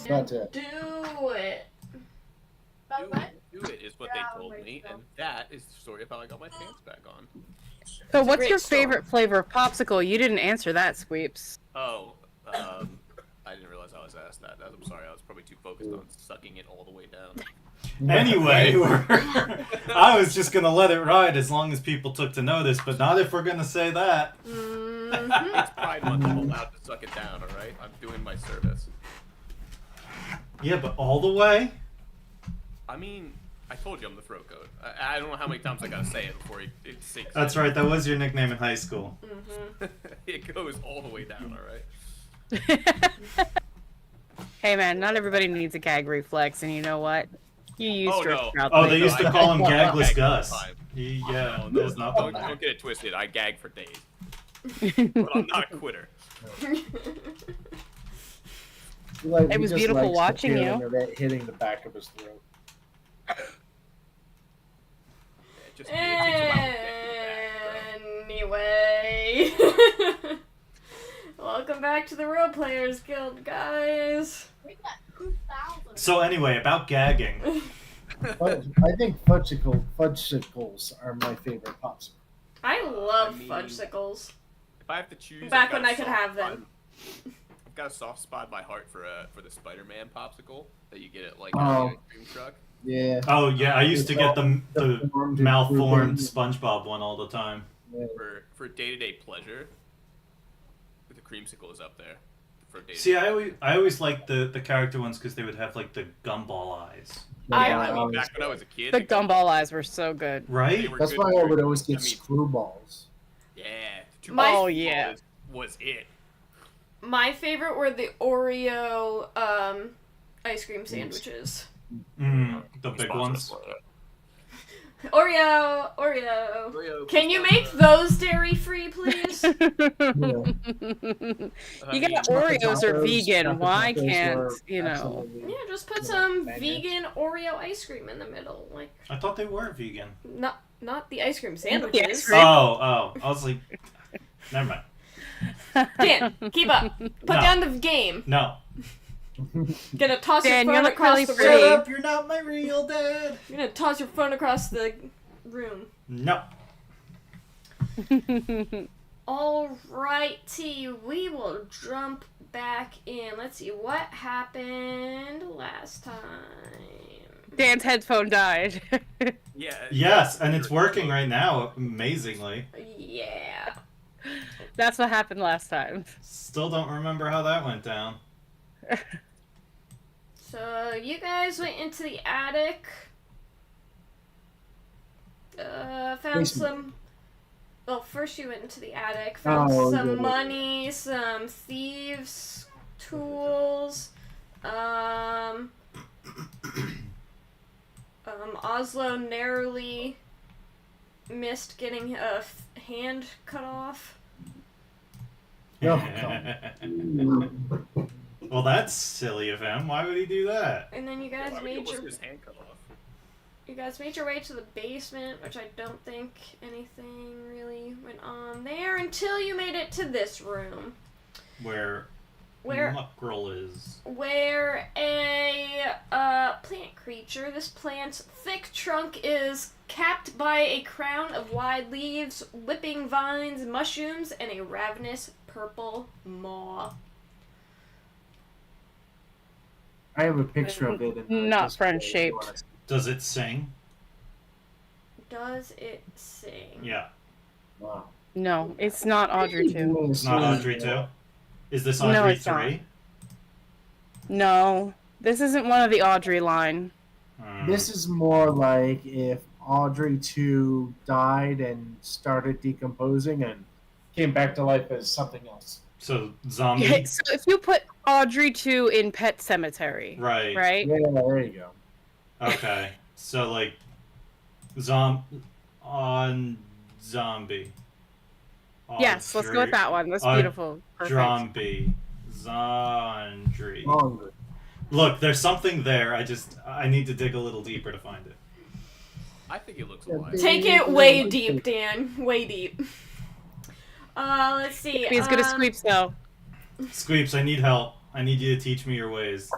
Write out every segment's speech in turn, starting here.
That's it. Do it. Do it is what they told me, and that is the story of how I got my pants back on. So what's your favorite flavor of popsicle? You didn't answer that, Sweeps. Oh, I didn't realize I was asked that. I'm sorry, I was probably too focused on sucking it all the way down. Anyway, I was just going to let it ride as long as people took to notice, but not if we're going to say that. It's Pride Month, I'm allowed to suck it down, alright? I'm doing my service. Yeah, but all the way? I mean, I told you I'm the throat goat. I don't know how many times I gotta say it before it sinks. That's right, that was your nickname in high school. It goes all the way down, alright? Hey man, not everybody needs a gag reflex, and you know what? You used to they used to call him Gagless Gus. Yeah, no, there's nothing. Don't get it twisted. I gag for days. But I'm not a quitter. Like, it was beautiful watching you. Hitting the back of his throat. Just it takes a while to get Anyway. Welcome back to the Role Players Guild, guys. So anyway, about gagging. I think fudgesicles are my favorite popsicle. I love I mean, fudgesicles. If I have to choose, Back I've got when a I could soft have them. spot- I've got a soft spot in my heart for the Spider-Man popsicle that you get at like Oh. the ice cream truck. Yeah. Oh yeah, I used to get the Deformed and malformed drooping. SpongeBob one all the time. Yeah. For day-to-day pleasure, the creamsicle is up there. For day. See, I always liked the character ones because they would have like the gumball eyes. I mean, back when I was a kid, The gumball eyes were so good. they Right? were That's good why I would always I get mean, screwballs. Yeah. Two My- balls Oh, yeah. Was it? My favorite were the Oreo ice cream sandwiches. The big ones. Oreo. Can you make those dairy free, please? You got Oreos are vegan. Why can't, you know? Yeah, just put some vegan Oreo ice cream in the middle. Like, I thought they were vegan. not the ice cream sandwiches. cream. Oh, I was like, never mind. Dan, keep up. Put No. down the game. No. Gonna toss Dan, your you phone look across really the pretty. room. You're not my real dad. You're gonna toss your phone across the room. No. Alrighty, we will jump back in. Let's see what happened last time. Dan's headphone died. Yeah. Yes, and it's working right now, amazingly. Yeah. That's what happened last time. Still don't remember how that went down. So you guys went into the attic. Found Basement. some. Well, first you went into the attic. Found some money, some thieves' tools. Oslo narrowly missed getting a hand cut off. No. Well, that's silly of him. Why would he do that? And then you guys Why would you made almost your get his hand cut off? way to the basement, which I don't think anything really went on there until you made it to this room. Where Where Muckrel is. where a plant creature. This plant's thick trunk is capped by a crown of wide leaves, whipping vines, mushrooms, and a ravenous purple maw. I have a picture of it. In the Not Discord friend-shaped. if you wanna see. Does it sing? Does it sing? Yeah. Wow. No, it's not Audrey 2. It's not Audrey 2? Is this Audrey No, it's 3? No, this isn't one of the Audrey line. This is more like if Audrey 2 died and started decomposing and came back to life as something else. So, zombie? So if you put Audrey 2 in Pet Cemetery, Right. right? Yeah, there you go. Okay. So, like, on zombie. Yes, let's go with that one. That's beautiful. Perfect. Zombie. Zondry. Longer. Look, there's something there. I need to dig a little deeper to find it. I think it looks alive. Take it way deep, Dan. Way deep. Let's see. He's good at sweeps, though. Squeeps, I need help. I need you to teach me your ways.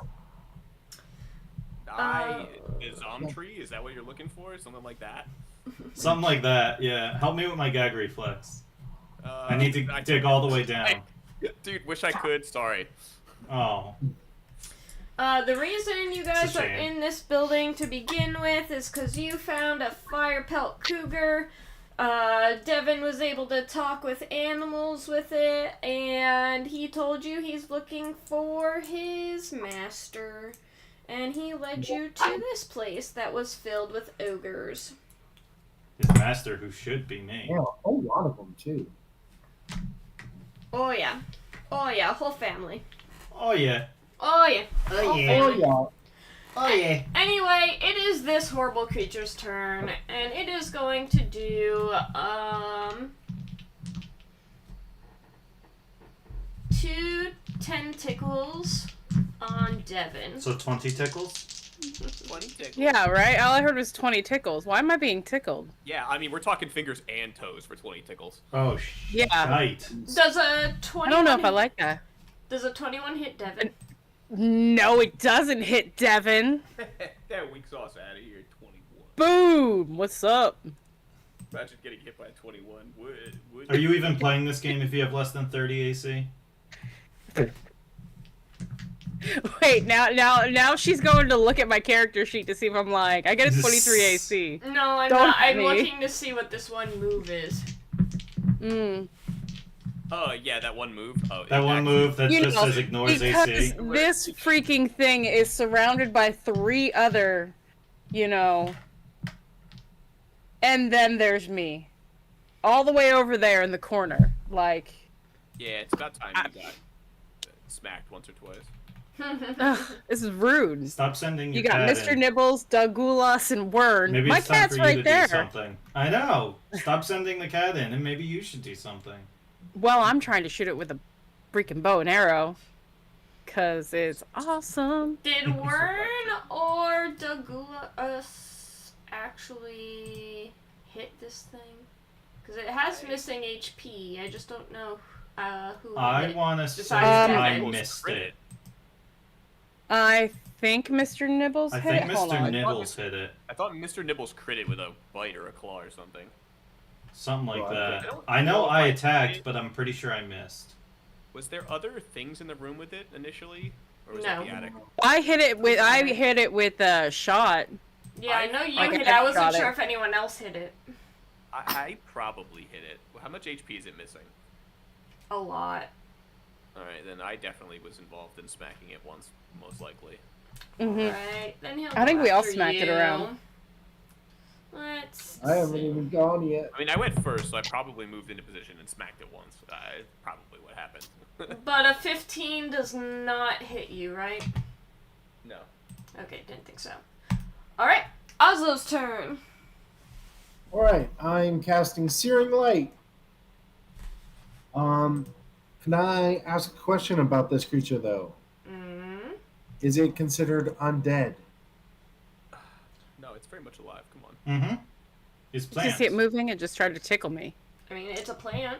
Is Zomtree? Is that what you're looking for? Something like that? Something like that, yeah. Help me with my gag reflex. I need to dig all the way down. Dude, wish I could. Sorry. Oh. The reason you guys It's a are shame. in this building to begin with is because you found a fire pelt cougar. Devin was able to talk with animals with it, and he told you he's looking for his master. And he led you to this place that was filled with ogres. His master, who should be me. Yeah, a whole lot of them, too. Oh yeah. Oh yeah, whole family. Oh, yeah. Oh yeah. Whole yeah. family. Oh, Oh, yeah. Anyway, it is this horrible creature's turn, and it is going to do, 2 tentacles on Devin. So 20 tickles? 20 tickles. Yeah, right? All I heard was 20 tickles. Why am I being tickled? Yeah, I mean, we're talking fingers and toes for 20 tickles. Oh, Yeah. shite. Does a I 21 don't know if I like that. Does a 21 hit Devin? No, it doesn't hit Devin. That weak sauce out of here, 21. Boom! What's up? Imagine getting hit by a 21. Would Are you even playing this game if you have less than 30 AC? Wait, now she's going to look at my character sheet to see if I'm lying. I get a 23 AC. No, I'm Don't not. I'm me. looking to see what this one move is. Oh, yeah, that one move. Oh, That one actually- move that You just know, says ignores because AC. this freaking thing is surrounded by 3 other, and then there's me. All the way over there in the corner. Like, Yeah, it's about time you got smacked once or twice. ugh, this is rude. Stop sending your You got cat Mr. in. Nibbles, Douglas, and Wern. Maybe My it's time cat's for you right to there. do something. I know. Stop sending the cat in, and maybe you should do something. Well, I'm trying to shoot it with a freaking bow and arrow. Because it's awesome. Did Wern or Douglas actually hit this thing? Because it has missing HP. I just don't know who hit I it. want to say Besides I Devin. missed it. I think Mr. Nibbles I hit think it. Hold Mr. on. Nibbles hit it. I thought Mr. Nibbles critted with a bite or a claw or something. Something like Well, that. don't I know know if I I attacked, did. but I'm pretty sure I missed. Was there other things in the room with it initially? Or was No. that the attic? I hit it with a shot. Yeah, I know you Like, hit it. I I wasn't got sure it. if anyone else hit it. I probably hit it. How much HP is it missing? A lot. Alright, then I definitely was involved in smacking it once, most likely. Hmm Right, then he'll I think go we all after smacked it you. around. Let's I haven't see. even gone yet. I mean, I went first, so I probably moved into position and smacked it once. Probably what happened. But a 15 does not hit you, right? No. Okay, didn't think so. Alright, Oslo's turn. Alright, I'm casting Searing Light. Can I ask a question about this creature, though? Mm. Is it considered undead? No, it's very much alive. Come on. Mm-hmm. It's Did you plants. see it moving? It just tried to tickle me. I mean, it's a plant.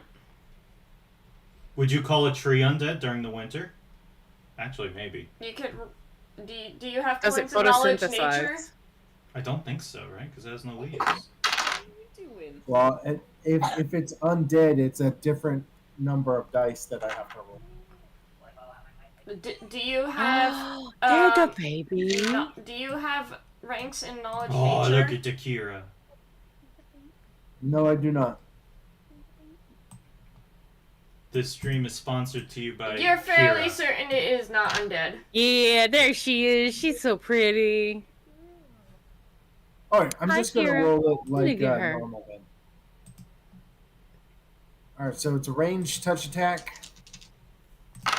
Would you call a tree undead during the winter? Actually, maybe. You could. Do you have Does it points of knowledge nature? photosynthesize? I don't think so, right? Because it has no leaves. What are you doing? Well, if it's undead, it's a different number of dice that I have to roll. Do you have? There the um, baby. do you have ranks in knowledge Oh, nature? look at Dakira. No, I do not. This stream is sponsored to you by You're fairly Kira. certain it is not undead. Yeah, there she is. She's so pretty. Alright, I'm Hi, just going to Kira. roll it like Look at her. normal then. Alright, so it's a ranged touch attack. You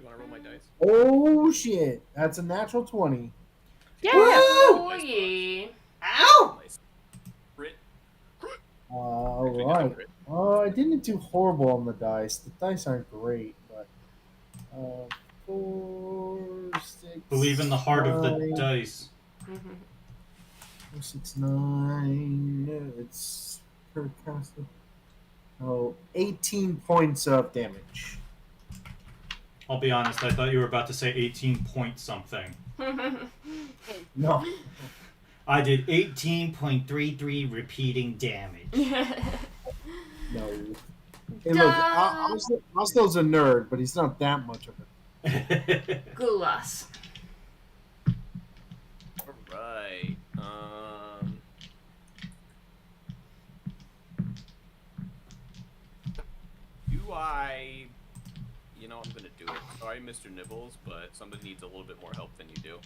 want to roll my dice? Oh shit, that's a natural 20. Yeah. Oh yeah. Nice. Crit. Alright. Oh, I didn't do horrible on the dice. The dice aren't great, but 4, 6. Believe in the heart of the 9, dice. 4, 6, 9. No, it's per caster. Oh, 18 points of damage. I'll be honest, I thought you were about to say 18 point something. No. I did 18.33 repeating damage. No. Hey, look, Oslo's a nerd, but he's not that much of it. Gulas. Alright. Do I... You know, I'm gonna do it. Sorry, Mr. Nibbles, but somebody needs a little bit more help than you do.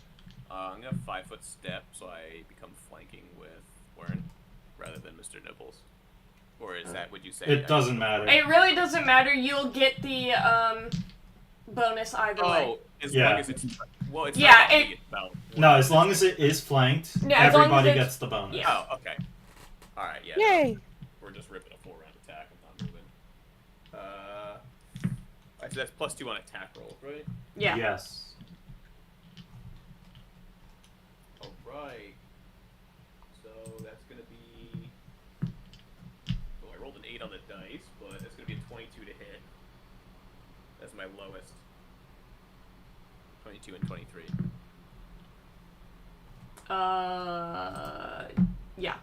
I'm gonna 5-foot step so I become flanking with Wern rather than Mr. Nibbles. Or is that, would you say? It doesn't matter. It really doesn't matter. You'll get the bonus either way. Oh, as Yeah. long as it's... Well, it's Yeah, not it- it's about... No, as long as it is flanked, Yeah, as long as everybody it's- gets the bonus. yeah. Oh, okay. Alright, yeah. Yay. We're just ripping a 4-round attack. I'm not moving. Alright, so that's +2 on attack rolls, right? Yeah. Yes. Alright. So that's gonna be... Oh, I rolled an 8 on the dice, but that's gonna be a 22 to hit. That's my lowest. 22 and 23. Yeah.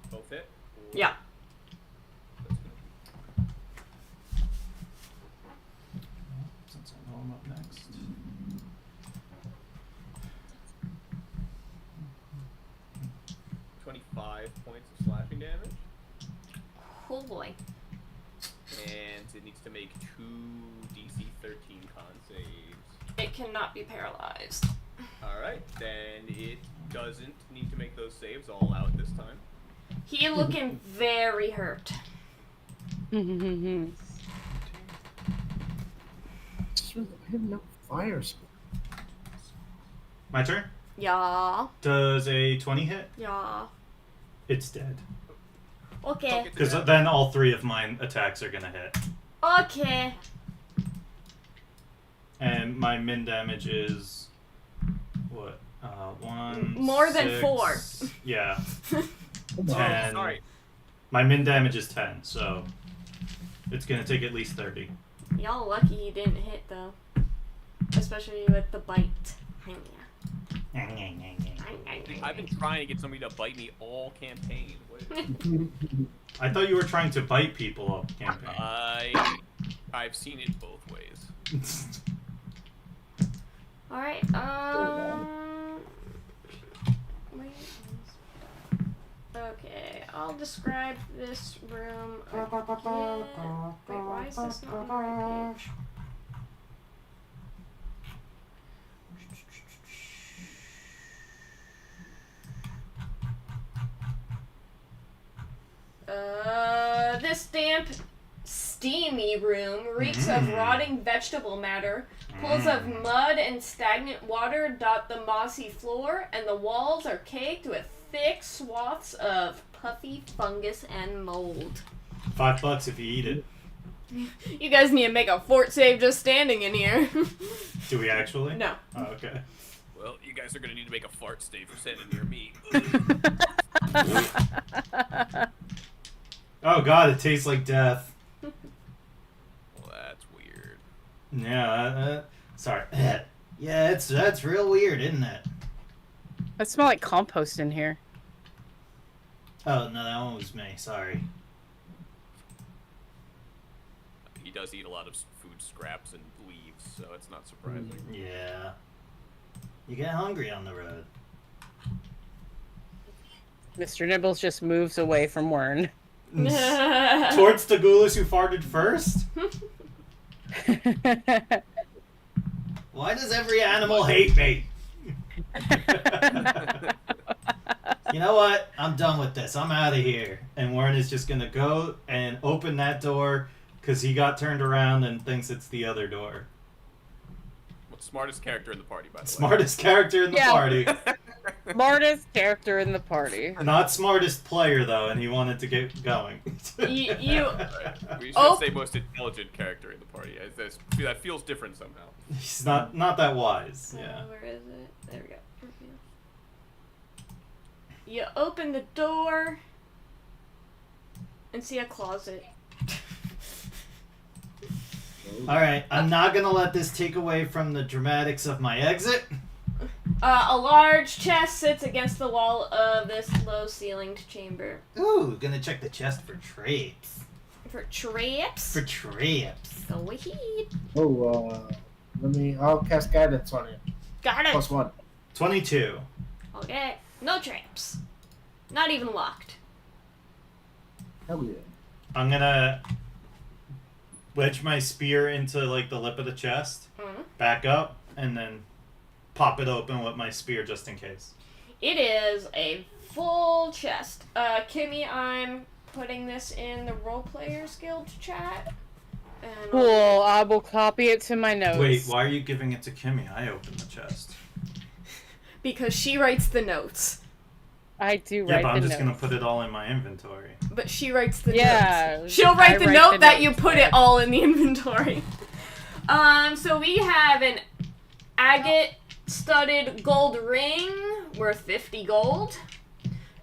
Both hit? Or- Yeah. That's gonna be... Since I know I'm up next. $25 points of slashing damage. Oh boy. And it needs to make 2 DC 13 con saves. It cannot be paralyzed. Alright, then it doesn't need to make those saves. I'll allow it this time. He looking very hurt. I have no fire spell. My turn? Yeah. Does a 20 hit? Yeah. It's dead. Okay. Because then all 3 of mine attacks are gonna hit. Okay. And my min damage is... What? 1, More than 6, 4. Yeah. Oh, 10. sorry. My min damage is 10, so... It's gonna take at least 30. Y'all lucky he didn't hit though. Especially with the bite. I've been trying to get somebody to bite me all campaign. What? I thought you were trying to bite people all campaign. I've seen it both ways. Alright, wait. Okay, I'll describe this room again. Wait, why is this not on the right page? This damp, steamy room reeks of rotting vegetable matter. Pools of mud and stagnant water dot the mossy floor, and the walls are caked with thick swaths of puffy fungus and mold. $5 if you eat it. You guys need to make a fort save just standing in here. Do we actually? No. Oh, okay. Well, you guys are gonna need to make a fart save for standing near me. Oh god, it tastes like death. Well, that's weird. Yeah, sorry. Yeah, that's real weird, isn't it? It smells like compost in here. Oh, no, that one was me. Sorry. He does eat a lot of food scraps and leaves, so it's not surprising. Yeah. You get hungry on the road. Mr. Nibbles just moves away from Wern. Towards the ghoulies who farted first? Why does every animal hate me? You know what? I'm done with this. I'm out of here. And Warren is just going to go and open that door because he got turned around and thinks it's the other door. Smartest character in the party, by the way. Smartest character in the party. Smartest character in the party. Not smartest player, though, and he wanted to get going. You We should say most intelligent character in the party. That feels different somehow. He's not that wise. Yeah. Where is it? There we go. You open the door and see a closet. Alright, I'm not gonna let this take away from the dramatics of my exit. A large chest sits against the wall of this low-ceilinged chamber. Ooh, gonna check the chest for traps. For traps? For traps. Go ahead. Oh, I'll cast guidance on you. Got it. +1. 22. Okay. No traps. Not even locked. Hell yeah. I'm gonna wedge my spear into like the lip of the chest, back up, and then pop it open with my spear just in case. It is a full chest. Kimmy, I'm putting this in the Role Players Guild chat. And Cool, I will copy it to my notes. Wait, why are you giving it to Kimmy? I opened the chest. Because she writes the notes. I do Yeah, write but I'm the just notes. gonna put it all in my inventory. But she writes the Yeah, notes. She'll write I the write note the that you notes, put yeah. it all in the inventory. So we have an agate studded gold ring worth 50 gold.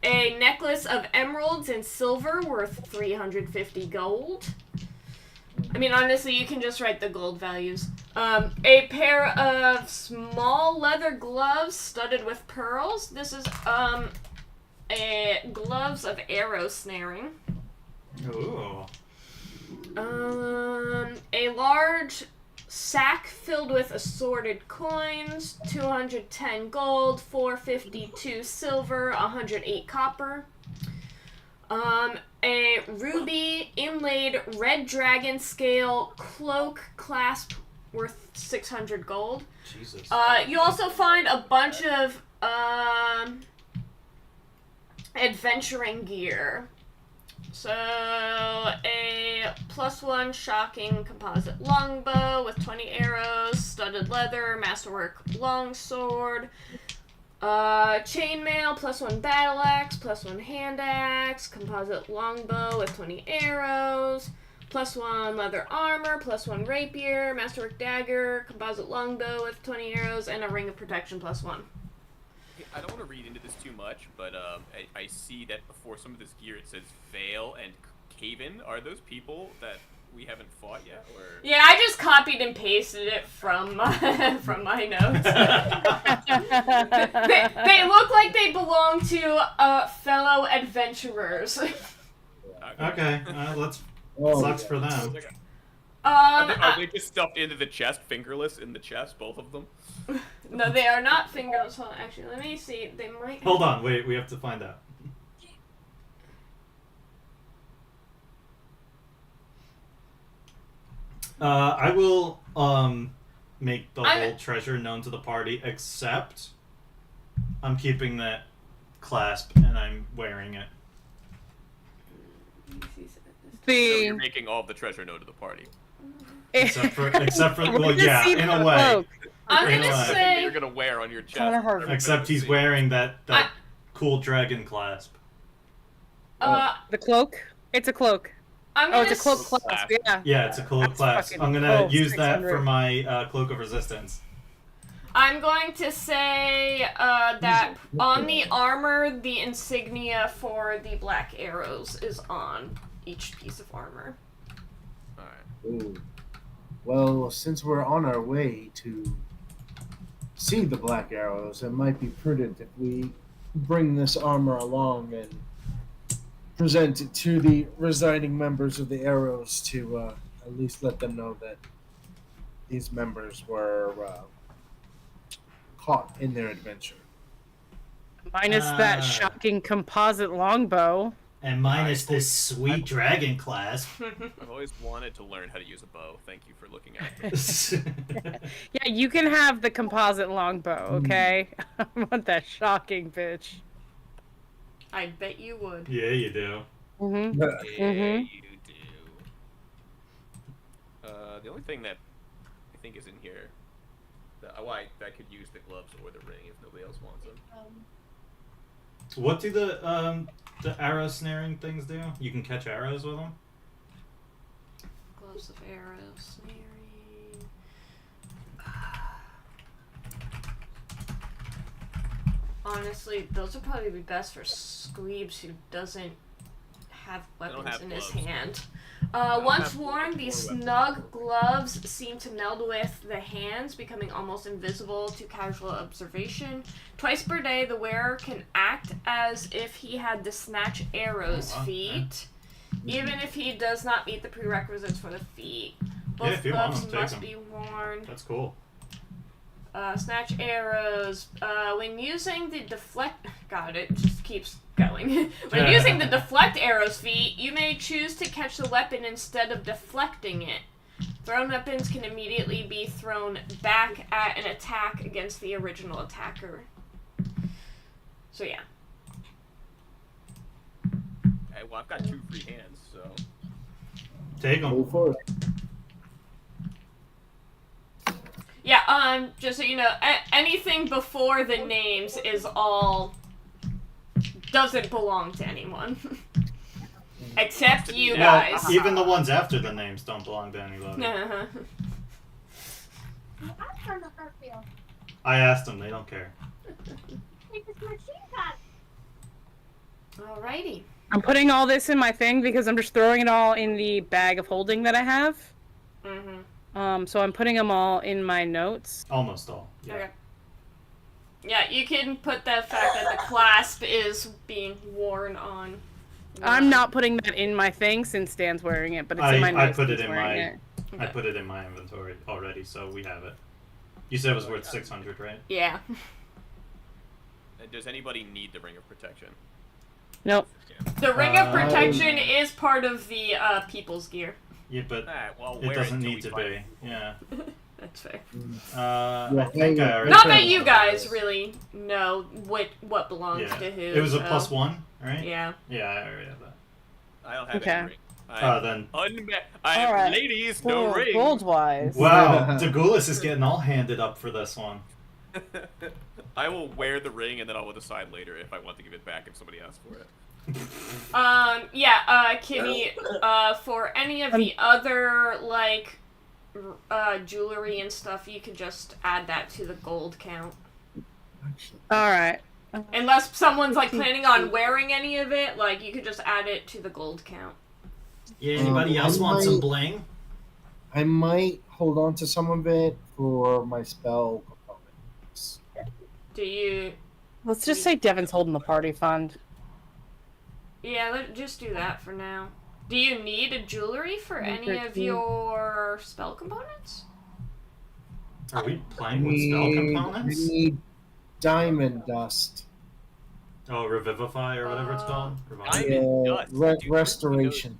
A necklace of emeralds and silver worth 350 gold. I mean, honestly, you can just write the gold values. A pair of small leather gloves studded with pearls. This is, gloves of arrow snaring. Ooh. A large sack filled with assorted coins, 210 gold, 452 silver, 108 copper. A ruby inlaid red dragon scale cloak clasp worth 600 gold. Jesus. You also find a bunch of adventuring gear. So, a +1 shocking composite longbow with 20 arrows, studded leather, masterwork longsword, chainmail, +1 battle axe, +1 hand axe, composite longbow with 20 arrows, +1 leather armor, +1 rapier, masterwork dagger, composite longbow with 20 arrows, and a ring of protection +1. I don't want to read into this too much, but I see that before some of this gear it says Vale and Caven. Are those people that we haven't fought yet? Or? Yeah, I just copied and pasted it from from my notes. they look like they belong to fellow adventurers. Okay, let's. Oh, Sucks yeah. for them. Are they just stuffed into the chest, fingerless in the chest, both of them? No, they are not fingerless. Hold on, actually, let me see. They might. Hold on, wait. We have to find out. I will make the whole treasure known to the party, except I'm keeping that clasp and I'm wearing it. So you're making all of the treasure known to the party. Except for We're well, gonna yeah, see in the a way. cloak. I'm In a gonna way. That say. you're gonna wear on your chest. Kinda hard. Everybody Except he's see. wearing that cool dragon clasp. The cloak? It's a cloak. I'm Oh, gonna it's a cloak s- clasp. Yeah. Yeah, it's a cool That's clasp. fucking I'm gonna cool. use that 600. for my cloak of resistance. I'm going to say that on the armor, the insignia for the black arrows is on each piece of armor. Alright. Ooh. Well, since we're on our way to see the Black Arrows, it might be prudent if we bring this armor along and present it to the residing members of the Arrows to at least let them know that these members were caught in their adventure. Minus that shocking composite longbow. And minus this sweet dragon clasp. I've always wanted to learn how to use a bow. Thank you for looking out for me. Yeah, you can have the composite longbow, okay? I want that shocking bitch. I bet you would. Yeah, you do. Mm-hmm. Yeah, Mhm. you do. The only thing that I think is in here that I could use the gloves or the ring if nobody else wants them. What do the arrow snaring things do? You can catch arrows with them? Gloves of arrows, snaring. Honestly, those would probably be best for Squeebs who doesn't have weapons have in his gloves. hand. don't Once have worn, these snug gloves seem to meld with the hands, becoming almost invisible to casual observation. Twice per day, the wearer can act as if he had the snatch arrows Oh, wow. feat, even if he does not meet the prerequisites for the feat. Both if you want gloves them, take must them. be worn. That's cool. Snatch arrows. When using the deflect... God, it just keeps going. When using the deflect arrows feat, you may choose to catch the weapon instead of deflecting it. Thrown weapons can immediately be thrown back at an attack against the original attacker. So yeah. Hey, well, I've got 2 free hands, so Take them. Go for it. Yeah, just so you know, anything before the names is all... doesn't belong to anyone. Except you Well, guys. even the ones after the names don't belong to anybody. I asked them, they don't care. Alrighty. I'm putting all this in my thing because I'm just throwing it all in the bag of holding that I have. So I'm putting them all in my notes. Almost all. Yeah. Okay. Yeah, you can put the fact that the clasp is being worn on. I'm not putting that in my thing since Dan's wearing it, but it's in my notes. I put it he's in wearing my. it. I put it in my inventory already, so we have it. You said it was worth 600, right? Yeah. Does anybody need the Ring of Protection? Nope. The Ring of Protection is part of the people's gear. Yeah, but Alright, well, it wear doesn't till need we to find be. it. Yeah. That's fair. I think I already. Not that you guys really know what belongs Yeah. to who. It was a so. +1, right? Yeah. Yeah, I already have that. I don't have Okay. any ring. I Then. I have Alright. ladies, no ring. Gold-wise. Wow, Dagulis is getting all handed up for this one. I will wear the ring and then I will decide later if I want to give it back if somebody asks for it. Kitty, for any of the other, like, jewelry and stuff, you can just add that to the gold count. Alright. Unless someone's, like, planning on wearing any of it, like, you could just add it to the gold count. Yeah, anybody else want some bling? I might hold on to some of it for my spell components. Do you... Let's just say Devin's holding the party fund. Yeah, just do that for now. Do you need a jewelry for any of your spell components? Are we playing with spell components? I need diamond dust. Oh, Revivify or whatever it's called? Revive? Diamond dust. Dude, Restoration.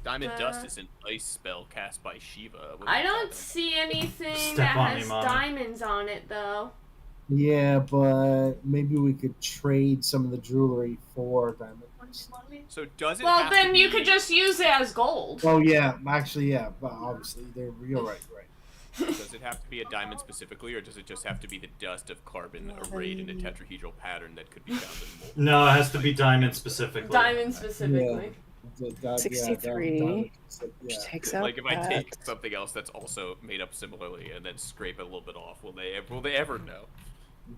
Diamond Dust is an ice spell cast by Shiva. What are I you don't talking see anything Step that on me, has Mommy. diamonds on it, though. Yeah, but maybe we could trade some of the jewelry for diamond dust. about? So does it Well, have then to you be- could just use it as gold. Oh yeah, actually yeah, but obviously you're right. Does it have to be a diamond specifically, or does it just have to be the dust of carbon arrayed in a tetrahedral pattern that could be found in mold? No, it has to be diamond specifically. Diamond specifically. 63. Yeah. Which takes out Like if I that. take something else that's also made up similarly and then scrape it a little bit off, will they ever know?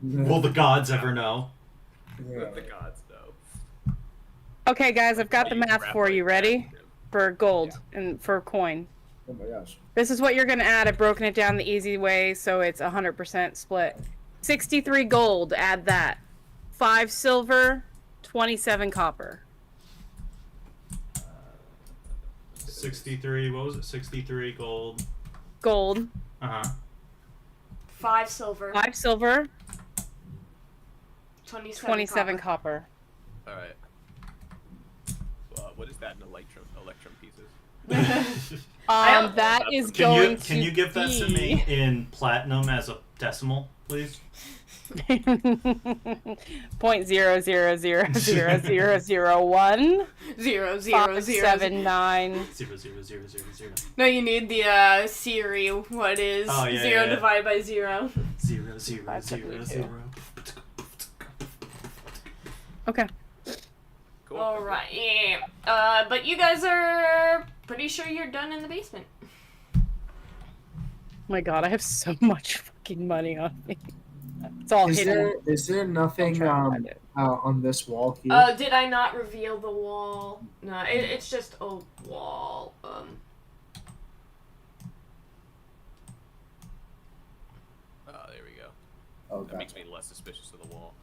Will the gods ever know? Yeah. The gods know. Okay, guys, I've got the How do you math for you. grapple Ready? that? For gold and for coin. Oh my gosh. This is what you're going to add. I've broken it down the easy way, so it's 100% split. 63 gold, add that. 5 silver, 27 copper. 63, what was it? 63 gold. Gold, Uh-huh. 5 silver, 5 silver, 27 copper. copper. Alright. What is that in electrum pieces? That is going to Can you give that to me in platinum as a decimal, please? Point 0.0000001 0, 0, 0, 579. 0, 0, 0, 0, 0. No, you need the Siri. What is Oh, yeah, 0 yeah. divided by 0? 0, 0, 0, 0. Okay. Cool. Alright, yeah. But you guys are pretty sure you're done in the basement. Oh my god, I have so much fucking money on me. It's all hidden. Is there I'll nothing try to find it. on this wall here? Did I not reveal the wall? No, it's just a wall. Oh, there we go. Oh, That makes me less suspicious of the wall.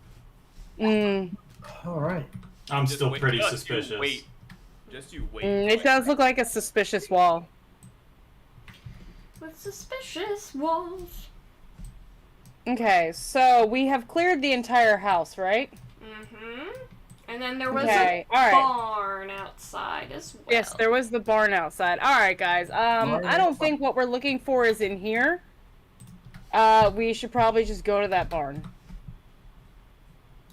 All right. I'm Just still wait- pretty just you suspicious. wait. Just you wait. It does look like a suspicious wall. With suspicious walls. Okay, so we have cleared the entire house, right? Mm-hmm. And then there was Okay, a alright. barn outside as well. Yes, there was the barn outside. Alright, guys. I don't think what we're looking for is in here. We should probably just go to that barn.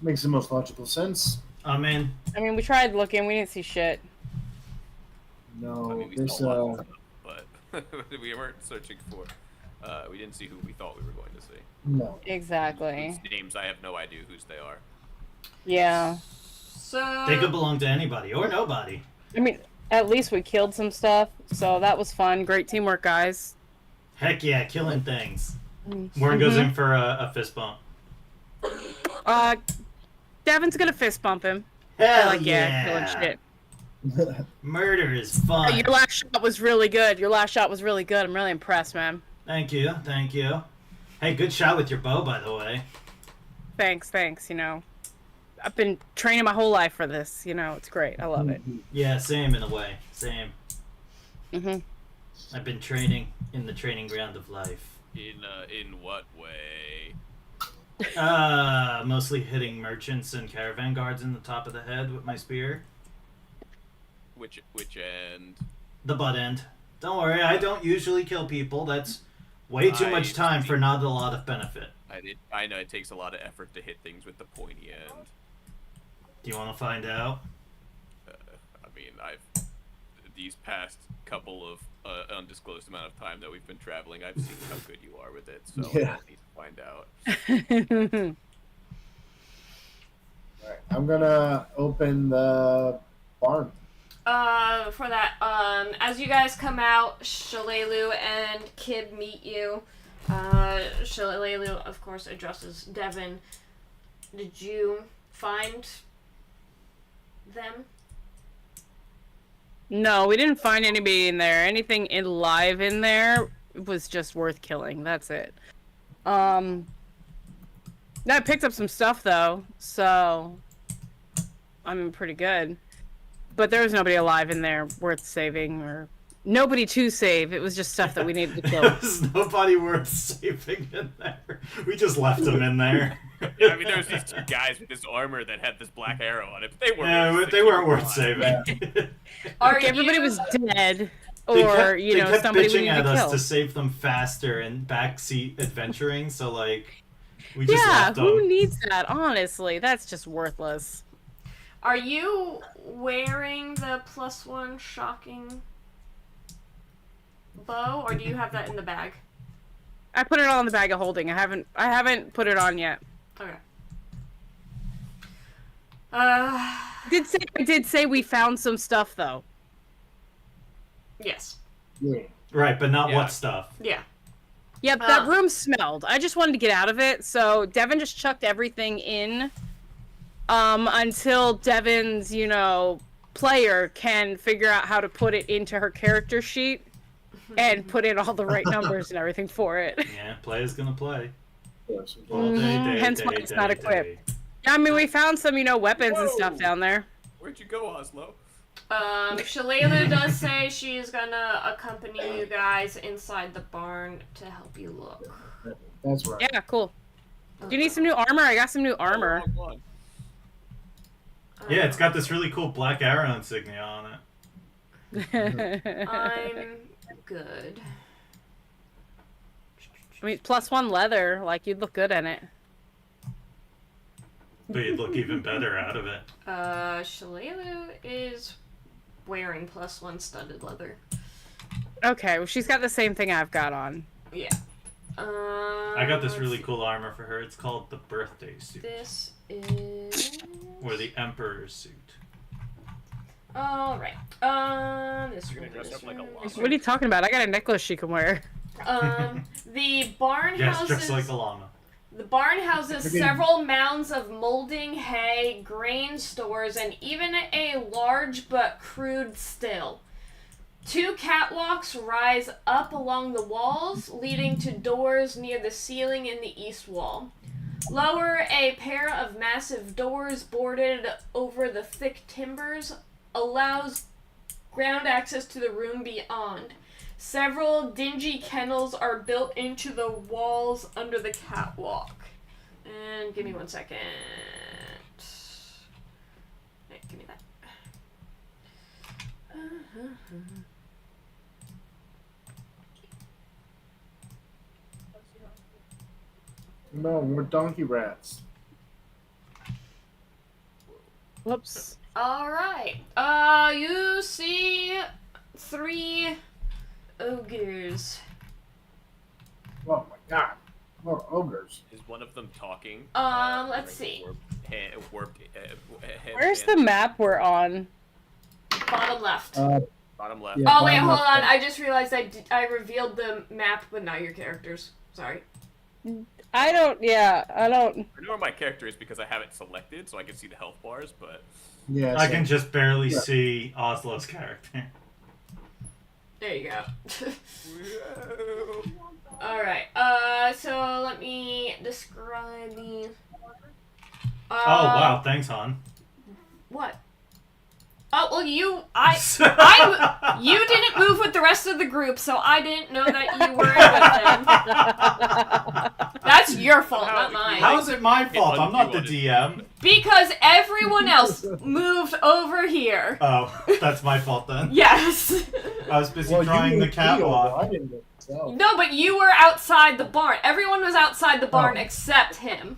Makes the most logical sense. I'm in. I mean, we tried looking, we didn't see shit. No, I mean, we there's saw a lot of stuff, but we weren't searching for. We didn't see who we thought we were going to see. no. Exactly. Whose names I have no idea whose they are. Yeah. So They could belong to anybody or nobody. I mean, at least we killed some stuff, so that was fun. Great teamwork, guys. Heck yeah, killing things. Mhm. Warren goes in for a fist bump. Devin's gonna fist bump him. Hell Like, yeah! killing shit. Murder is fun. Your last shot was really good. Your last shot was really good. I'm really impressed, man. Thank you, thank you. Hey, good shot with your bow, by the way. Thanks. You know, I've been training my whole life for this. You know, it's great. I love it. Yeah, same in a way. Same. Mhm. I've been training in the training ground of life. In what way? Mostly hitting merchants and caravan guards in the top of the head with my spear. Which end? The butt end. Don't worry, I don't usually kill people. That's way too much time for not a lot of benefit. I know it takes a lot of effort to hit things with the pointy end. Do you want to find out? I mean, these past couple of undisclosed amount of time that we've been traveling, I've seen how good you are with it, so Yeah. I need to find out. Alright, I'm gonna open the barn. For that, as you guys come out, Shalelu and Kib meet you. Shalelu, of course, addresses Devin. Did you find them? No, we didn't find anybody in there. Anything alive in there was just worth killing. That's it. I picked up some stuff though, so I'm pretty good. But there was nobody alive in there worth saving, or nobody to save. It was just stuff that we needed to kill. There was nobody worth saving in there. We just left them in there. Yeah, I mean, there was these two guys with this armor that had this black arrow on it, but they weren't. Yeah, they weren't worth saving. Like, everybody was dead, They or kept, you they know, kept somebody we bitching needed at to us kill. to save them faster and backseat adventuring, so like we just Yeah, left them. who needs that? Honestly, that's just worthless. Are you wearing the +1 shocking bow, or do you have that in the bag? I put it all in the bag of holding. I haven't put it on yet. Okay. I did say we found some stuff though. Yes. Yeah. Right, but not Yeah. what stuff. Yeah. Yep, that room smelled. I just wanted to get out of it, so Devin just chucked everything in. Until Devin's, you know, player can figure out how to put it into her character sheet and put in all the right numbers and everything for it. Yeah, play is gonna play. Of course. All day, Hence why it's not equipped. I mean, we found some, you know, weapons and stuff down there. Where'd you go, Oslo? Shalelu does say she's gonna accompany you guys inside the barn to help you look. That's right. Yeah, cool. Do you need some new armor? I got some new armor. Wrong one. Yeah, it's got this really cool black arrow insignia on it. I'm good. I mean, +1 leather. Like, you'd look good in it. But you'd look even better out of it. Shalelu is wearing +1 studded leather. Okay, well, she's got the same thing I've got on. Yeah. I got this really cool armor for her. It's called the birthday suit. This is. Or the emperor's suit. All right. This You're gonna dress up like a llama. What are you talking about? I got a necklace she can wear. The barn Yes, houses. just like a llama. The barn houses several mounds of molding hay, grain stores, and even a large but crude still. 2 catwalks rise up along the walls, leading to doors near the ceiling in the east wall. Lower, a pair of massive doors boarded over the thick timbers allows ground access to the room beyond. Several dingy kennels are built into the walls under the catwalk. And give me 1 second. Hey, give me that. No, we're donkey rats. Whoops. Alright. You see 3 ogres. Oh my god. More ogres. Is one of them talking? Let's see. Where's the map we're on? Bottom left. Bottom left. Yeah. Oh wait, bottom hold left. on. I just realized I revealed the map, but not your characters. Sorry. I don't. I know where my character is because I have it selected, so I can see the health bars. But Yeah, I so- can just barely Yeah. see Oslo's character. There you go. Alright, so let me describe the... Oh, wow. Thanks, Han. What? Oh, well, you didn't move with the rest of the group, so I didn't know that you were with them. That's your fault, not mine. How is it my fault? I'm not the DM. Because everyone else moved over here. Oh, that's my fault then. Yes. I was busy Well, drawing the catwalk. I didn't move myself. No, but you were outside the barn. Everyone was outside the barn except him.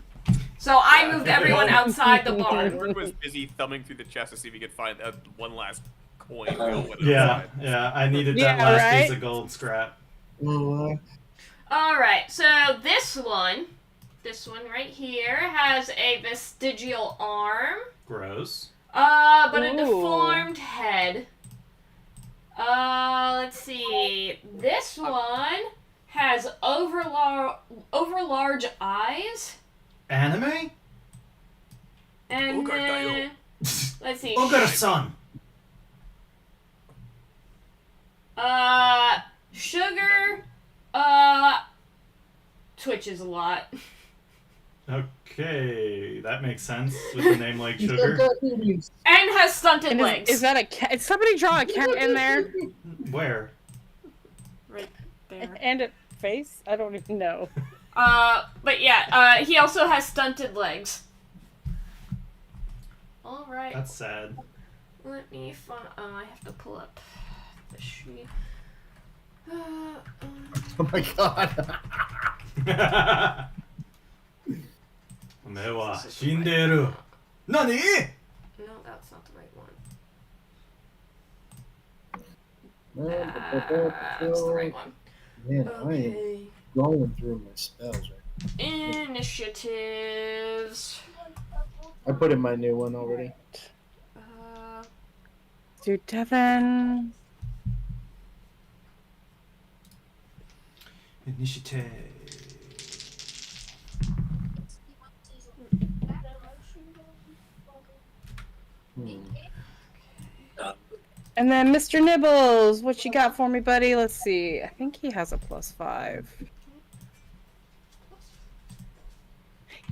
So I moved everyone outside the barn. Warren was busy thumbing through the chest to see if he could find one last coin. We all went Yeah, outside. yeah. I needed that Yeah, last right? piece of gold scrap. Well, Alright, so this one right here has a vestigial arm. Gross. But a Ooh. deformed head. Let's see. This one has overlarge eyes. Anime? And Ogre then, let's see. Ogre-san. Sugar, twitches a lot. Okay, that makes sense with a name like Sugar. And has stunted And legs. is that a cat? Did somebody draw a cat in there? Where? Right there. And a face? I don't even know. But yeah, he also has stunted legs. Alright. That's sad. Let me find. I have to pull up the sheet. おmy god. おめえは死んでいる。何? No, that's not the right one. That's the right one. Man, I am Okay. going through my spells right Initiatives. now. I put in my new one already. Dude, Devin. Initiative. And then Mr. Nibbles, what you got for me, buddy? Let's see. I think he has a +5.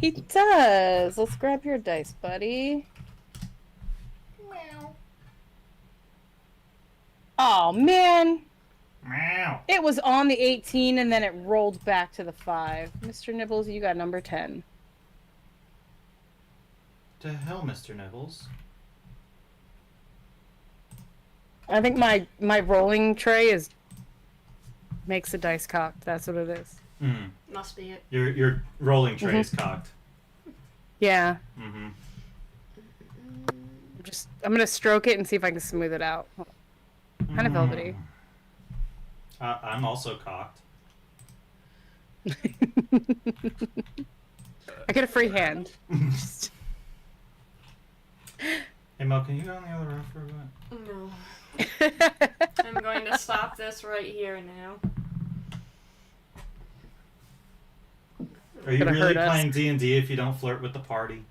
He does. Let's grab your dice, buddy. Oh, man. Meow. It was on the 18 and then it rolled back to the 5. Mr. Nibbles, you got number 10. To hell, Mr. Nibbles. I think my rolling tray makes the dice cocked. That's what it is. Mm. Must be it. Your rolling tray is cocked. Yeah. Mm-hmm. I'm gonna stroke it and see if I can smooth it out. Kind of velvety. I'm also cocked. I get a free hand. Hey Mel, can you go on the other room for a bit? No. I'm going to stop this right here now. Are you Gonna really hurt us. playing D&D if you don't flirt with the party?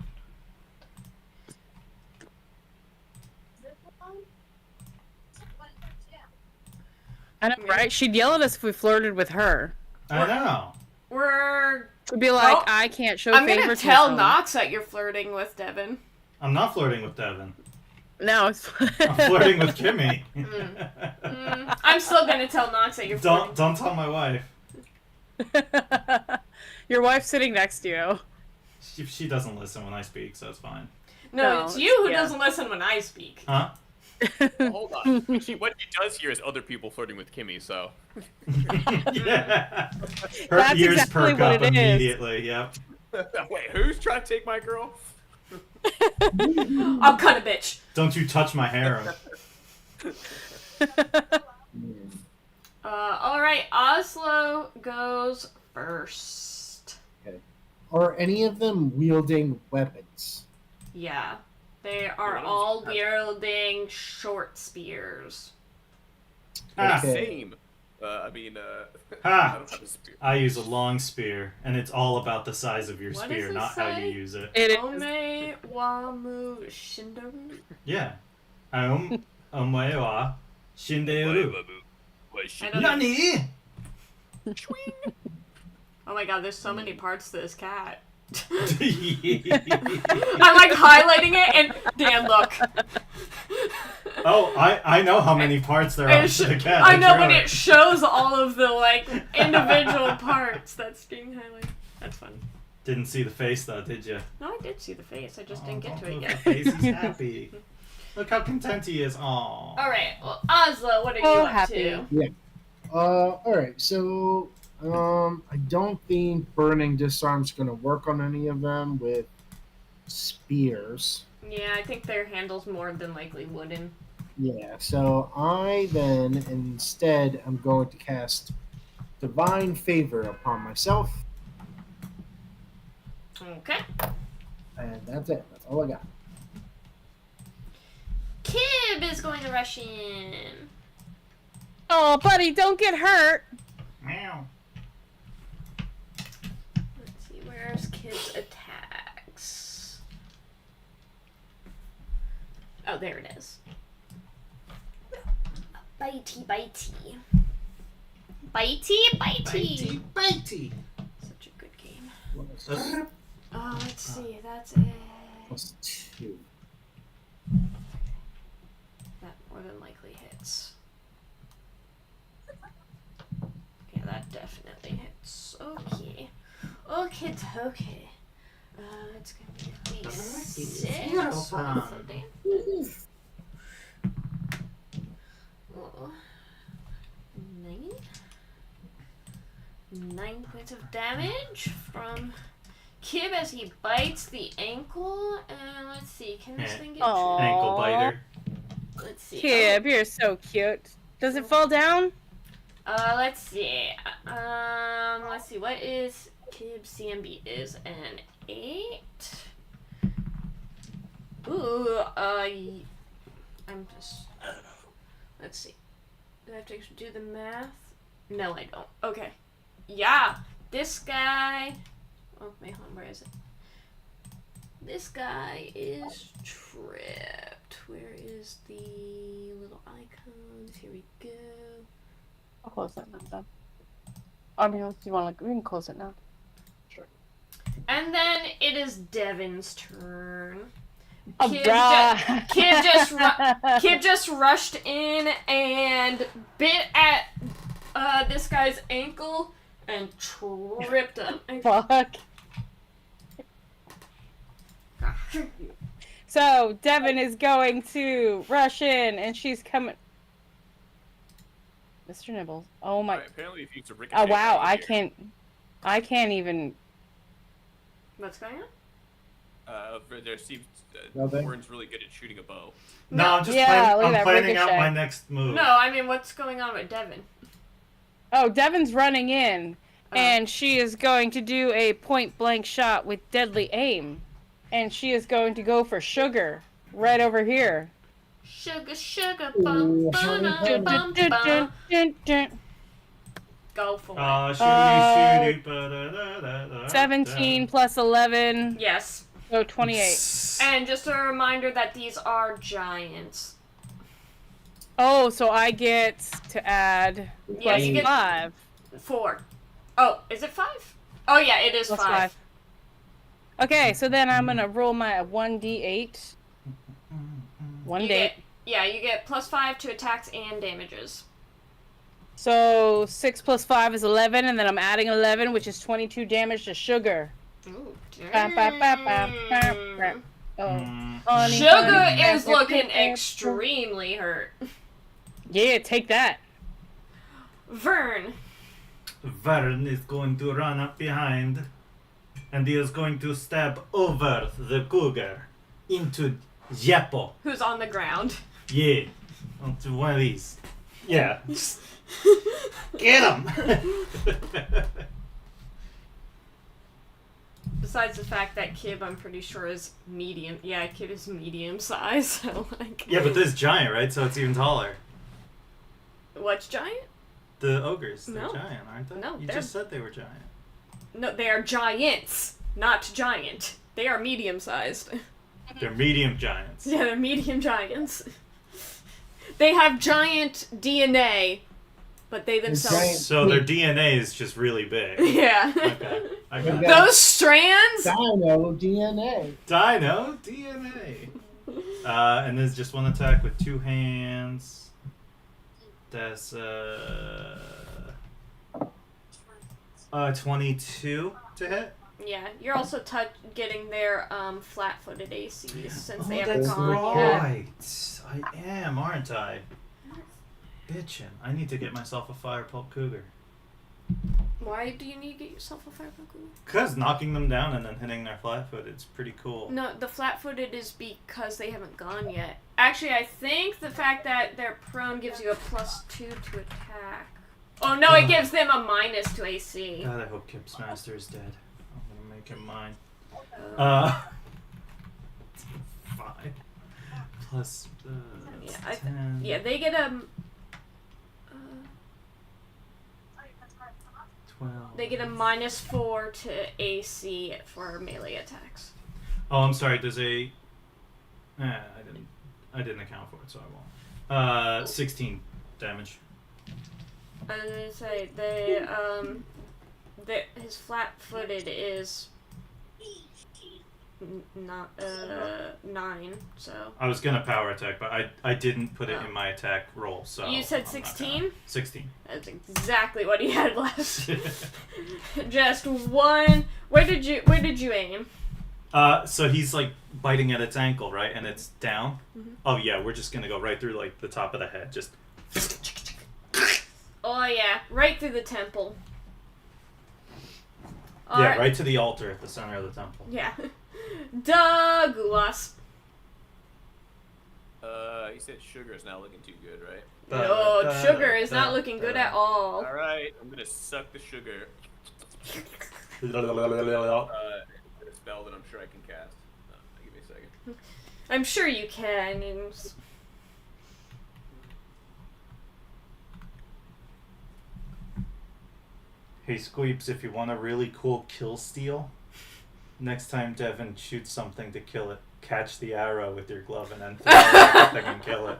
I know, right? She'd yell at us if we flirted with her. I know. She'd be like, Well, I can't show I'm gonna favoritism. tell Knox that you're flirting with Devin. I'm not flirting with Devin. No, it's I'm flirting with Kimmy. I'm still gonna tell Knox that you're flirting. Don't tell my wife. Your wife's sitting next to you. She doesn't listen when I speak, so it's fine. No, it's you who doesn't listen when I speak. Huh? Well, hold on. What she does hear is other people flirting with Kimmy, so. Yeah. Her That's ears exactly perk what up it is. immediately, yep. Wait, who's trying to take my girl? I'll cut a bitch. Don't you touch my harem. Alright, Oslo goes first. Are any of them wielding weapons? Yeah. They are all wielding short spears. Ah. Okay. Same. I mean, I Ha! don't have a spear. I use a long spear, and it's all about the size of your What spear, does it not how you say? use it. It is. Ome wamu shindaru. Yeah. Omewa shindeuru. I don't- Nani? Oh my god, there's so many parts to this cat. Oh, I'm like highlighting it and Dan, look. I know how many parts there are And to the cat. I know, drew but it shows all of the like individual parts that's being highlighted. That's fun. Didn't see the face though, did you? No, I did see the face. I just didn't get to it Look yet. at the face, he's happy. Look how content he is. Aww. All right, well, Ozla, what are you Oh, up happy. to? Alright, so I don't think burning disarm's gonna work on any of them with spears. Yeah, I think their handle's more than likely wooden. Yeah, so I then instead am going to cast Divine Favor upon myself, Okay. and that's it. That's all I got. Kib is going to rush in. Oh, buddy, don't get hurt. Meow. Let's see, where's Kib's attacks? Oh, there it is. Bitey, bitey. Bitey, bitey. Bitey. Such a good game. Plus, Oh, let's see, that's it. plus 2. That more than likely hits. Yeah, that definitely hits. Okay. Okay, okay. It's gonna be at least 6 worth of damage. Oh. 9 points of damage from Kib as he bites the ankle. And let's see, can this thing get Aw. Ankle biter. Let's see. Kib, you're so cute. Does it fall down? Let's see. Let's see. What is Kib's CMB? Is an 8. Ooh. I'm just. Let's see. Do I have to do the math? No, I don't. Okay. Yeah. This guy. Oh, wait, hold on. Where is it? This guy is tripped. Where is the little icons? Here we go. I'll close that now. Then. I mean, do you want to? We can close it now. And then it is Devin's turn. Alright. Kib just rushed in and bit at this guy's ankle and tripped him. Fuck. So Devin is going to rush in, and she's coming. Mr. Nibbles. Oh my. Alright, apparently if you use a ricochet. Oh wow. out of here, I can't even. What's going on? There seems Nothing. Warren's really good at shooting a bow. No, I'm just Yeah, look at I'm that planning out ricochet. my next move. No, I mean, what's going on with Devin? Oh, Devin's running in, Oh. and she is going to do a point blank shot with deadly aim, and she is going to go for Sugar right over here. Sugar, sugar, bum, bum, Dun, bum, dun, bum. dun, dun, dun. Go for it. Shooty, ba-da-da-da-da. 17 plus 11, Yes. so 28. And just a reminder that these are giants. Oh, so I get to add Yeah, plus you get 5. 4. Oh, is it 5? Oh yeah, it is Plus 5. Okay, so then I'm gonna roll my 1d8. One You date. you get plus 5 to attacks and damages. So 6 plus 5 is 11, and then I'm adding 11, which is 22 damage to Sugar. Ooh, Bam, bam, bam, bam, bam, bam. Oh, honey, Sugar honey, is bam, looking bam, bam. extremely hurt. Yeah, take that. Vern. Vern is going to run up behind, and he is going to stab over the cougar into Jeppo. Who's on the ground. Yeah, onto one of these. Yeah, just get him. Besides the fact that Kib, I'm pretty sure, is medium. Yeah, Kib is medium size, so like. Yeah, but this is giant, right? So it's even taller. What's giant? The ogres, they're No. giant, aren't they? No, You they're- just said they were giant. No, they are giants, not giant. They are medium-sized. They're medium giants. Yeah, they're medium giants. They have giant DNA, but they themselves. giant- So their DNA is just really big. Yeah. Okay. I got Yeah. it. Those strands. Dino DNA. Dino DNA. And there's just one attack with 2 hands. That's 22 to hit. Yeah, you're also getting their flat-footed ACs since they Oh, haven't that's gone yet. right. I am, aren't I? Bitchin'. I need to get myself a fire pulp cougar. Why do you need to get yourself a fire-pulp cougar? Cause knocking them down and then hitting their flat-footed is pretty cool. No, the flat-footed is because they haven't gone yet. Actually, I think the fact that they're prone gives you a +2 to attack. Oh no, it gives them a -2 AC. God, I hope Kip's master is dead. I'm gonna make him mine. Uh, 5 plus Yeah, 10. yeah, they get a 12. they get a -4 to AC for melee attacks. Oh, I'm sorry. There's a. I didn't account for it, so I won't. 16 damage. I was gonna say his flat-footed is not 9. So I was gonna power attack, but I didn't put it Oh. in my attack roll. So you said I'm not 16. gonna- 16. That's exactly what he had left. Just one. Where did you aim? So he's like biting at its ankle, right, and it's down. Mhm. Oh yeah, we're just gonna go right through like the top of the head, just. Oh yeah, right through the temple. Yeah, Alright. right to the altar at the center of the temple. Yeah. Douglas. You said sugar is not looking too good, right? No, sugar is not looking good at all. All right, I'm gonna suck the sugar. A spell that I'm sure I can cast. Give me a second. I'm sure you can. Hey Squeeps, if you want a really cool kill steal, next time Devin shoots something to kill it, catch the arrow with your glove and then throw everything and kill it.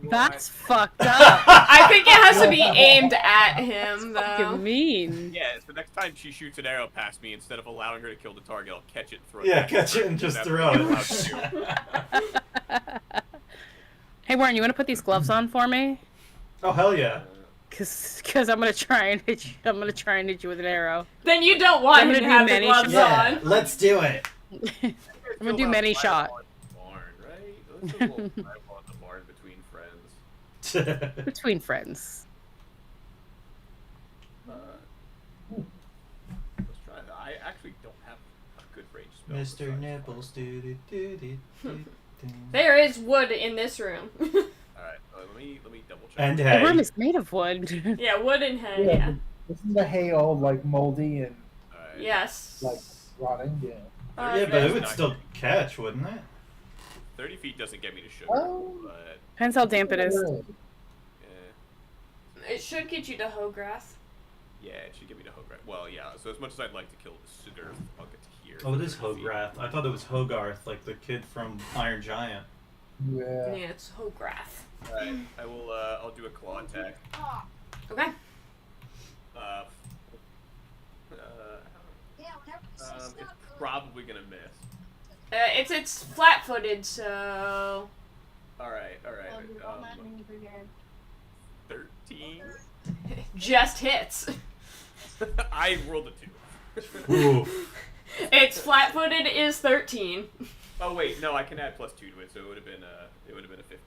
That's fucked up. I think it has to be aimed at him, though. Fucking mean. Yeah, so next time she shoots an arrow past me, instead of allowing her to kill the target, I'll catch it and throw it. Yeah, back. catch it and just That's throw what I'm it. allowed to do. Hey Warren, you want to put these gloves on for me? Oh hell yeah! Cause I'm gonna try and hit you. I'm gonna try and hit you with an arrow. Then you don't want I'm him gonna to do have the many gloves Yeah, on. let's do it. I'm gonna do many shot. Barn, right? Let's do a little fireball at the barn between friends. Between friends. Let's try that. I actually don't have a good range spell. Mr. besides Nibbles, do do do do. There is wood in this room. Alright, let me double check. And The room hey, is made of wood. Yeah, wood and hay, Yeah. yeah. Isn't the hay all like moldy and Alright. Yes. like rotting? Yeah. yeah, but it would not still good. catch, wouldn't it? 30 feet doesn't get me to sugar, Oh. but Depends how damp it is. Really? eh, It should get you to Hograth. yeah, it should get me to Hogarth. Well, yeah, so as much as I'd like to kill the sugar, I'll get to here. Oh, it is 30 feet. Hogarth. I thought it was Hogarth, like the kid from Iron Giant. Yeah. Yeah, it's Hograth. Alright, I will, I'll do a claw attack. Okay. It's probably gonna miss. It's flat-footed, so Alright. 13? just hits. I rolled a 2. Ooh. It's flat-footed is 13. Oh wait, no, I can add +2 to it, so it would have been a 15.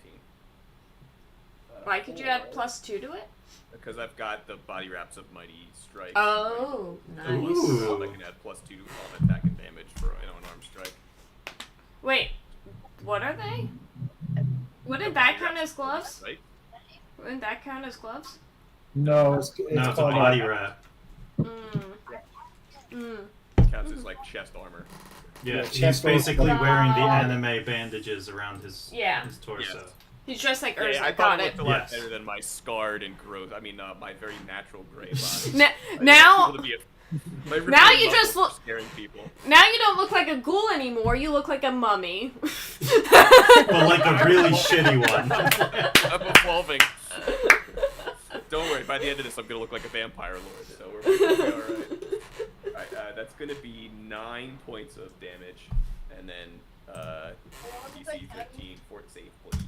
Why could you add +2 to it? Because I've got the body wraps of Mighty Strike. Oh, nice. Ooh. I can add +2 on attack and damage for an unarmed strike. Wait, what are they? Wouldn't that count as gloves? Right? Wouldn't that count as gloves? No, it's No, it's a called body wrap. Counts as like chest armor. Yeah, Yeah, he's chest basically armor. wearing the anime bandages around his Yeah. his torso. He's dressed like Urza. Yeah, I Got thought it it. looked a lot Yes. better than my scarred and gross. I mean, my very natural gray body. Now, Able to be a- my now rippling you just muscles look- scaring people. now you don't look like a ghoul anymore. You look like a mummy. But like a really shitty one. I'm evolving. Don't worry, by the end of this, I'm gonna look like a vampire lord, so we're probably alright. Alright, that's gonna be 9 points of damage, and then, DC 15, fort save, please.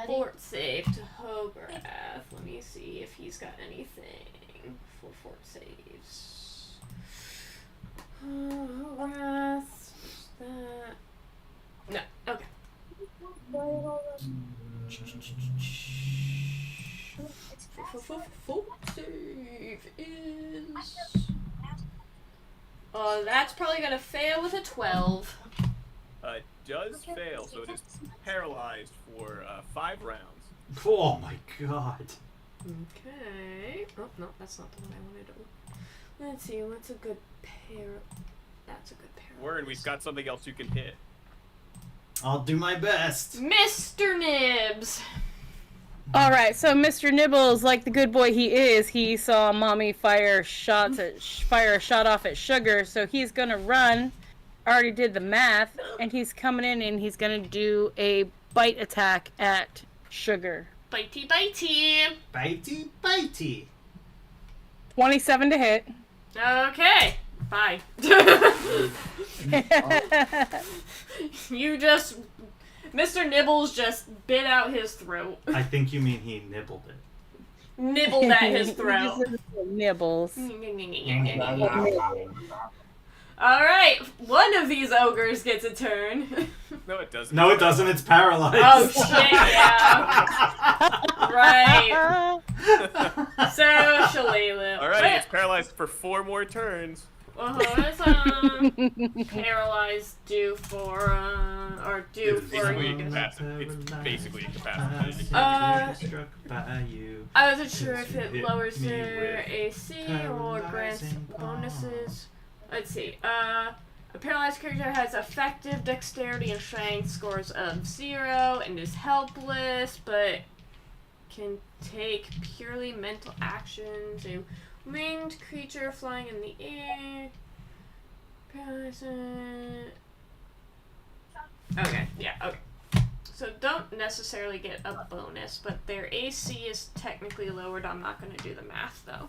Fort save to Hogarth. Let me see if he's got anything for fort saves. Hogarth. What's that? No. Okay. Fort save is. That's probably gonna fail with a 12. Does fail, so it is paralyzed for 5 rounds. Oh my god. Okay. Oh no, that's not the one I wanted to. Let's see. What's a good pair? That's a good pair. Warren, we've got something else you can hit. I'll do my best. Mr. Nibs. All right, so Mr. Nibbles, like the good boy he is, he saw Mommy fire a shot off at Sugar, so he's gonna run. Already did the math, and he's coming in and he's gonna do a bite attack at Sugar. Bitey bitey. Bitey, bitey. 27 to hit. Okay. Bye. You just. Mr. Nibbles just bit out his throat. I think you mean he nibbled it. Nibbled at his throat. Nibbles. Alright, one of these ogres gets a turn. No, it doesn't. No, it doesn't. It's paralyzed. Oh shit, yeah. Right. So, Shalala. Alright, it's paralyzed for 4 more turns. What does paralyzed do for, or do It's for basically you? incapacitated. It's basically incapacitated. Struck by you. I wasn't sure if it Hit lowers me their with AC or grants paralyzing bonuses. Let's see. A paralyzed character has effective dexterity and strength scores of 0 and is helpless, but can take purely mental actions. A winged creature flying in the air. Paralyzed. Okay, yeah, okay. So don't necessarily get a bonus, but their AC is technically lowered. I'm not going to do the math, though.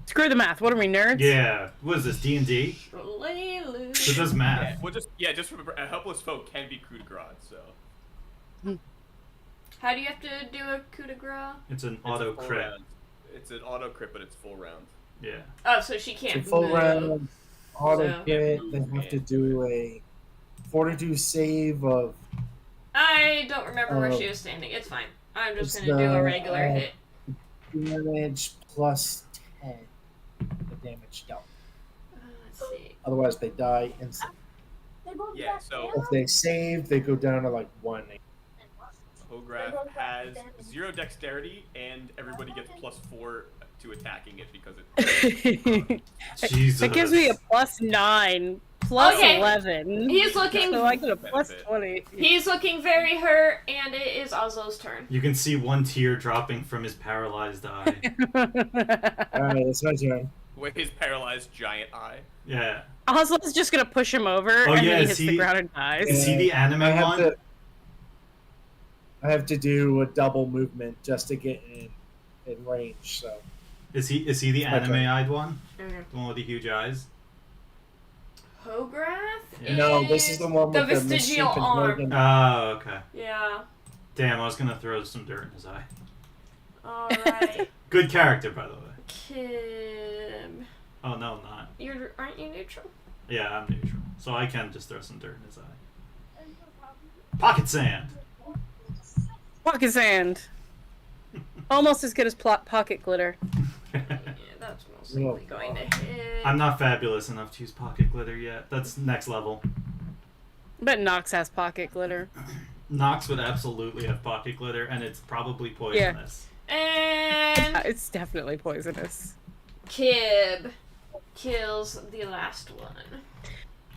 Screw the math. What are we, nerds? Yeah. What is this, D&D? Shalala. So it does Yeah, math. well, just remember, a helpless foe can be coup de grace, so. How do you have to do a coup de grace? It's an It's auto a full crit. round. It's an auto crit, but it's full round. Yeah. Oh, so she It's a can't full move. round auto So- crit. They have to do a fortitude save of. I don't remember where Oh. she was standing. It's fine. I'm just It's gonna do a the, regular hit. Damage plus 10. The damage dealt. Let's see. Otherwise, they die instantly. Yeah, so If they save, they go down to like 1. Hogarth has 0 dexterity, and everybody gets +4 to attacking it because it. Jesus. That gives me a +9, plus Okay. 11. He's looking. So I get a Benefit. +20. He's looking very hurt, and it is Oslo's turn. You can see one tear dropping from his paralyzed eye. Alright, it's my turn. With his paralyzed giant eye. Yeah. Oslo's just gonna push him over, Oh, and yeah, then he is hits the he- ground and dies. Is he the anime I have one? to. I have to do a double movement just to get in range. So Is he the my turn. anime-eyed one? Okay. The one with the huge eyes? Hogarth? Yeah. no, this is the one The with the vestigial misshapen arm. dragon. Oh, okay. Yeah. Damn, I was gonna throw some dirt in his eye. Alright. Good character, by the way. Kim. Oh, no, I'm not. Aren't you neutral? Yeah, I'm neutral. So I can just throw some dirt in his eye. Pocket sand! Pocket sand. Almost as good as pocket glitter. Yeah, that's most likely going to hit. I'm not fabulous enough to use pocket glitter yet. That's next level. But Nox has pocket glitter. Nox would absolutely have pocket glitter, and it's probably poisonous. And It's definitely poisonous. Kib kills the last one.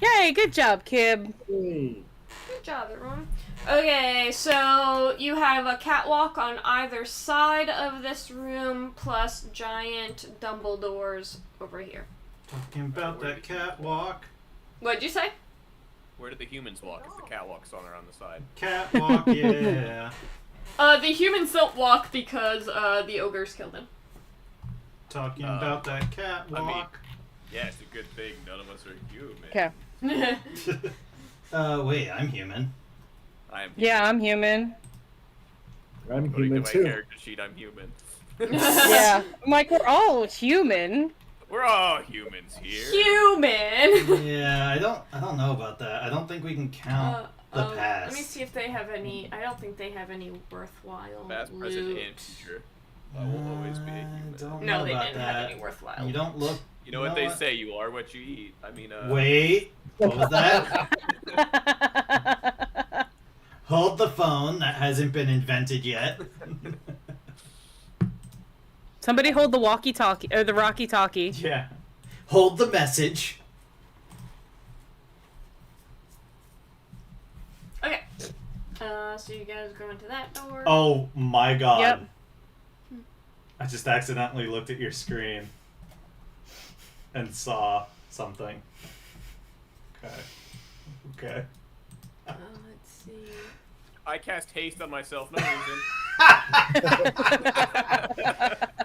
Yay, good job, Kib. Hey, Good job, everyone. Okay, so you have a catwalk on either side of this room, plus giant Dumbledores over here. Talking about that catwalk. What'd you say? Where do the humans walk if the catwalk's on or on the side? Catwalk, yeah. The humans don't walk because the ogres killed them. Talking about that catwalk. Yeah, it's a good thing none of us are human. Okay. Wait, I'm human. I am. Yeah, I'm human. I'm According human to my too. character sheet, I'm human. Yeah. I'm like, we're all human. We're all humans here. Human! Yeah, I don't know about that. I don't think we can count the past. Let me see if they have any. I don't think they have any worthwhile Past, present, loot. and future. I will always be a human. Don't No, know they about didn't that. have any worthwhile. You don't look. You know what they say, you are what you eat. I mean, Wait, what was that? Hold the phone. That hasn't been invented yet. Somebody hold the walkie-talkie, or the rocky-talkie. Yeah. Hold the message. Okay. So you guys go into that door. Oh my god. Yep. I just accidentally looked at your screen and saw something. Okay. Let's see. I cast haste on myself, no reason.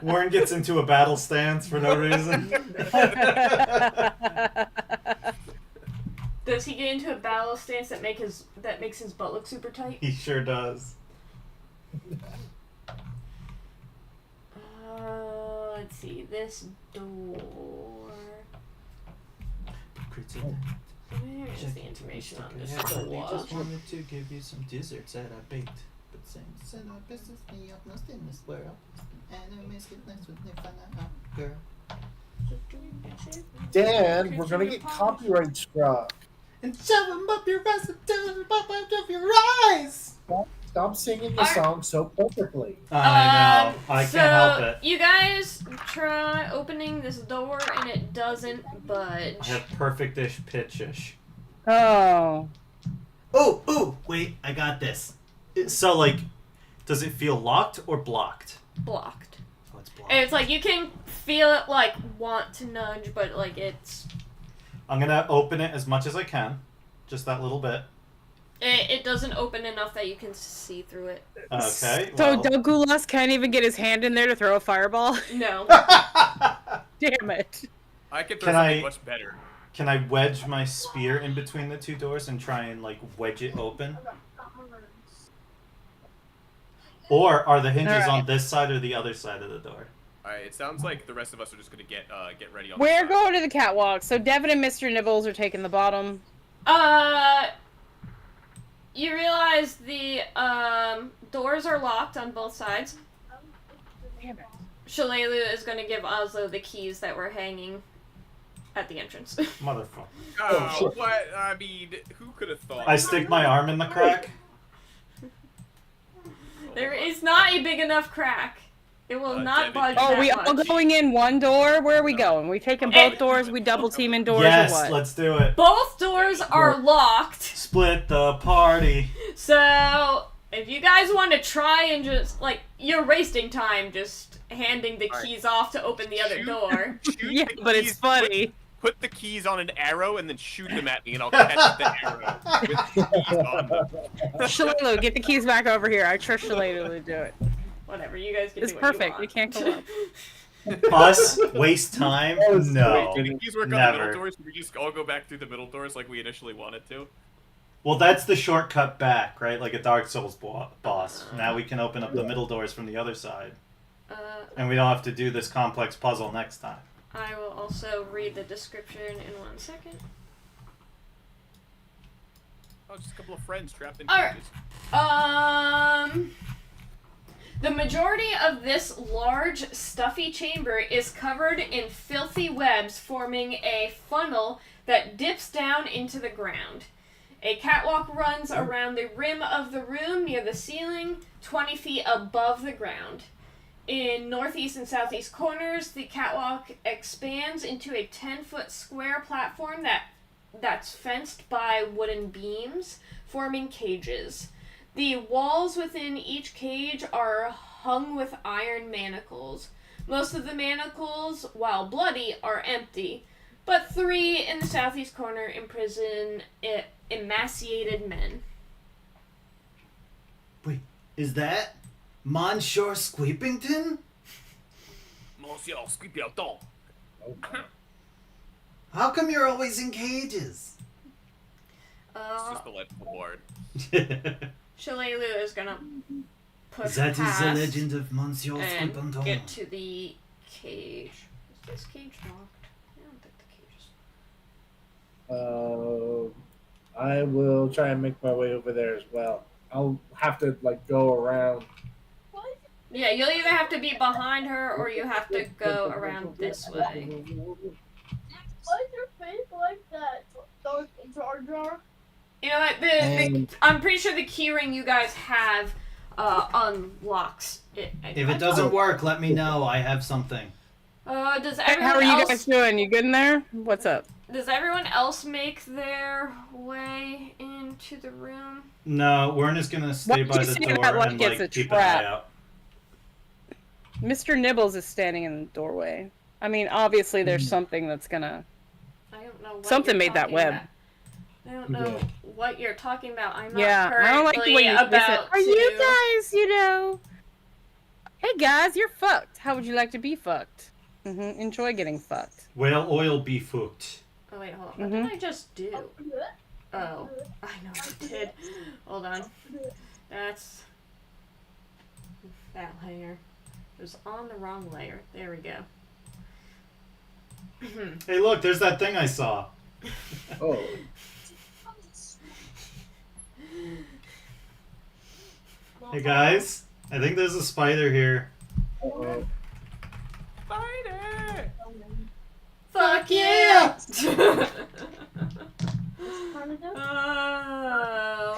Warren gets into a battle stance for no reason. Does he get into a battle stance that makes his butt look super tight? He sure does. Let's see. This door. Where's the information on this door? just wanted to give you some desserts that I baked. But since our business me almost in this world, enemies get nice when they find out, girl. Dan, we're gonna get copyright struck. And shove them up your ass and them up your eyes! Stop singing the song so perfectly. I know. I so can't help it. You guys try opening this door and it doesn't budge. I have perfect-ish pitch-ish. Oh. Oh, wait, I got this. So, like, does it feel locked or blocked? Blocked. Oh, it's blocked. And it's like you can feel it like want to nudge, but like it's. I'm gonna open it as much as I can. Just that little bit. It doesn't open enough that you can see through it. Okay. So well. Dogulas can't even get his hand in there to throw a fireball? No. Damn it. I could throw Can something I- much better. Can I wedge my spear in between the two doors and try and, like, wedge it open? Or are the hinges Alright. on this side or the other side of the door? Alright, it sounds like the rest of us are just gonna get ready on We're the side. going to the catwalk, so Devin and Mr. Nibbles are taking the bottom. You realize the doors are locked on both sides. Damn it. Shalelu is going to give Oslo the keys that were hanging at the entrance. Motherfucker. Oh, shit. what? I mean, who could have thought? I stick my arm in the crack. There is not a big enough crack. It will not Devin, budge Oh, that we all much. going in one door? Where are we going? We taking both doors? We double teaming doors Yes, or what? let's do it. Both doors are locked. Split the party. So, if you guys want to try and just, like, you're wasting time just handing the Alright. keys off to open the other Shoot. door. Shoot Yeah, the but it's keys, funny. Put the keys on an arrow and then shoot them at me, and I'll catch the arrow with the keys on them. Shalelu, get the keys back over here. I trust Shalelu to do it. Whatever, you guys can It's do what perfect. you We want. can't go up. Us waste time? No. Wait, do the keys work on the never. middle doors? Did we just all go back through the middle doors like we initially wanted to? Well, that's the shortcut back, right? Like a Dark Souls boss. Now we can open up the middle doors from the other side. And we don't have to do this complex puzzle next time. I will also read the description in 1 second. Oh, just a couple of friends trapped in Alright. cages. The majority of this large, stuffy chamber is covered in filthy webs forming a funnel that dips down into the ground. A catwalk runs around the rim of the room near the ceiling, 20 feet above the ground. In northeast and southeast corners, the catwalk expands into a 10-foot square platform that that's fenced by wooden beams, forming cages. The walls within each cage are hung with iron manacles. Most of the manacles, while bloody, are empty, but 3 in the southeast corner imprison emaciated men. Wait, is that Monsieur Squeepington? Monsieur Squeepington. How come you're always in cages? It's just the life of the board. Shalelu is gonna push That is past the legend of Monsieur and Squeepington. get to the cage. Is this cage locked? I don't think the cage is. I will try and make my way over there as well. I'll have to like go around. Yeah, you'll either have to be behind her or you have to go around this way. Why is your face like that? Those Jar Jar? You know what? I'm pretty sure the keyring you guys have unlocks it. If it doesn't work, let me know. I have something. Does Hey, everyone how are you else, guys doing? You good in there? What's up? Does everyone else make their way into the room? No, Werner's gonna stay Why'd by you the say door that like and it's a like keep trap? an eye out. Mr. Nibbles is standing in the doorway. I mean, obviously there's something that's gonna... I don't know what Something you're made that talking web. about. I don't know Yeah. what you're talking about. I'm not Yeah, currently I don't like the way you about said, are you to- guys, you know... Hey guys, you're fucked. How would you like to be fucked? Enjoy getting fucked. Whale oil be fooked. Oh wait, hold on. What did I just do? Oh, I know what I did. Hold on. That's that layer. It was on the wrong layer. There we go. Hey, look, there's that thing I saw. Oh, Hey guys, I think there's a spider here. Spider! Fuck yeah!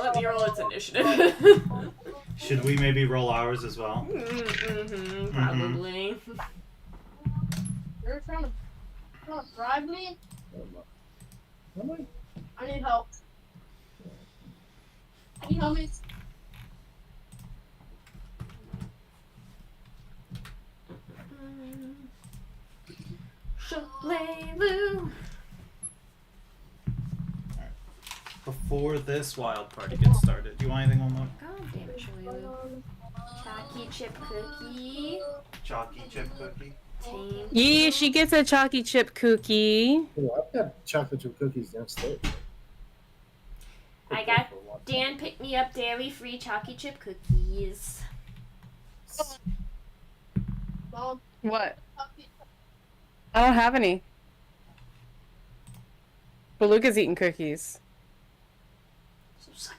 Let me roll its initiative. Should we maybe roll ours as well? Probably. You're trying to bribe me? am I? I need help. Can you help me? Shalelu. Before this wild party gets started, do you want anything on the God damn it, Shalelu. Chalky chip cookie. chalky chip cookie? Tainted. Yeah, she gets a chalky chip cookie. Oh, I've got chocolate chip cookies downstairs. I got Dan picked me up dairy-free chalky chip cookies. Mom, What? help me. I don't have any. But Luca's eating cookies. So suck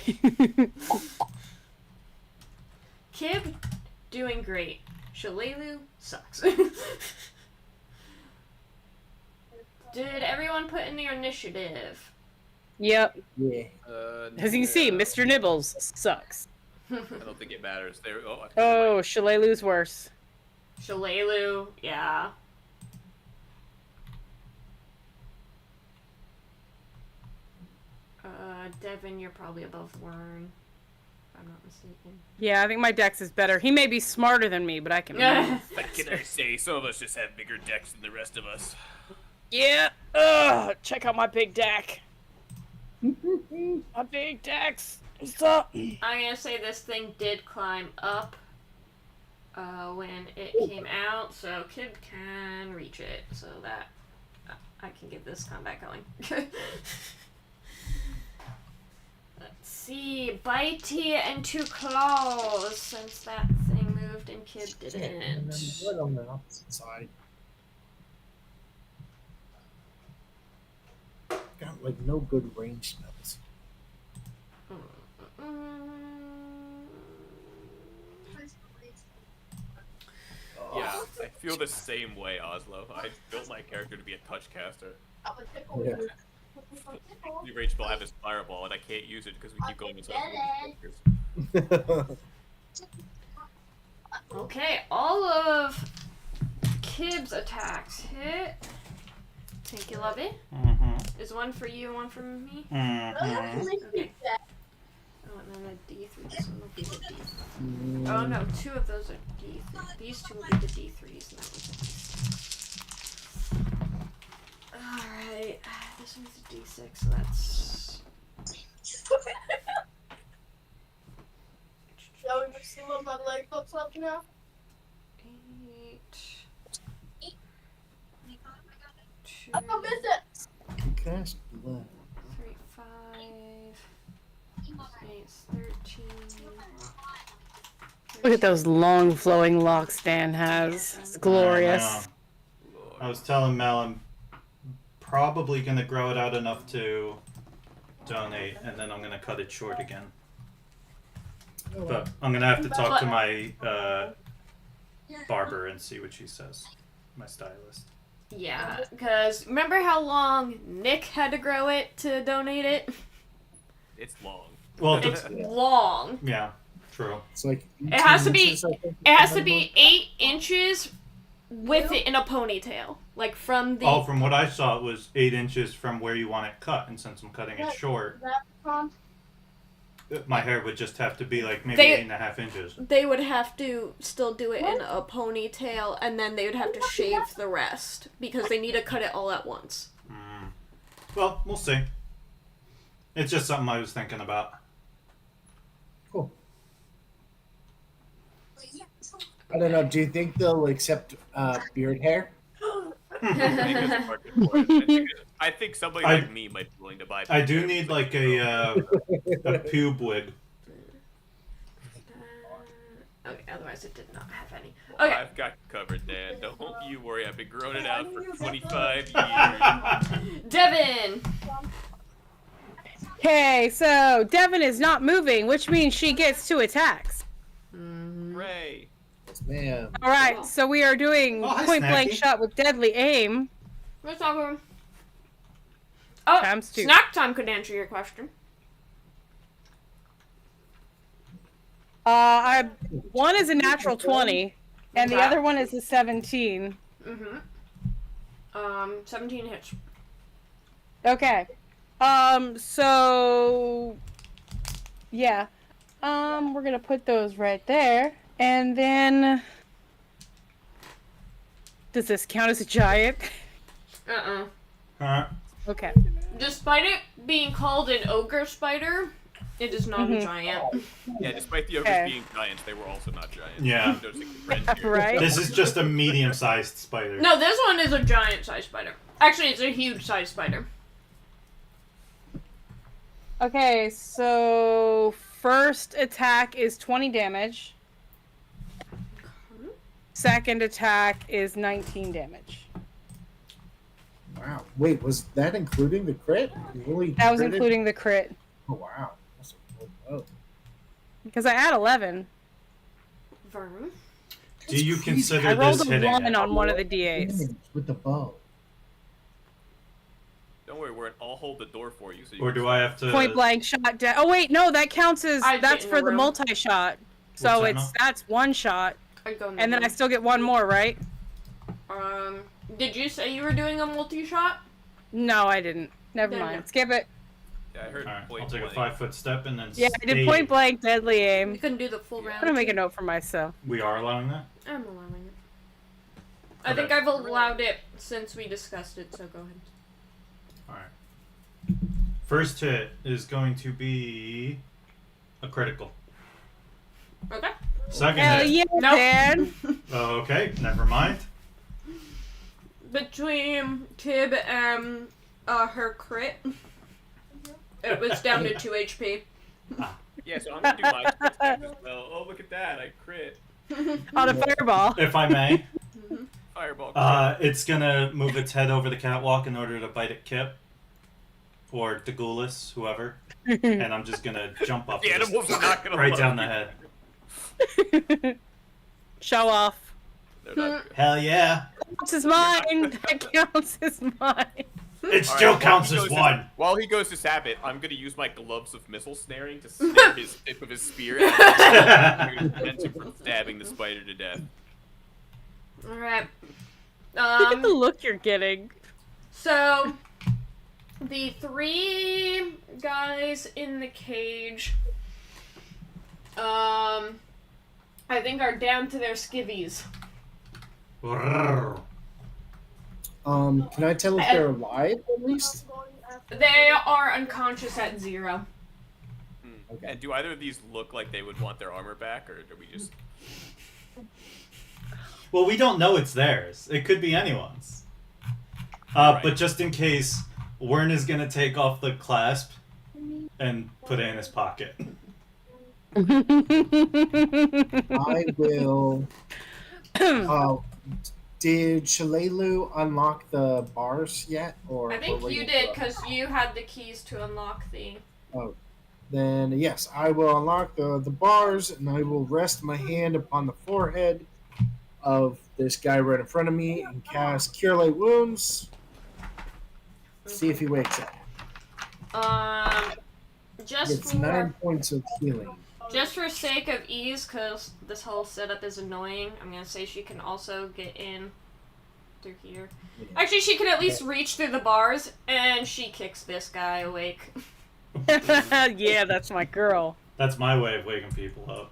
it. Kib, doing great. Shalelu sucks. Did everyone put in their initiative? Yep. Yeah. As you can see, yeah. Mr. Nibbles sucks. I don't think it matters. There. Oh. I think Oh, Shalelu's worse. Shalelu, yeah. Devin, you're probably above Wern, if I'm not mistaken. Yeah, I think my dex is better. He may be smarter than me, but I can move. What can I say? Some of us just have bigger decks than the rest of us. Yeah. Ugh. Check out my big deck. My big dex. What's up? I'm gonna say this thing did climb up when it came out, so Kib can reach it, so that I can get this combat going. Let's see, bitey and 2 claws, since that thing moved and Kib And then didn't. right on the opposite side. Got like no good range spells. Yeah, I feel the same way, Oslo. I built my character to be a touch caster. Yeah. The rage spell have his fireball, and I can't use it because we keep going inside the characters. Okay, all of Kib's attacks hit. Thank you, Lovey. Is one for you and one for me? Mm-hmm. Okay. Oh, and then a D3. This one will be the D3. Oh no, two of those are D3. These two will be the D3s, and that one's a D6. Alright. This one's a D6, so that's. Shall we just see what my leg looks like now? 8. Two, I miss it! Cast blood. 3, 5. 8, 13. Look at those long flowing locks Dan has. It's glorious. I know. I was telling Mel I'm probably gonna grow it out enough to donate, and then I'm gonna cut it short again. But I'm gonna have to talk to my barber and see what she says. My stylist. Yeah, because remember how long Nick had to grow it to donate it? It's long. Well, It's long. yeah, true. It's like It has to 18 be. inches, I think, It has to be 8 inches with it in a ponytail, like from the. Oh, from what I saw, it was 8 inches from where you want it cut, and since I'm cutting it short, That from my hair would just have to be like maybe They- 8.5 inches. They would have to still do it in a ponytail, and then they would have to shave the rest because they need to cut it all at once. Well, we'll see. It's just something I was thinking about. Cool. I don't know. Do you think they'll accept beard hair? I think there's a market for it. I think somebody like me might be willing to buy. I do need like a pube wig. Okay, otherwise it did not have any. Well, Okay. I've got you covered, Dan. Don't you worry. I've been growing it out for 25 years. Devin! Okay, so Devin is not moving, which means she gets 2 attacks. Hooray! Yes, ma'am. All right, so we are doing Oh, hi, point blank Snacky. shot with deadly aim. What's up, everyone? Oh, Times 2. snack time could answer your question. One is a natural 20, and the Okay. other one is a 17. 17 hits. Okay. So yeah. We're gonna put those right there. And then does this count as a giant? Huh? Okay. Despite it being called an ogre spider, it is not a giant. Yeah, despite the ogres Okay. being giants, they were also not giants. Yeah. I'm noticing the trend here. Right? This is just a medium-sized spider. No, this one is a giant sized spider. Actually, it's a huge sized spider. Okay, so first attack is 20 damage. Second attack is 19 damage. Wow. Wait, was that including the crit? You really That was critted? including the crit. Oh wow. That's oh. Because I add 11. Vern? Do you crazy. consider I rolled this a hitting 1 it? on one of the d8s. With the bow. Don't worry, I'll hold the door for you. So you Or can do I have to... Point blank shot. Oh wait, no, that counts as I'd that's get in for the the room. multi-shot. What's So that now? that's one shot, I'd go in the and then I room. still get one more, right? Did you say you were doing a multi-shot? No, I didn't. Never Then mind. no. Skip it. Yeah, I heard. Alright, point I'll take a blank. 5-foot step and then Yeah, I did stay. point blank, deadly aim. You couldn't do the full round. I'm gonna make a note for myself. We are allowing that? I'm allowing it. I Okay. think I've allowed it since we discussed it, so go ahead. Alright. First hit is going to be a critical. Okay. Second Hell hit. yeah, Nope. Dan. Okay, never mind. Between Tib and her crit, it was down to 2 HP. Yeah, so I'm gonna do my crit attack as well. Oh, look at that! I crit. On a fireball. If I may, Fireball. Crit. it's gonna move its head over the catwalk in order to bite at Kip. Or Dagoulis, whoever. And I'm just gonna jump up The and just animals are not gonna right love down the you. head. Show off. They're not good. Hell yeah! Counts as mine. That counts as mine. It All still right, counts while as he goes one. While he goes to stab it, I'm gonna use my gloves of missile snaring to snare his tip of his spear, and I'm gonna prevent him from stabbing the spider to death. Alright. Look at the look you're getting. So, the 3 guys in the cage, I think are down to their skivvies. Brrr. Can I tell if they're alive at least? They are unconscious at 0. Okay. And do either of these look like they would want their armor back, or do we just... Well, we don't know it's theirs. It could be anyone's. Right. But just in case, Wern is gonna take off the clasp and put it in his pocket. I will. Did Shalelu unlock the bars yet, or? I think or you did, because you had the keys to unlock the... Oh, then yes, I will unlock the bars, and I will rest my hand upon the forehead of this guy right in front of me and cast Cure Light Wounds. See if he wakes up. Just It's for 9 points of healing. just for sake of ease, because this whole setup is annoying, I'm gonna say she can also get in through here. Yeah. Actually, she can at least reach through the bars, and she kicks this guy awake. Yeah, that's my girl. That's my way of waking people up.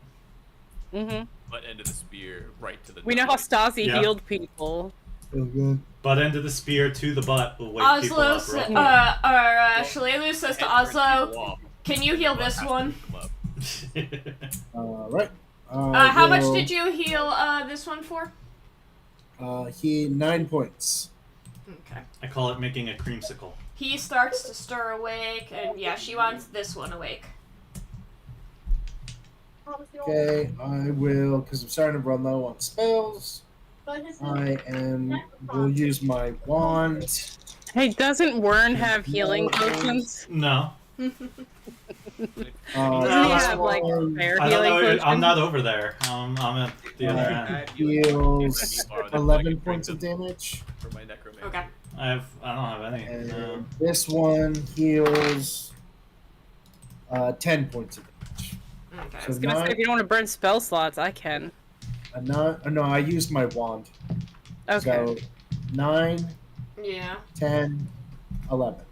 butt end of the spear right to the We know how Stasi Yeah. healed people. Feel good. Butt end of the spear to the butt will wake people Oslo, up real quick. Shalelu says to Oslo, can you heal this one? Right. How much did you heal this one for? He 9 points. Okay. I call it making a creamsicle. He starts to stir awake, and yeah, she wants this one awake. Okay, I will, because I'm starting to run low on spells. Will use my wand. Hey, doesn't Wern have healing potions? No. Doesn't No, he have like spare I don't healing know. potions? I'm not over there. I'm at the other end. Heals 11 points of damage. For my necromancy. Okay. I don't have any. And No. this one heals 10 points of damage. Okay. I was gonna say, if you don't want to burn spell slots, I can. No, I used my wand. Okay. So 9, Yeah. 10, 11.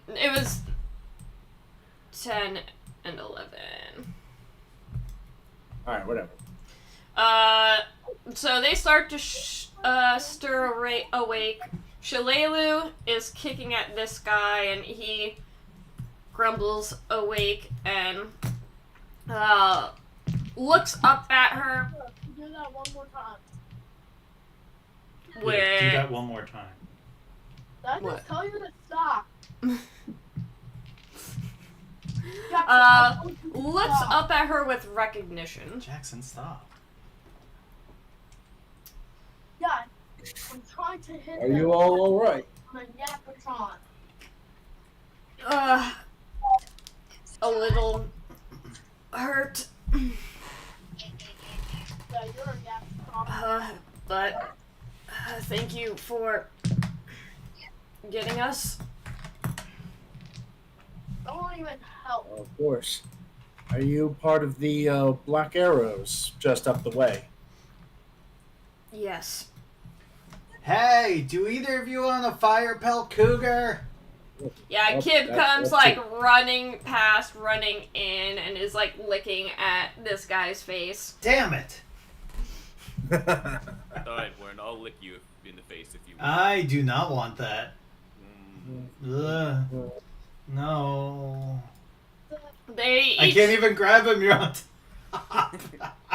It was 10 and 11. Alright, whatever. So they start to stir awake. Shalelu is kicking at this guy, and he grumbles awake and looks up at her Do that one more time. Yeah, with do that one more time. Did I What? just tell you to stop? looks up at her with recognition. Jackson, stop. Yeah, I'm trying to hit Are you all alright? on a Yapatron. A little hurt, Yeah, you're a Yapatron. but thank you for getting us. Don't even help. Of course. Are you part of the Black Arrows just up the way? Yes. Hey, do either of you own a fire pelt cougar? Yeah, Oh, Kib comes that's like it. running past, running in, and is like licking at this guy's face. Damn it! Alright, Warren, I'll lick you in the face if you want. I do not want that. Mm. Ugh. No. They I each can't even grab him, you're on top.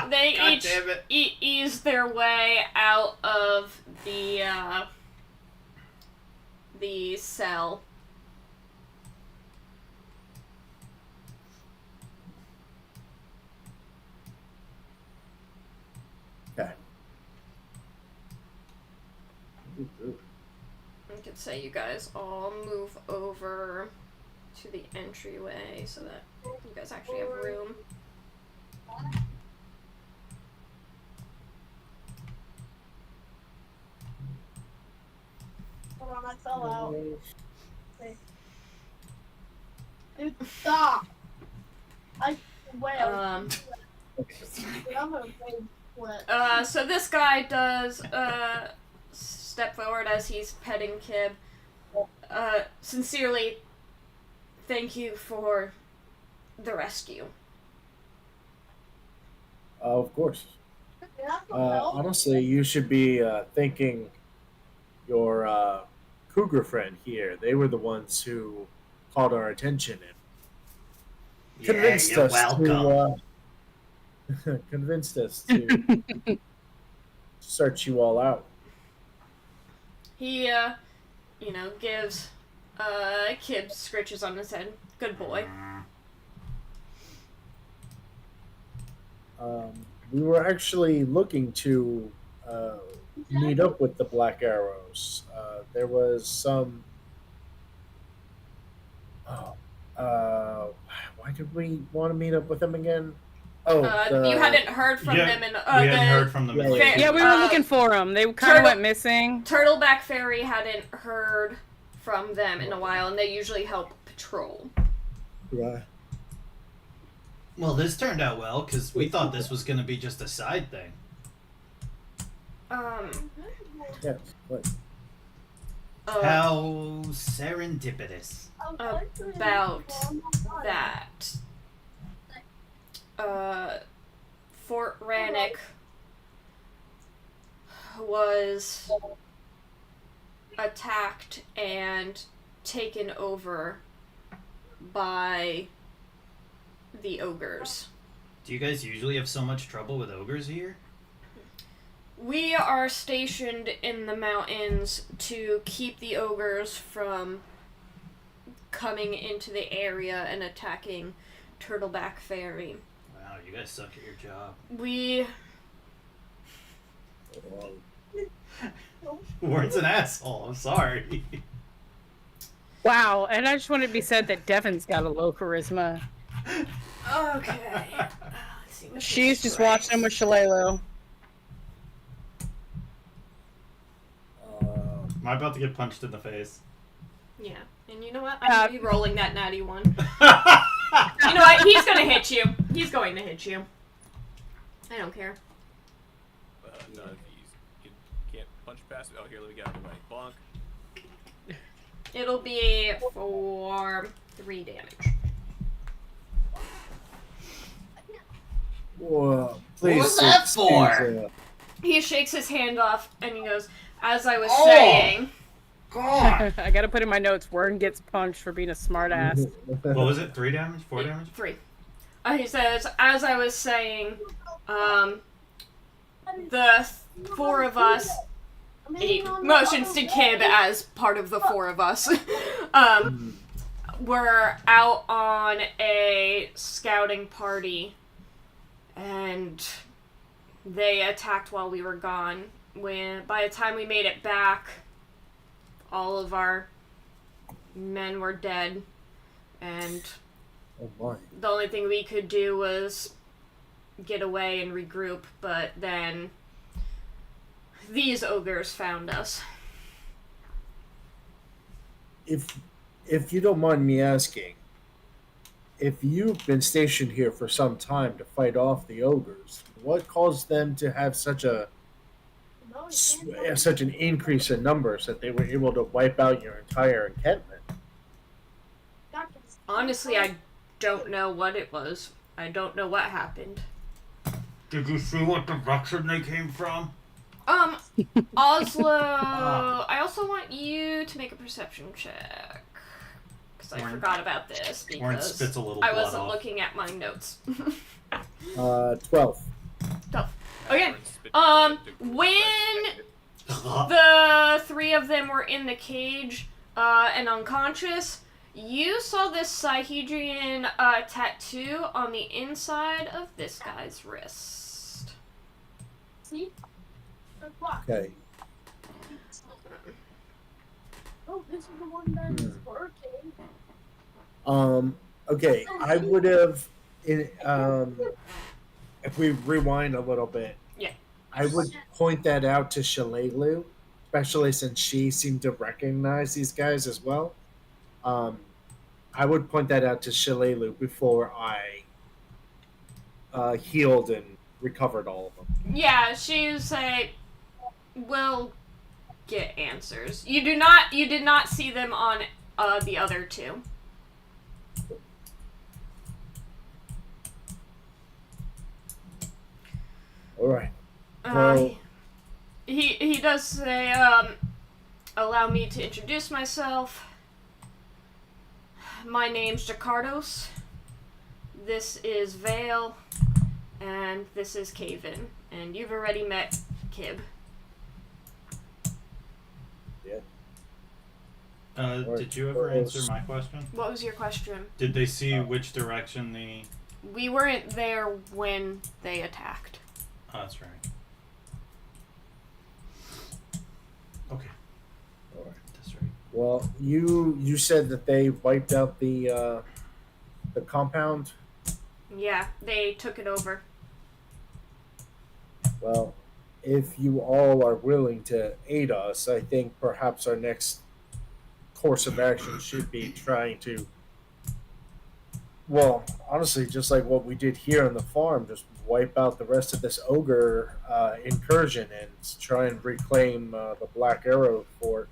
they God each damn it. ease their way out of the cell. Okay. I could say you guys all move over to the entryway so that you guys actually have room. Hold on, I fell out. Dude, stop! I swear. Um, I'm gonna go split. So this guy does step forward as he's petting Kib. Sincerely, thank you for the rescue. Of course. Yeah, help. Honestly, you should be thanking your cougar friend here. They were the ones who called our attention and Yeah, convinced you're us welcome. to convinced us to search you all out. He, gives, Kib scritches on his head. Good boy. We were actually looking to meet up with the Black Arrows. There was some. Oh, why did we want to meet up with them again? Oh, You hadn't heard from them in, we hadn't heard from them in Yeah, ages. Yeah, we were looking for them. They kind of Turtle- went missing. Turtleback Fairy hadn't heard from them in a while, and they usually help patrol. Right. Well, this turned out well because we thought this was going to be just a side thing. Yes. What? How serendipitous. About that. Fort Rannick was attacked and taken over by the ogres. Do you guys usually have so much trouble with ogres here? We are stationed in the mountains to keep the ogres from coming into the area and attacking Turtleback Fairy. Wow, you guys suck at your job. We Warren's an asshole. I'm sorry. Wow, and I just wanted to be said that Devin's got a low charisma. okay. Let's see what She's his just strength- watching with Shalalo. Am I about to get punched in the face? Yeah, and you know what? I'm gonna be rolling that natty one. You You know what? He's gonna hit you. He's going to hit you. I don't care. None of these. You can't punch past it. Oh, here, let me get out of the way. Bonk. It'll be for 3 damage. Whoa, please. was that for? excuse, He shakes his hand off and he goes, as I was Oh. saying, God. I gotta put in my notes. Warren gets punched for being a smartass. What was it? 3 damage? 4 damage? 3. He says, as I was saying, the 4 of us, he motions to Kib as part of the 4 of us, were out on a scouting party, and they attacked while we were gone. By the time we made it back, all of our men were dead, and Oh my. the only thing we could do was get away and regroup, but then these ogres found us. If you don't mind me asking, if you've been stationed here for some time to fight off the ogres, what caused them to have such an increase in numbers that they were able to wipe out your entire encampment? Honestly, I don't know what it was. I don't know what happened. Did you see what direction they came from? Oslo, I also want you to make a perception check. Because I Warren- forgot about this Warren because spits a little I blood wasn't off. looking at my notes. 12. Okay, Warren spit blood, took when 5 seconds. the 3 of them were in the cage, and unconscious, you saw this Sihedrian, tattoo on the inside of this guy's wrist. See? Okay. Oh, this is the one that is working. Okay, I would have, if we rewind a little bit, Yeah. I would point that out to Shalelu, especially since she seemed to recognize these guys as well. I would point that out to Shalelu before I healed and recovered all of them. Yeah, she would say, well, get answers. You did not see them on the other two. All right. Uh, he does say, allow me to introduce myself. My name's Jacardos. This is Vale, and this is Caven, and you've already met Kib. Did you ever answer my question? What was your question? Did they see which direction the... We weren't there when they attacked. Oh, that's right. Okay. All right. That's right. Well, you said that they wiped out the compound. Yeah, they took it over. Well, if you all are willing to aid us, I think perhaps our next course of action should be trying to, well, honestly, just like what we did here on the farm, just wipe out the rest of this ogre incursion and try and reclaim the Black Arrow fort.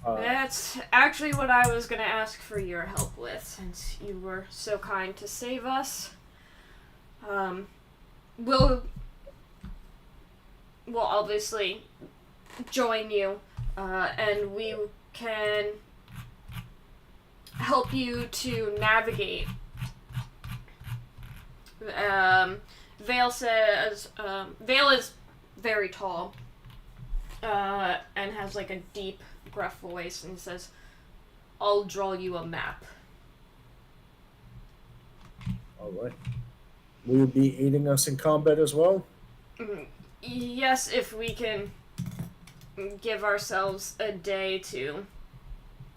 That's actually what I was going to ask for your help with, since you were so kind to save us. We'll obviously join you, and we can help you to navigate. Vale says, Vale is very tall, and has like a deep, gruff voice, and he says, I'll draw you a map. All right. Will you be aiding us in combat as well? Yes, if we can give ourselves a day to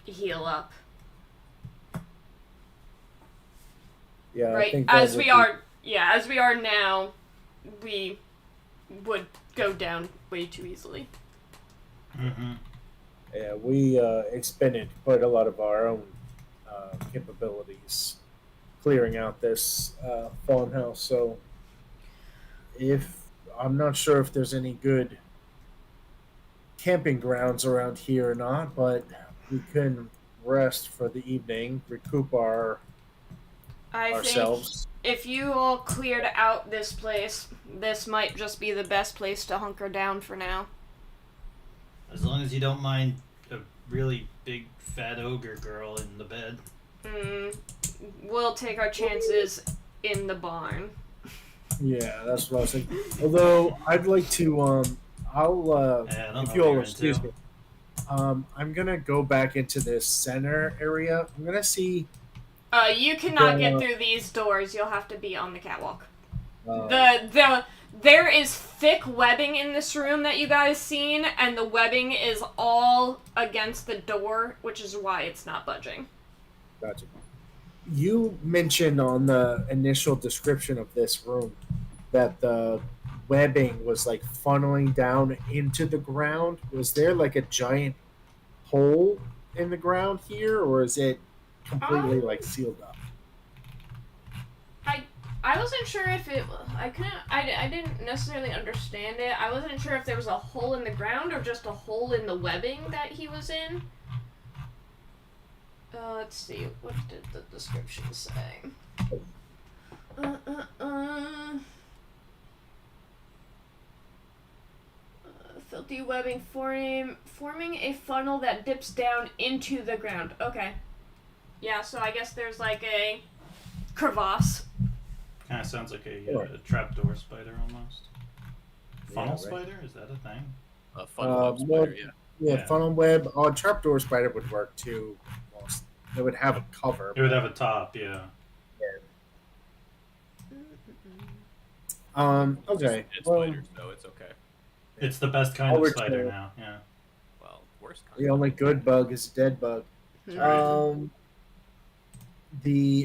heal up. Yeah, I Right, think that as would we be- are, yeah, as we are now, we would go down way too easily. Mm-hmm. Yeah, we expended quite a lot of our own capabilities clearing out this farmhouse. So, I'm not sure if there's any good camping grounds around here or not, but we can rest for the evening, recoup ourselves. Think if you all cleared out this place, this might just be the best place to hunker down for now. As long as you don't mind a really big fat ogre girl in the bed. We'll take our chances in the barn. Yeah, that's what I was thinking. Although I'd like to, I'll Yeah, I don't if know you what all you're excuse into. me, I'm gonna go back into this center area. I'm gonna see. You cannot get The- through these doors. You'll have to be on the catwalk. Uh, There is thick webbing in this room that you guys seen, and the webbing is all against the door, which is why it's not budging. Gotcha. You mentioned on the initial description of this room that the webbing was like funneling down into the ground. Was there like a giant hole in the ground here, or is it completely like sealed up? I wasn't sure if it. I didn't necessarily understand it. I wasn't sure if there was a hole in the ground or just a hole in the webbing that he was in. Let's see. What did the description say? Filthy webbing forming a funnel that dips down into the ground. Okay. Yeah, so I guess there's like a crevasse. Kind of sounds like a Sure. trapdoor spider almost. Funnel right. spider? Is that a thing? A funnel web well, spider, yeah. Yeah, Yeah. funnel web. Oh, trapdoor spider would work too. Almost. It would have a cover. It would have a top, yeah. Okay. It's Well, spiders, so it's okay. It's the best kind I'll of spider return. now, yeah. Well, worst kind. the only good bug is a dead bug. Hmm.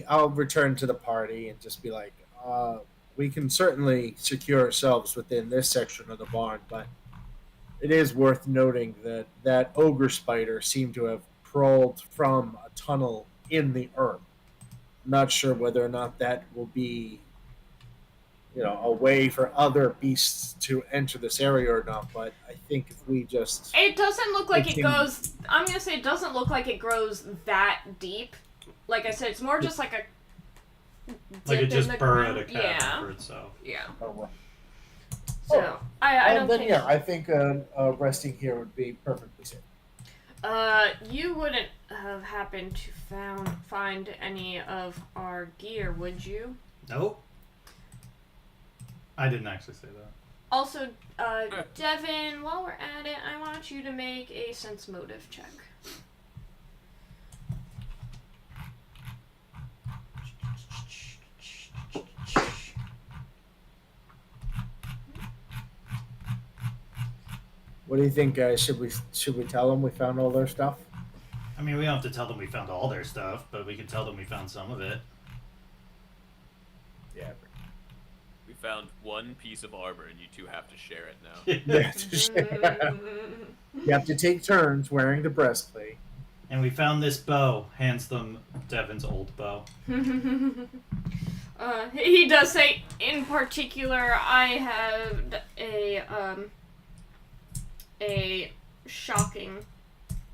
I'll return to the party and just be like, we can certainly secure ourselves within this section of the barn, but it is worth noting that that ogre spider seemed to have crawled from a tunnel in the earth. Not sure whether or not that will be, a way for other beasts to enter this area or not. But I think if we just It doesn't look like it Continue. goes. I'm gonna say it doesn't look like it grows that deep. Like I said, it's more just like a. Like it dip in just the burrowed a ground. cavern Yeah. for itself. Yeah. oh, well. So I don't then think. yeah, I think resting here would be perfectly safe. You wouldn't have happened to find any of our gear, would you? Nope. I didn't actually say that. Also, Devin, while we're at it, I want you to make a sense motive check. What do you think, guys? Should we tell them we found all their stuff? I mean, we don't have to tell them we found all their stuff, but we can tell them we found some of it. Yeah. We found one piece of armor, and you two have to share it now. You have to take turns wearing the breastplate. And we found this bow. Hands them Devin's old bow. He does say, in particular, I have a shocking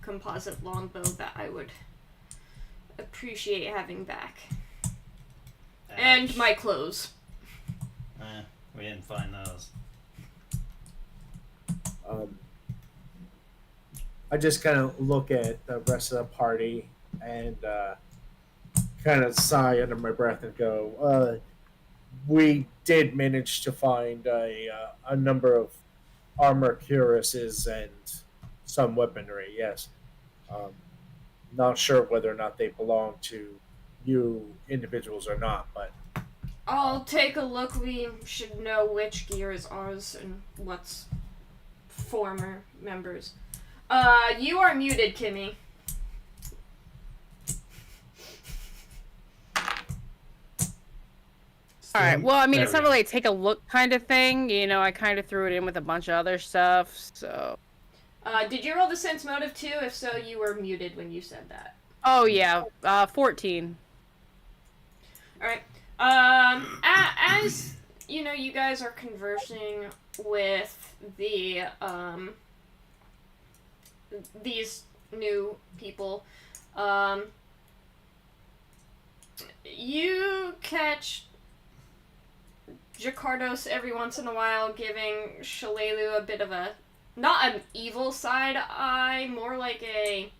composite longbow that I would appreciate having back. And Ouch. my clothes. We didn't find those. I just kind of look at the rest of the party and kind of sigh under my breath and go, we did manage to find a number of armor cuirasses and some weaponry, yes. Not sure whether or not they belong to you individuals or not, but I'll take a look. We should know which gear is ours and what's former members. You are muted, Kimmy. All right. Well, I mean, There it's we not go. really a take a look kind of thing. You know, I kind of threw it in with a bunch of other stuff. So. Did you roll the sense motive too? If so, you were muted when you said that. Oh yeah, 14. All right. As you know, you guys are conversing with the these new people. You catch Jakardos every once in a while giving Shalelu a bit of a, not an evil side eye, more like a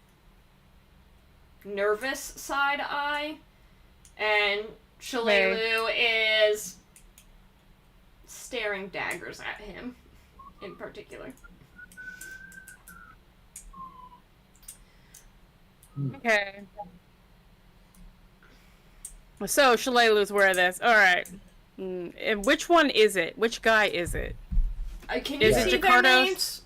nervous side eye. And Shalelu is staring daggers at him in particular. Okay. So Shalelu's aware of this. All right. And which one is it? Which guy is it? Can you Is it see their Jakardos? names?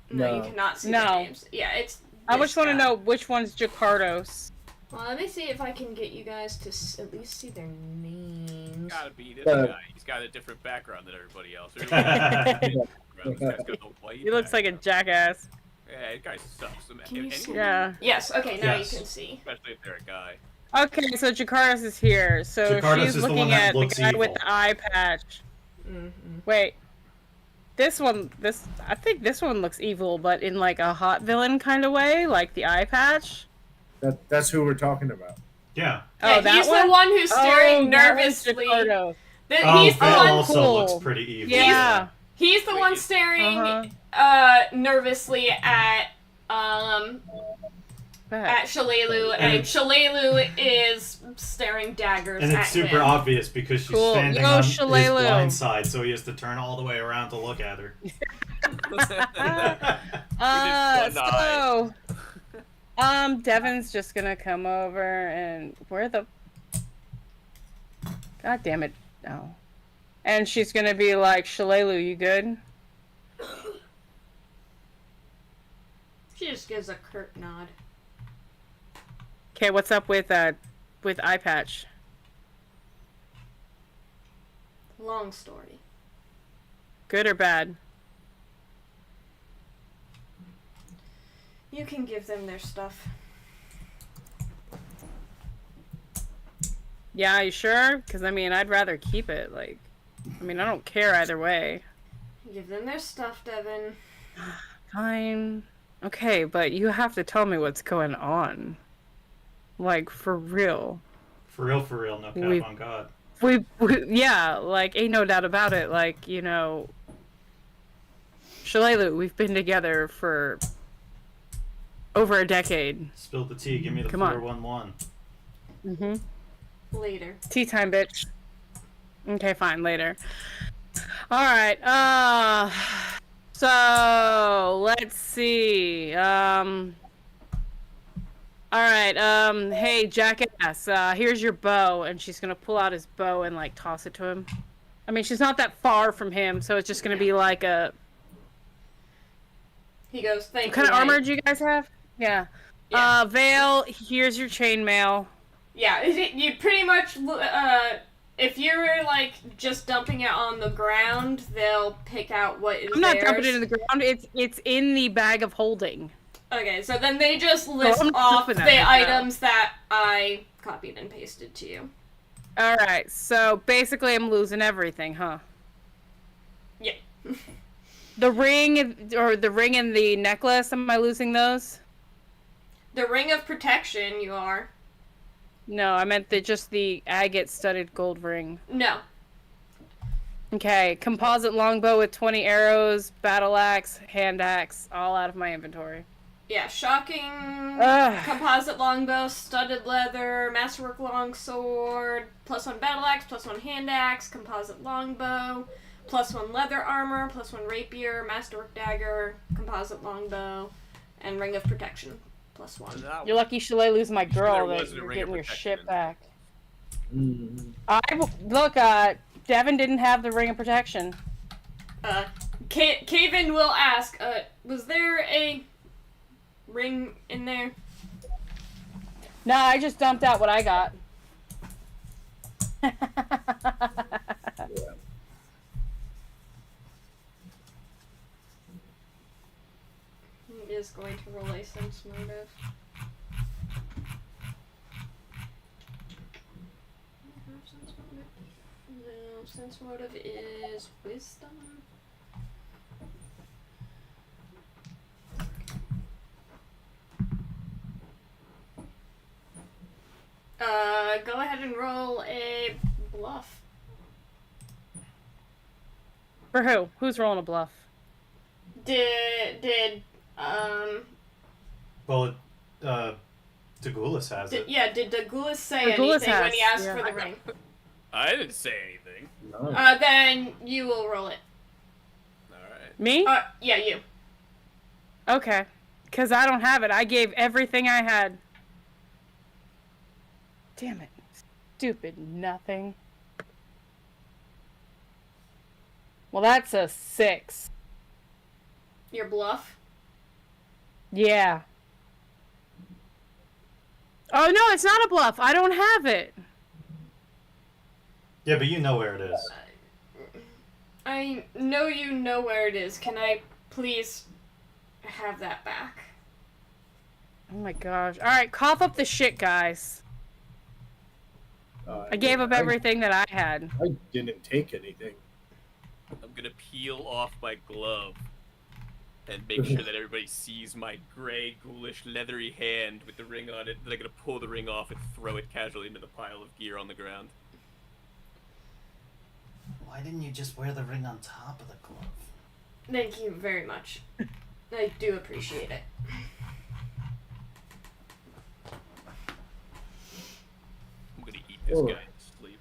No, you No. cannot see No. their names. Yeah, it's. I this just want to guy. know which one's Jakardos. Well, let me see if I can get you guys to at least see their names. Gotta be this Uh, guy. He's got a different background than everybody else. This guy's got a white He looks like a background. jackass. Yeah, this guy sucks. Can you see? Yeah. Yes. Okay. Now Yes. you can see. Especially if they're a guy. Okay, so Jakardos is here. So Jakardos she's is the looking one that at the looks guy with evil. the eye patch. Mm-hmm. Wait. I think this one looks evil, but in like a hot villain kind of way, like the eye patch. that's who we're talking about. Yeah. Yeah, Oh, that he's one? the one who's staring that one's nervously. Jakardos. Oh, He's the Bill one. also Cool. looks pretty evil. Yeah. He's the Wait, one is- staring nervously at Shalelu, and Shalelu is staring daggers And at it's super him. obvious because she's Cool. standing Yo, on his Shalelu. blind side, so he has to turn all the way around to look at her. So, Devin's just gonna come over and where the? God damn it! No. And she's gonna be like, Shalelu, you good? She just gives a curt nod. Okay, what's up with eye patch? Long story. Good or bad? You can give them their stuff. Yeah, you sure? Because I mean, I'd rather keep it. Like, I mean, I don't care either way. Give them their stuff, Devin. Fine. Okay, but you have to tell me what's going on. Like, for real. For real, no cap We- on God. Yeah, like, ain't no doubt about it. Like, you know, Shalelu, we've been together for over a decade. Spill the tea, give me the Come on. 411. Mm-hmm. Later. Tea time, bitch. Okay, fine, later. Alright, so, let's see, alright, hey, jackass, here's your bow, and she's gonna pull out his bow and, like, toss it to him. I mean, she's not that far from him, so it's just gonna be like a... He goes, thank What kind you. of armor Knight." do you guys have? Yeah. Yeah. Vale, here's your chainmail. Yeah, you pretty much, if you're, like, just dumping it on the ground, they'll pick out what is I'm not theirs. dumping it in the ground, it's in the bag of holding. Okay, so then they just list I'm off dumping the that bitch out. items that I copied and pasted to you. Alright, so basically I'm losing everything, huh? Yeah. The ring, or the ring and the necklace, am I losing those? The ring of protection, you are. No, I meant just the agate studded gold ring. No. Okay, composite longbow with 20 arrows, battle axe, hand axe, all out of my inventory. Yeah, shocking Ugh. composite longbow, studded leather, masterwork longsword, +1 battle axe, +1 hand axe, composite longbow, +1 leather armor, +1 rapier, masterwork dagger, composite longbow, and ring of protection, +1. You're lucky Chalet lose my girl There that wasn't a you're ring of getting your protection shit in back. Mm-hmm. Look, Devin didn't have the ring of protection. Caven will ask, was there a ring in there? No, I just dumped out what I got. He is going to roll a sense motive. No, sense motive is wisdom. Go ahead and roll a bluff. For who? Who's rolling a bluff? Well, Dagulis has it. Did Dagulis say Dagulis anything when he has, asked yeah. for the ring? I didn't say anything. No. Then you will roll it. Alright. Me? Yeah, you. Okay. Because I don't have it. I gave everything I had. Damn it. Stupid nothing. Well, that's a 6. Your bluff. Yeah. Oh, no, it's not a bluff. I don't have it. Yeah, but you know where it is. I know you know where it is. Can I please have that back? Oh my gosh. Alright, cough up the shit, guys. I gave up everything that I had. I didn't take anything. I'm gonna peel off my glove and make sure that everybody sees my gray, ghoulish, leathery hand with the ring on it. Then I'm gonna pull the ring off and throw it casually into the pile of gear on the ground. Why didn't you just wear the ring on top of the glove? Thank you very much. I do appreciate it. I'm gonna eat this Oh. guy in sleep.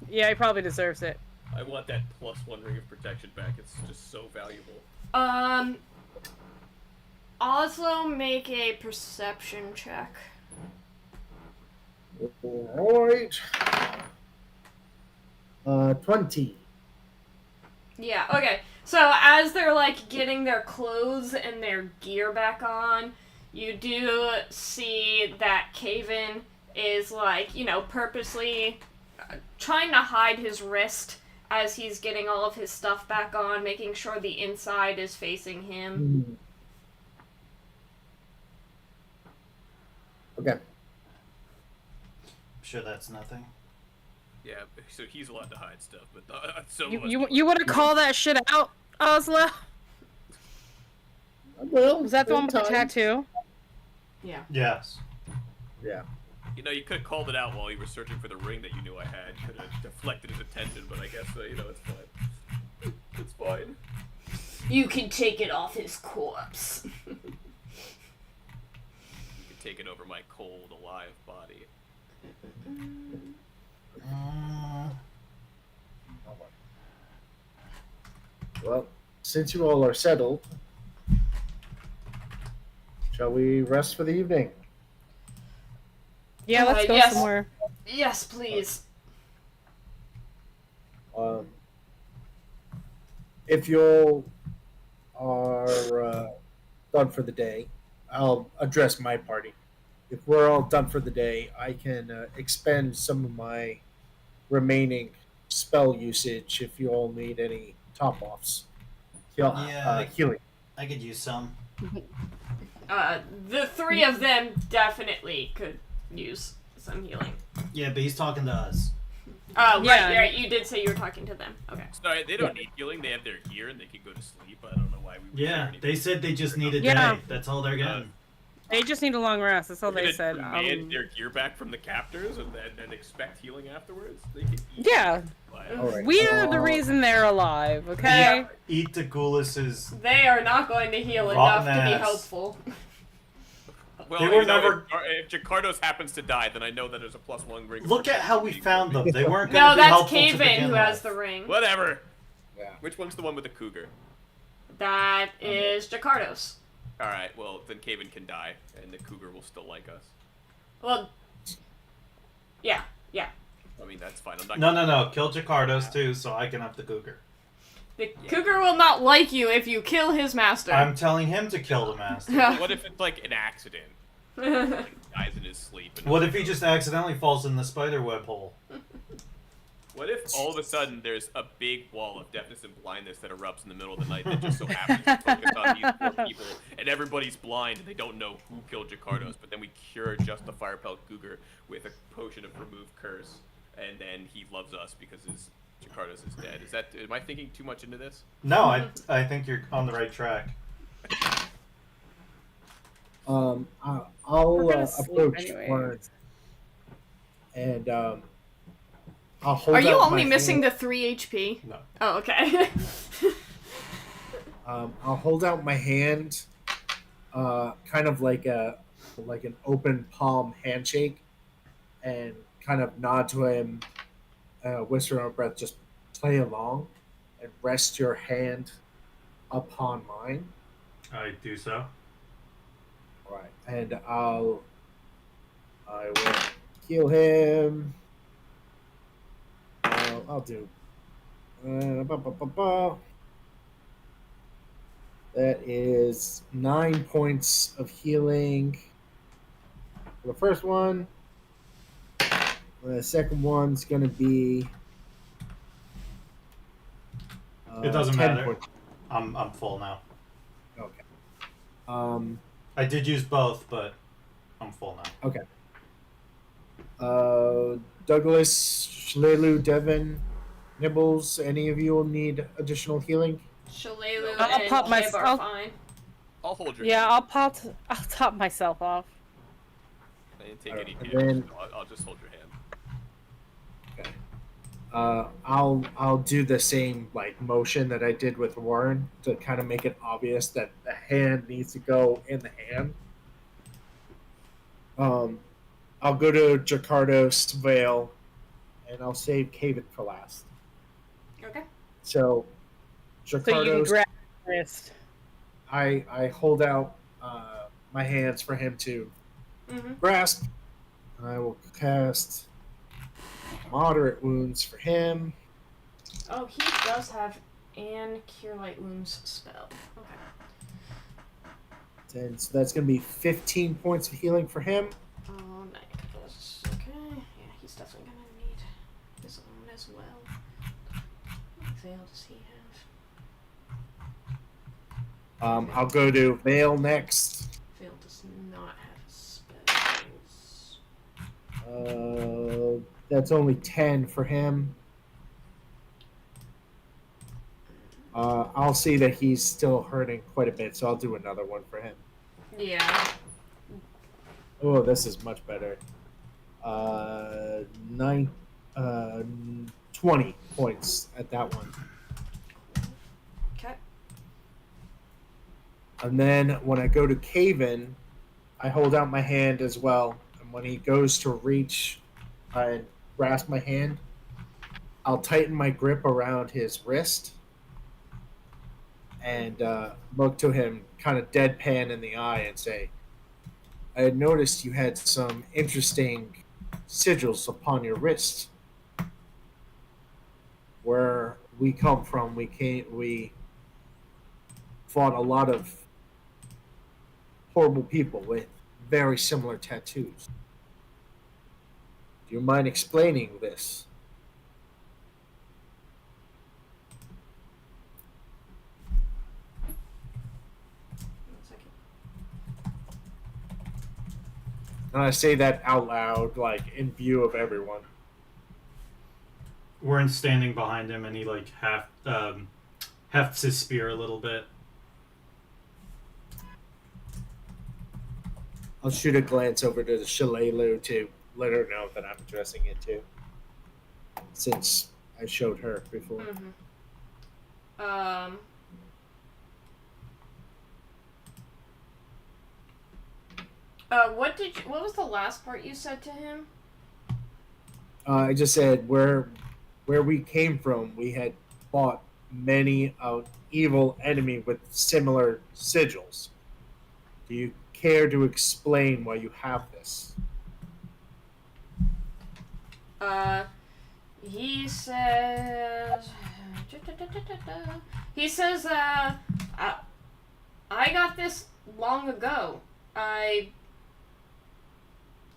Yeah, he probably deserves it. I want that +1 ring of protection back. It's just so valuable. Oslo, make a perception check. Alright. 20. Yeah, okay. So as they're like getting their clothes and their gear back on, you do see that Caven is like, purposely trying to hide his wrist as he's getting all of his stuff back on, making sure the inside is facing him. Okay. I'm sure that's nothing. Yeah, so he's allowed to hide stuff, but so You want to call that shit out, Osla? Well, Was that the one with the time. tattoo? Yeah. Yes. Yeah. You know, you could have called it out while you were searching for the ring that you knew I had. Could have deflected his attention, but I guess you know it's fine. It's fine. You can take it off his corpse. You could take it over my cold, alive body. Well, since you all are settled, shall we rest for the evening? Yeah, let's go yes. somewhere. Yes, please. If you are done for the day, I'll address my party. If we're all done for the day, I can expend some of my remaining spell usage if you all need any top offs. Healing. I could use some. The three of them definitely could use some healing. Yeah, but he's talking to us. Oh, Yeah. right, you did say you were talking to them. Okay. Sorry, they don't need healing. They have their gear and they can go to sleep. I don't know why we. Yeah, they said they just need a day. Yeah. That's all they're getting. They just need a long rest. That's all They're they gonna said. demand their gear back from the captors and then expect healing afterwards. They can eat. Yeah, All right. we're the reason they're alive. Okay. Yeah. Eat the Gulis's. They are not going to heal Rotten enough to be ass. helpful. Well, They were you know, never- if Jakardos happens to die, then I know that there's a +1 ring. Look at how we found them. They weren't going to No, be that's helpful to Caven begin who with. has the ring. Whatever. Yeah. Which one's the one with the cougar? That is Jakardos. All right. Well, then Caven can die, and the cougar will still like us. Well, yeah. I mean, that's fine. I'm not. No. Kill Jakardos too, so I can have the cougar. The cougar will not like you if you kill his master. I'm telling him to kill the master. What if it's like an accident? Like, dies in his sleep. And What if he just accidentally falls in the spiderweb hole? What if all of a sudden there's a big wall of deafness and blindness that erupts in the middle of the night that just so happens to focus on these four people, and everybody's blind and they don't know who killed Jakardos, but then we cure just the Firepelt Cougar with a potion of remove curse, and then he loves us because his Jakardos is dead. Am I thinking too much into this? No, I think you're on the right track. I'll We're gonna sleep approach anyway. Warren, and I'll hold Are you out only my missing hand. the 3 HP? No. Oh, okay. I'll hold out my hand, kind of like an open palm handshake, and kind of nod to him, whisper under breath, just play along, and rest your hand upon mine. I do so. All right, and I will heal him. I'll do. That is 9 points of healing for the first one. The second one's going to be. It doesn't 10 matter. points. I'm full now. Okay. I did use both, but I'm full now. Okay. Douglas, Shalelu, Devin, Nibbles, any of you will need additional healing? Shalelu I'll and pop Kib are myself- fine. I'll hold your Yeah, hand. I'll top myself off. I didn't take Alright, any and damage, then- so I'll just hold your hand. I'll do the same like motion that I did with Warren to kind of make it obvious that the hand needs to go in the hand. I'll go to Jakardos Vale, and I'll save Caven for last. Okay. So, So you can Jakardos, grab the wrist. I hold out my hands for him to Mm-hmm. grasp. I will cast moderate wounds for him. Oh, he does have an Cure Light Wounds spell. Okay. And so that's going to be 15 points of healing for him. Oh, nice. Okay. Yeah, he's definitely gonna need his own as well. What veil does he have? I'll go to Vale next. Veil does not have spells. That's only 10 for him. I'll see that he's still hurting quite a bit, so I'll do another one for him. Yeah. Oh, this is much better. 9, 20 points at that one. Okay. And then when I go to Caven, I hold out my hand as well. And when he goes to reach and grasp my hand, I'll tighten my grip around his wrist and look to him kind of deadpan in the eye and say, I had noticed you had some interesting sigils upon your wrist. Where we come from, we fought a lot of horrible people with very similar tattoos. Do you mind explaining this? One second. And I say that out loud, like in view of everyone. Warren's standing behind him, and he like hefts his spear a little bit. I'll shoot a glance over to the Shalelu to let her know that I'm addressing it too. Since I showed her before. Mm-hmm. What was the last part you said to him? I just said where we came from, we had fought many evil enemy with similar sigils. Do you care to explain why you have this? He says. He says, I got this long ago. I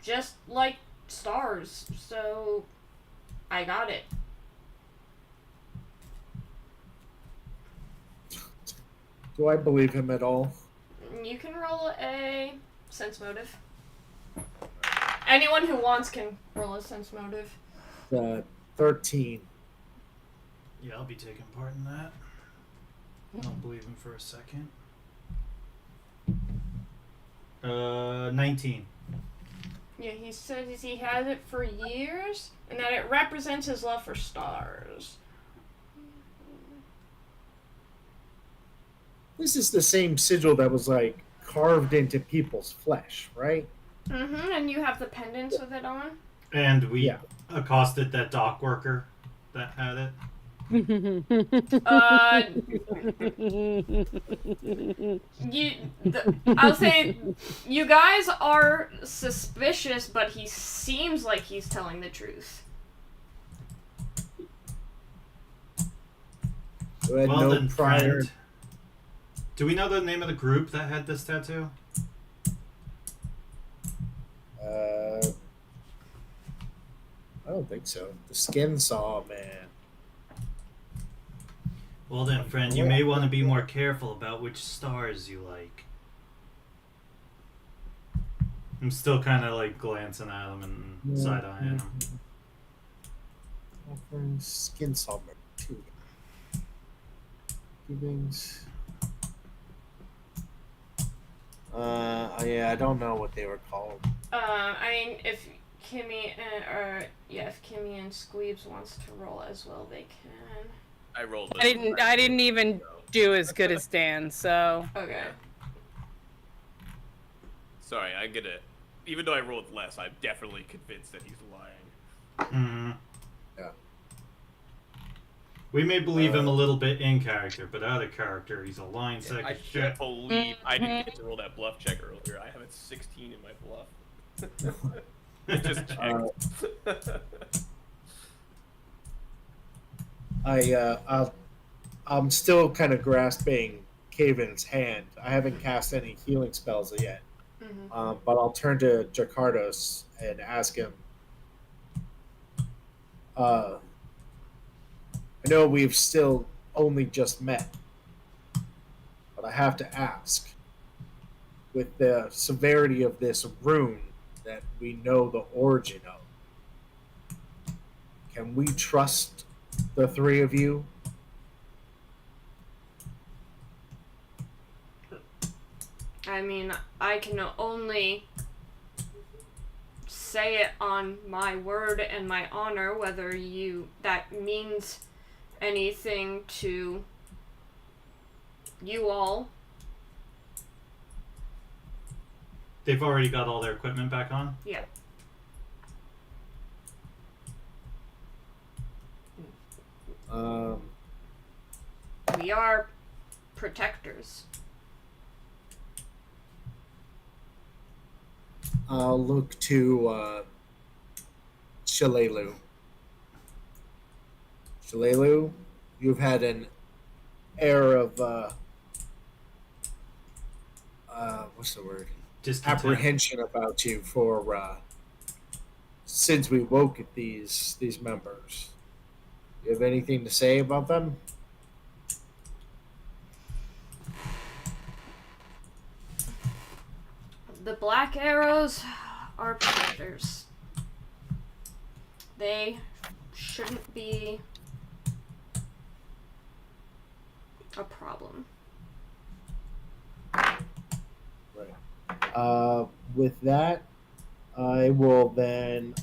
just like stars, so I got it. Do I believe him at all? You can roll a sense motive. Anyone who wants can roll a sense motive. 13. Yeah, I'll be taking part in that. I don't believe him for a second. 19. Yeah, he says he has it for years, and that it represents his love for stars. This is the same sigil that was like carved into people's flesh, right? Mm-hmm, and you have the pendants with it on? And we Yeah. accosted that dock worker that had it. I'll say you guys are suspicious, but he seems like he's telling the truth. Who had Well no then, prior. friend. Do we know the name of the group that had this tattoo? I don't think so. The Skin Saw Man. Well then, friend, you may want to be more careful about which stars you like. I'm still kind of like glancing at him and side-eyeing him. Offering Skin Saw Man 2. Givings. Yeah, I don't know what they were called. I mean, if Kimmy if Kimmy and Squeebs wants to roll as well, they can. I rolled. I didn't even do as good as Dan, so. Okay. Sorry, I get it. Even though I rolled less, I'm definitely convinced that he's lying. Mm-hmm. Yeah. We may believe him a little bit in character, but out of character, he's a lying sack I of shit. can't believe I didn't get to roll that bluff check earlier. I have a 16 in my bluff. I just checked. I'm still kind of grasping Caven's hand. I haven't cast any healing spells yet. Mm-hmm. But I'll turn to Jakardos and ask him. I know we've still only just met, but I have to ask. With the severity of this rune that we know the origin of, can we trust the three of you? I mean, I can only say it on my word and my honor, whether that means anything to you all. They've already got all their equipment back on? Yeah. We are protectors. I'll look to Shalelu. Shalelu, you've had an air of what's the word? Discontent. Apprehension about you for since we woke these members. You have anything to say about them? The Black Arrows are predators. They shouldn't be a problem. Right. With that, I will then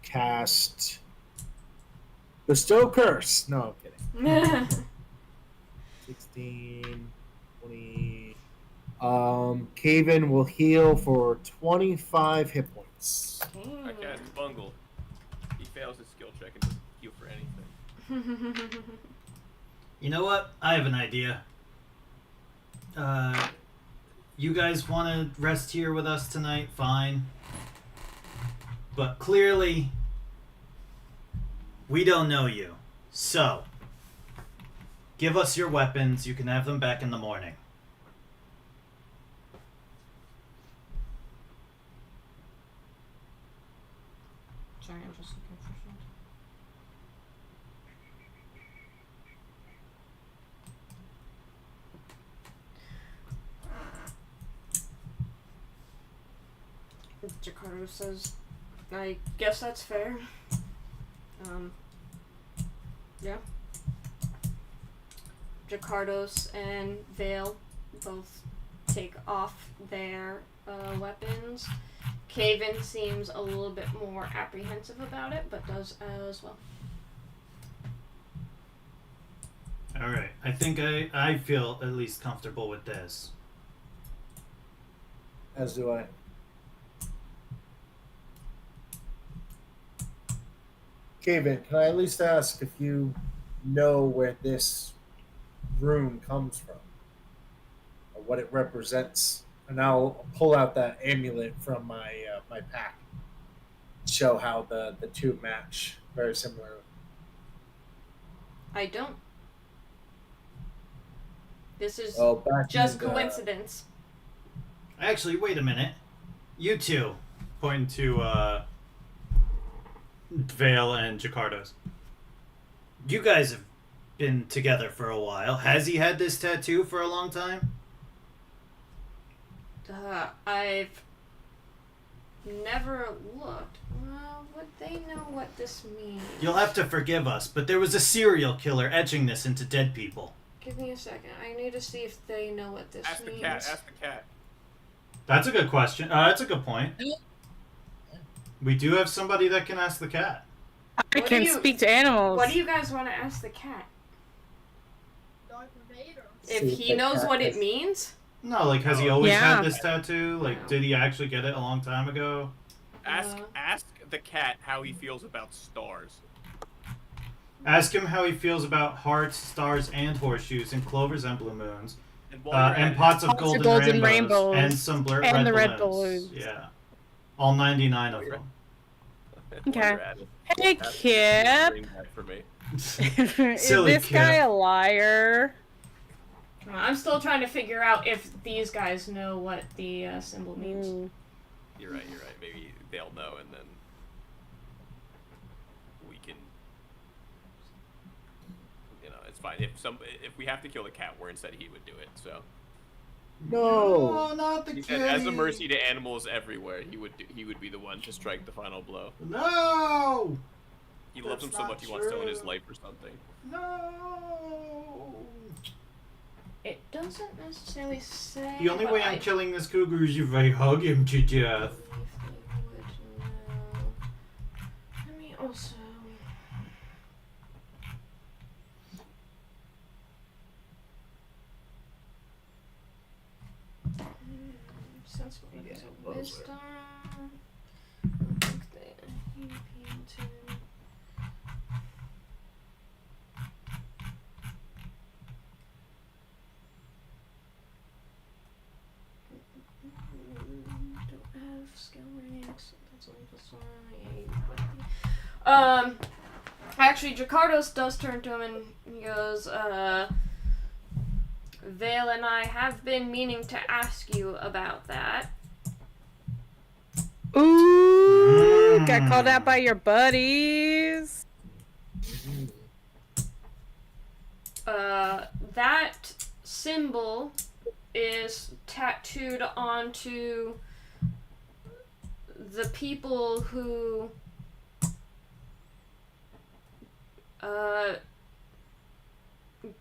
cast Bestow Curse. No, I'm kidding. 16, 20. Caven will heal for 25 hit points. I cast Bungle. He fails his skill check and doesn't heal for anything. You know what? I have an idea. You guys want to rest here with us tonight? Fine. But clearly, we don't know you. So, give us your weapons. You can have them back in the morning. Sorry, I'm just looking for something. Jakarta says, I guess that's fair. Yeah. Jakardos and Vale both take off their weapons. Caven seems a little bit more apprehensive about it, but does as well. Alright, I think I feel at least comfortable with this. As do I. Caven, can I at least ask if you know where this room comes from? Or what it represents? And I'll pull out that amulet from my my pack. Show how the two match very similar. I don't. This is Back just in, coincidence. Actually, wait a minute. You two. Pointing to Vale and Jakardos. You guys have been together for a while. Has he had this tattoo for a long time? I've never looked. Well, would they know what this means? You'll have to forgive us, but there was a serial killer etching this into dead people. Give me a second. I need to see if they know what this Ask the means. cat. Ask the cat. That's a good question. That's a good point. We do have somebody that can ask the cat. I What can do you- speak to animals. What do you guys want to ask the cat? Darth Vader. If See he the knows cat what it is- means? No, like, has he always Yeah. had this tattoo? Like, No. did he actually get it a long time ago? Ask the cat how he feels about stars. Ask him how he feels about hearts, stars, and horseshoes, and clovers and blue moons, And while you're and at it, pots of Pots of golden, golden rainbows, rainbows, and some and red the red balloons. balloons. Yeah, all 99 of them. while Okay. you're at it, Hey, ask Kip. him to bring that for me. Is Silly this guy Kip. a liar? I'm still trying to figure out if these guys know what the symbol means. Mm. You're right. Maybe they'll know, and then we can. You know, it's fine. If we have to kill the cat, Warren said he would do it. So No. not the he said, as a mercy to animals everywhere, he would be the one to strike the final blow. No. He loves That's him so not much he wants to own his true. life or something. No. It doesn't necessarily say. The only but way I I'm killing this cougar is if I hug him to death. believe they would know. Let me also. Since what is a those are- wisdom, I think he'd be able to. Don't have skill ranks. That's only plus 1. Actually, Jakardos does turn to him and he goes, Vale and I have been meaning to ask you about that. Ooh, got called out by your buddies. That symbol is tattooed onto the people who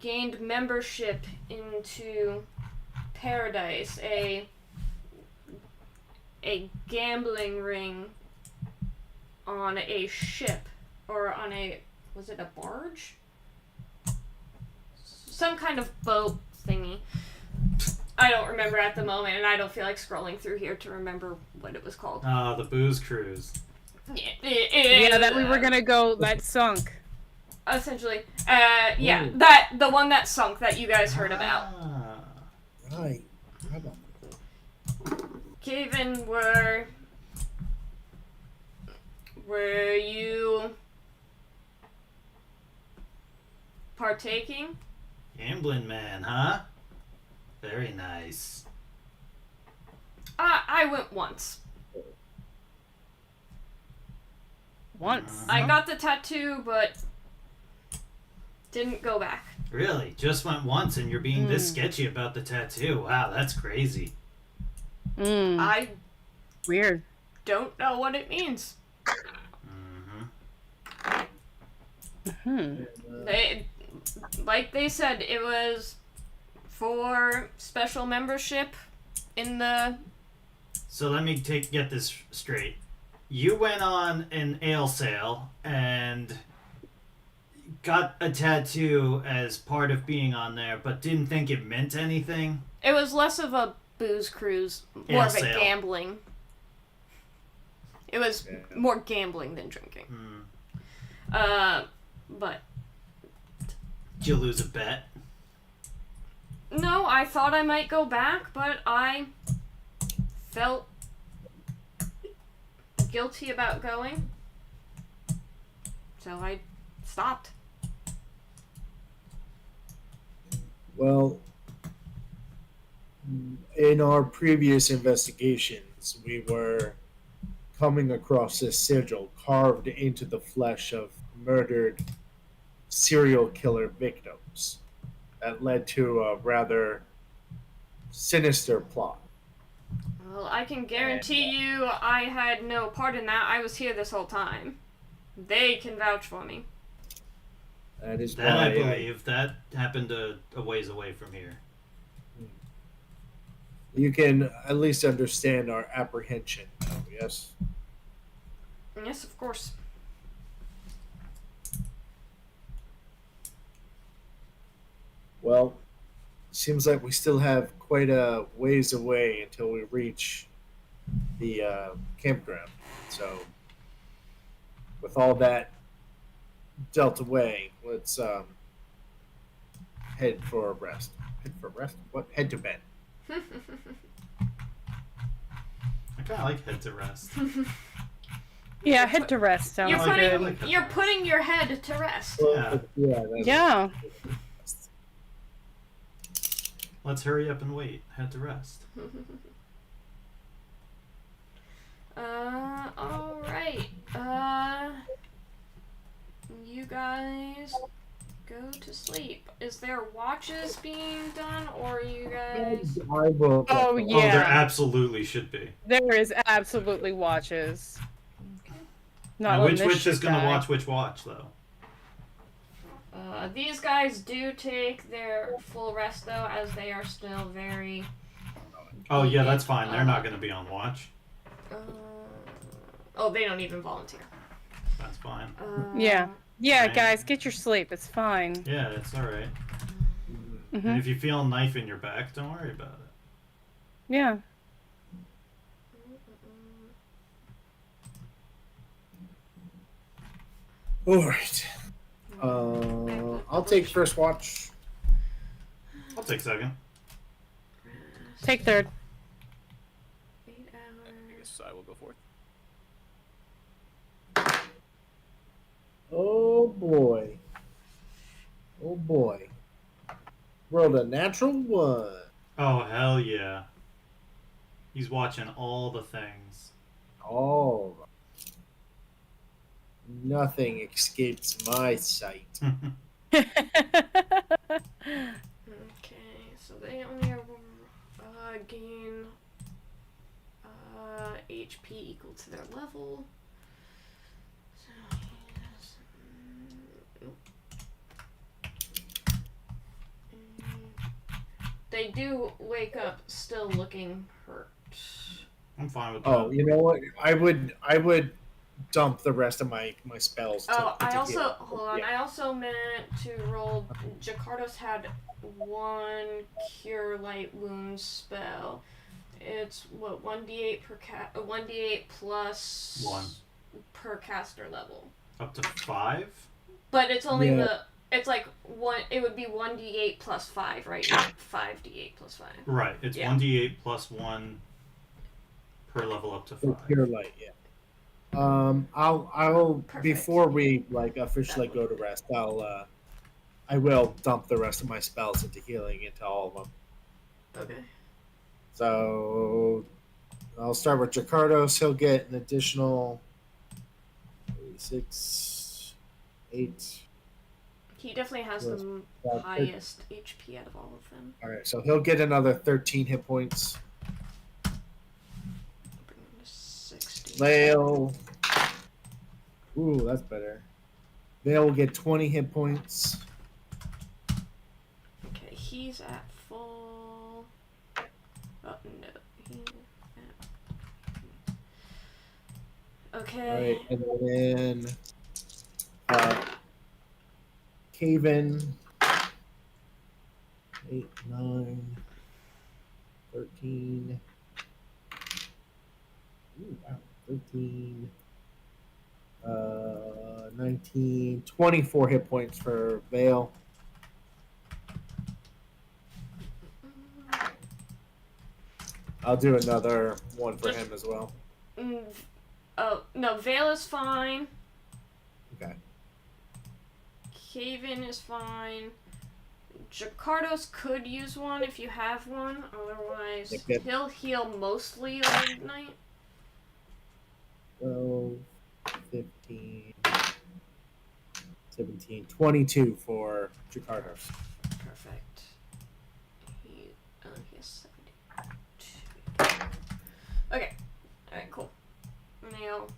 gained membership into Paradise, a gambling ring on a ship, or on a, was it a barge? Some kind of boat thingy. I don't remember at the moment, and I don't feel like scrolling through here to remember what it was called. Ah, the booze cruise. Yeah, that we were gonna go. That sunk. Essentially, yeah, the one that sunk that you guys heard about. Ah. Right. How about Kevin, were you partaking? Gambling man, huh? Very nice. I went once. Once. I got the tattoo, but didn't go back. Really? Just went once and you're being this sketchy about the tattoo. Wow, that's crazy. I Weird. don't know what it means. They, like they said, it was for special membership in the. So let me get this straight. You went on an ale sale and got a tattoo as part of being on there, but didn't think it meant anything. It was less of a booze cruise, more Ale of a sale. gambling. It was more gambling than drinking. But Did you lose a bet? no, I thought I might go back, but I felt guilty about going, so I stopped. Well, in our previous investigations, we were coming across this sigil carved into the flesh of murdered serial killer victims that led to a rather sinister plot. Well, I can guarantee you I had no part in that. I was here this whole time. They can vouch for me. That is That why I believe. That happened a ways away from here. you can at least understand our apprehension now, yes? Yes, of course. Well, seems like we still have quite a ways away until we reach the campground. So, with all that dealt away, let's head for a rest. Head for a rest? What? Head to bed. I kind of like head to rest. Yeah, head to rest. Sounds You're like it. putting I like it. you're putting your head to rest. Yeah. That's- Yeah. Let's hurry up and wait. Head to rest. Alright. You guys go to sleep. Is there watches being done, or are you guys... I will. Oh Oh, there yeah. absolutely should be. There is absolutely watches. Not Now, letting which this witch is shit gonna die. watch which watch though? These guys do take their full rest though, as they are still very. Oh yeah, that's fine. They're not gonna be on watch. Oh, they don't even volunteer. That's fine. Yeah. Yeah, Right. guys, get your sleep. It's fine. Yeah, it's all right. Hmm. And if you feel a knife in your back, don't worry about it. Yeah. All right. I'll take first watch. I'll take second. Take third. 8 I hours. guess I will go forth. Oh boy. Oh boy. Rolled a natural 1. Oh hell yeah. He's watching all the things. All right. Nothing escapes my sight. Okay, so they only have gain HP equal to their level. So yes. They do wake up still looking hurt. I'm fine with that. Oh, you know what? I would dump the rest of my spells. Oh, to I also heal. hold on. Yeah. I also meant to roll. Jakarta's had 1 cure light wounds spell. It's what 1d8 per 1d8 plus 1. per caster level. Up to 5? But it's only Yeah. it's like one. It would be 1d8 plus 5, right? Not 5d8 plus 5. Right. It's Yeah. 1d8 plus 1 per level up to For 5. pure light, yeah. I'll Perfect. before we like officially go to rest, I will dump the rest of my spells into healing into all of them. Okay. So I'll start with Jakardos. He'll get an additional 6, 8. He definitely has Yes. the Yeah, highest HP out of all of them. All right, so he'll get another 13 hit points. Bring him to 60. Vale. Ooh, that's better. Vale will get 20 hit points. Okay, he's at full. Oh no, he's at. All Okay. right, and then Caven. 8, 9, 13. Ooh, wow. 13. 19. 24 hit points for Vale. I'll do another one for him as well. Oh no, Vale is fine. Okay. Caven is fine. Jakardos could use one if you have one. Otherwise, Yep. he'll heal mostly overnight. 12, 15, 17, 22 for Jakardos. Perfect. He has 72. Okay. Alright, cool. And they'll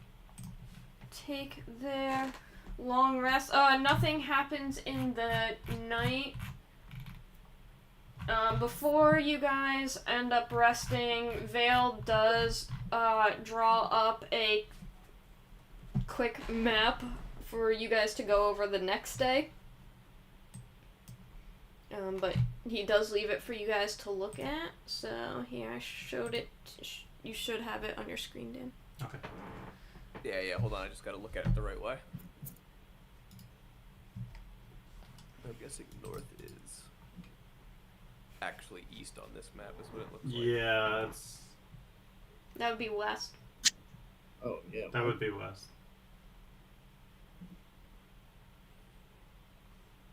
take their long rest. Nothing happens in the night. Before you guys end up resting, Vale does draw up a quick map for you guys to go over the next day. But he does leave it for you guys to look at. So here, I showed it. You should have it on your screen, Dan. Okay. Yeah, hold on, I just gotta look at it the right way. I'm guessing north is actually east on this map, is what it looks like. Yeah, it's That would be west. Oh, yeah. that would be west.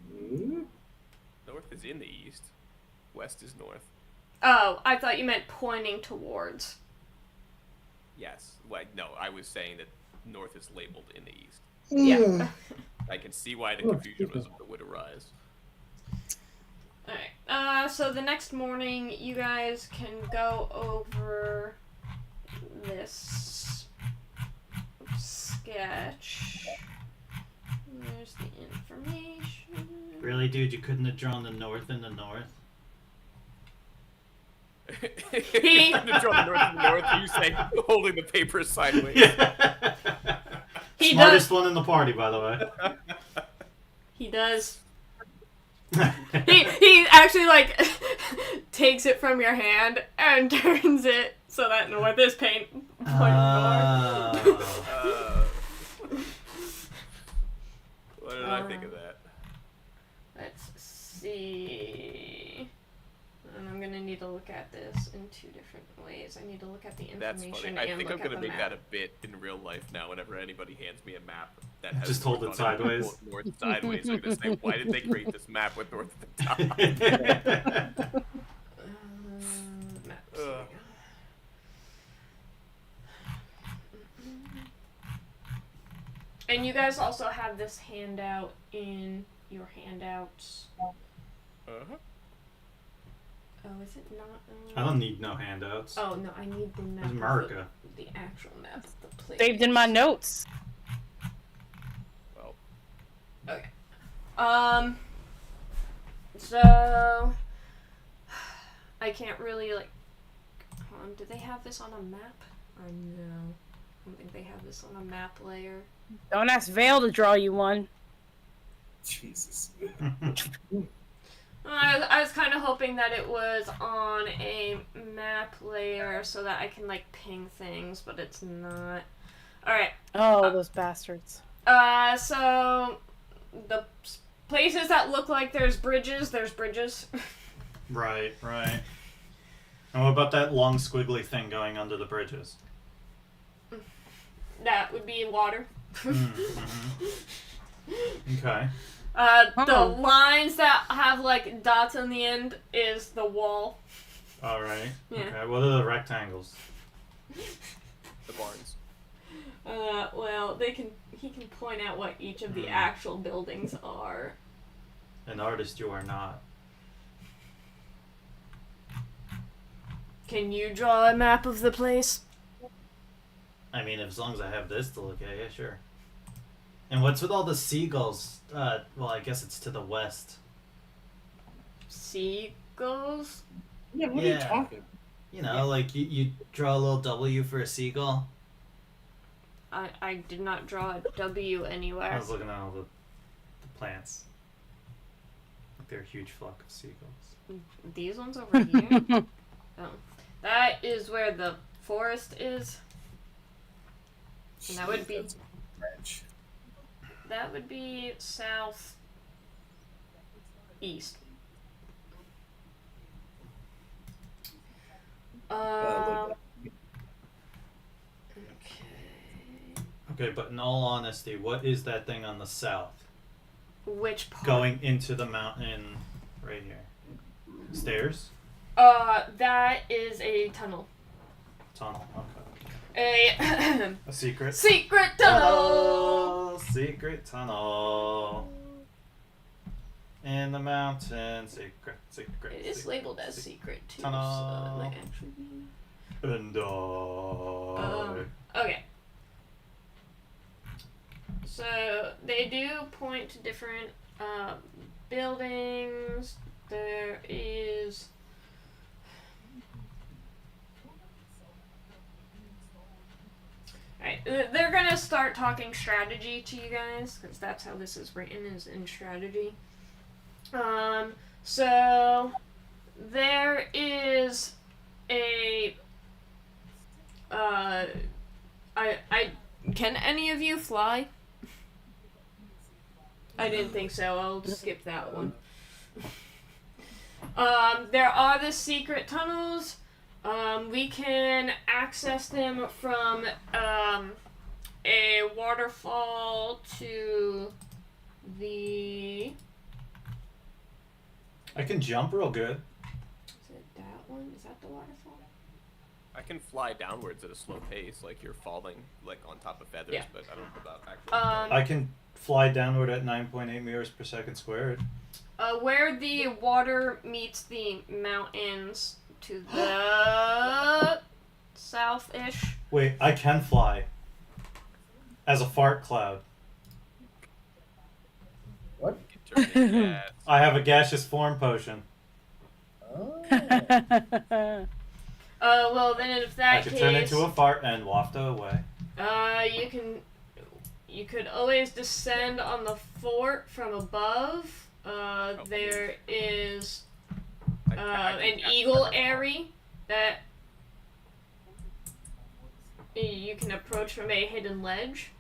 Hmm? North is in the east, west is north. Oh, I thought you meant pointing towards. Yes, no, I was saying that north is labeled in the east. Yeah. I can see why the confusion would arise. Alright, so the next morning, you guys can go over this sketch. There's the information. Really, dude? You couldn't have drawn the north and the north? He- to draw the north and the north, you say holding the paper sideways. Yeah. He Smartest does. one in the party, by the way. He does. He actually like takes it from your hand and turns it so that north is pointing north. What did I think of that? Let's see. And I'm gonna need to look at this in two different ways. I need to look at the That's information funny. I and think look I'm gonna at the make map. that a bit in real life now. Whenever anybody hands me a map that has Just hold north it on sideways. North sideways. I'm gonna say, why did they create this map with north at the top? Maps. Ugh. And you guys also have this handout in your handouts. Uh-huh. Oh, is it not? I don't need no handouts. Oh no, I need the map. It's of America. The actual map of the place. Saved in my notes. Well, Okay. So I can't really like. Do they have this on a map? Or no? I don't think they have this on a map layer. Don't ask Vale to draw you one. Jesus. I was kind of hoping that it was on a map layer so that I can like ping things, but it's not. All right. Oh, those bastards. So the places that look like there's bridges. Right, right. And what about that long squiggly thing going under the bridges? That would be water. Okay. The Oh. lines that have like dots on the end is the wall. All right. Yeah. Okay. What are the rectangles? the barns. Well, he can point out what each of the Hmm. actual buildings are. An artist you are not. Can you draw a map of the place? I mean, as long as I have this to look at, yeah, sure. And what's with all the seagulls? Well, I guess it's to the west. Seagulls? Yeah, what are you Yeah. talking? You know, like you draw a little W for a seagull. I did not draw a W I anywhere. was looking at all the plants. Like they're a huge flock of seagulls. These ones over here? Oh. That is where the forest is. And that would be That's French. that would be south east. look Okay. Okay, but in all honesty, what is that thing on the south? Which part? Going into the mountain right here. Stairs? That is a tunnel. Tunnel, okay. A A secret? secret tunnel. Oh, secret tunnel. In the mountain, secret. It is labeled as secret too, so it Tunnel. might actually be. And Okay. So they do point to different buildings. There is. Alright, they're gonna start talking strategy to you guys, because that's how this is written, is in strategy. So there is a can any of you fly? I didn't think so. I'll skip that one. There are the secret tunnels. We can access them from a waterfall to the. I can jump real good. Is it that one? Is that the waterfall? I can fly downwards at a slow pace, like you're falling, like on top of feathers, Yeah. but I don't know about actual. I can fly downward at 9.8 meters per second squared. Where the water meets the mountains to the south-ish. Wait, I can fly. As a fart cloud. What? Turn into gas. I have a gaseous form potion. Oh. Well then, if I that could case, turn into a fart and waft it away. you could always descend on the fort from above. There is I can an cast eagle Fireball. airy that you can approach from a hidden ledge.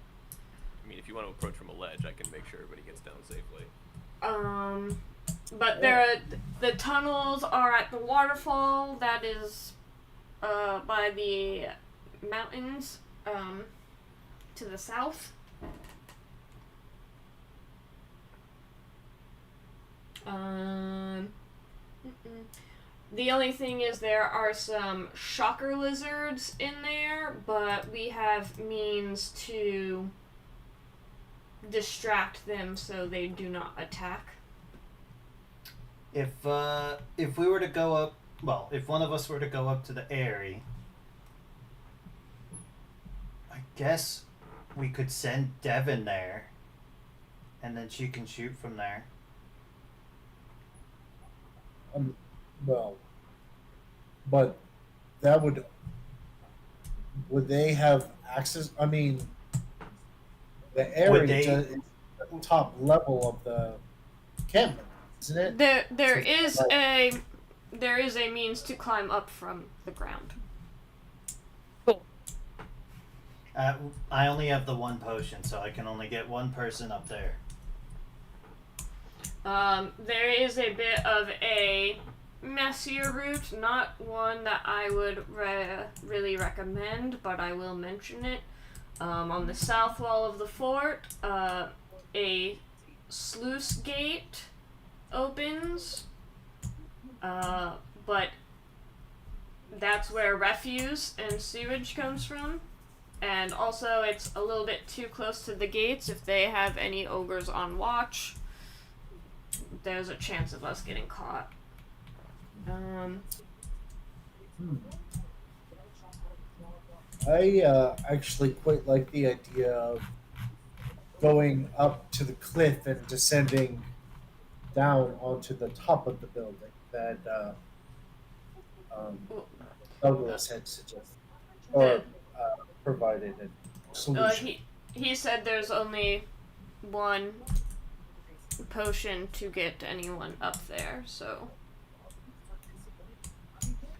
I mean, if you want to approach from a ledge, I can make sure everybody gets down safely. But the tunnels are at the waterfall that is by the mountains to the south. The only thing is there are some shocker lizards in there, but we have means to distract them so they do not attack. If we were to go up, well, if one of us were to go up to the Airy, I guess we could send Devin there, and then she can shoot from there. Well, but that would they have access? I mean, the Would area they- is the top level of the encampment, isn't it? There is a means to climb up from the ground. I only have the one potion, so I can only get one person up there. There is a bit of a messier route, not one that I would really recommend, but I will mention it. On the south wall of the fort, a sluice gate opens, but that's where refuse and sewage comes from. And also, it's a little bit too close to the gates. If they have any ogres on watch, there's a chance of us getting caught. I actually quite like the idea of going up to the cliff and descending down onto the top of the building that Douglas had suggested or provided a solution. He said there's only one potion to get anyone up there, so.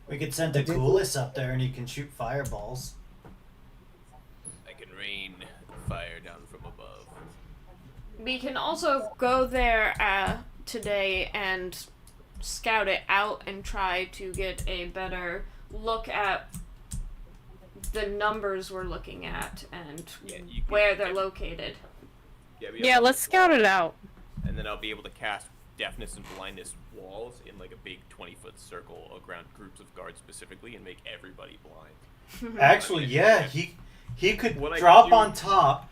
We could send the coolest up there, and he can shoot fireballs. I can rain fire down from above. We can also go there today and scout it out and try to get a better look at the numbers we're looking at and Yeah, you can- where they're located. Yeah, let's scout it out. And then I'll be able to cast deafness and blindness walls in like a big 20-foot circle around groups of guards specifically and make everybody blind. Actually, yeah, he could What I drop do- on top,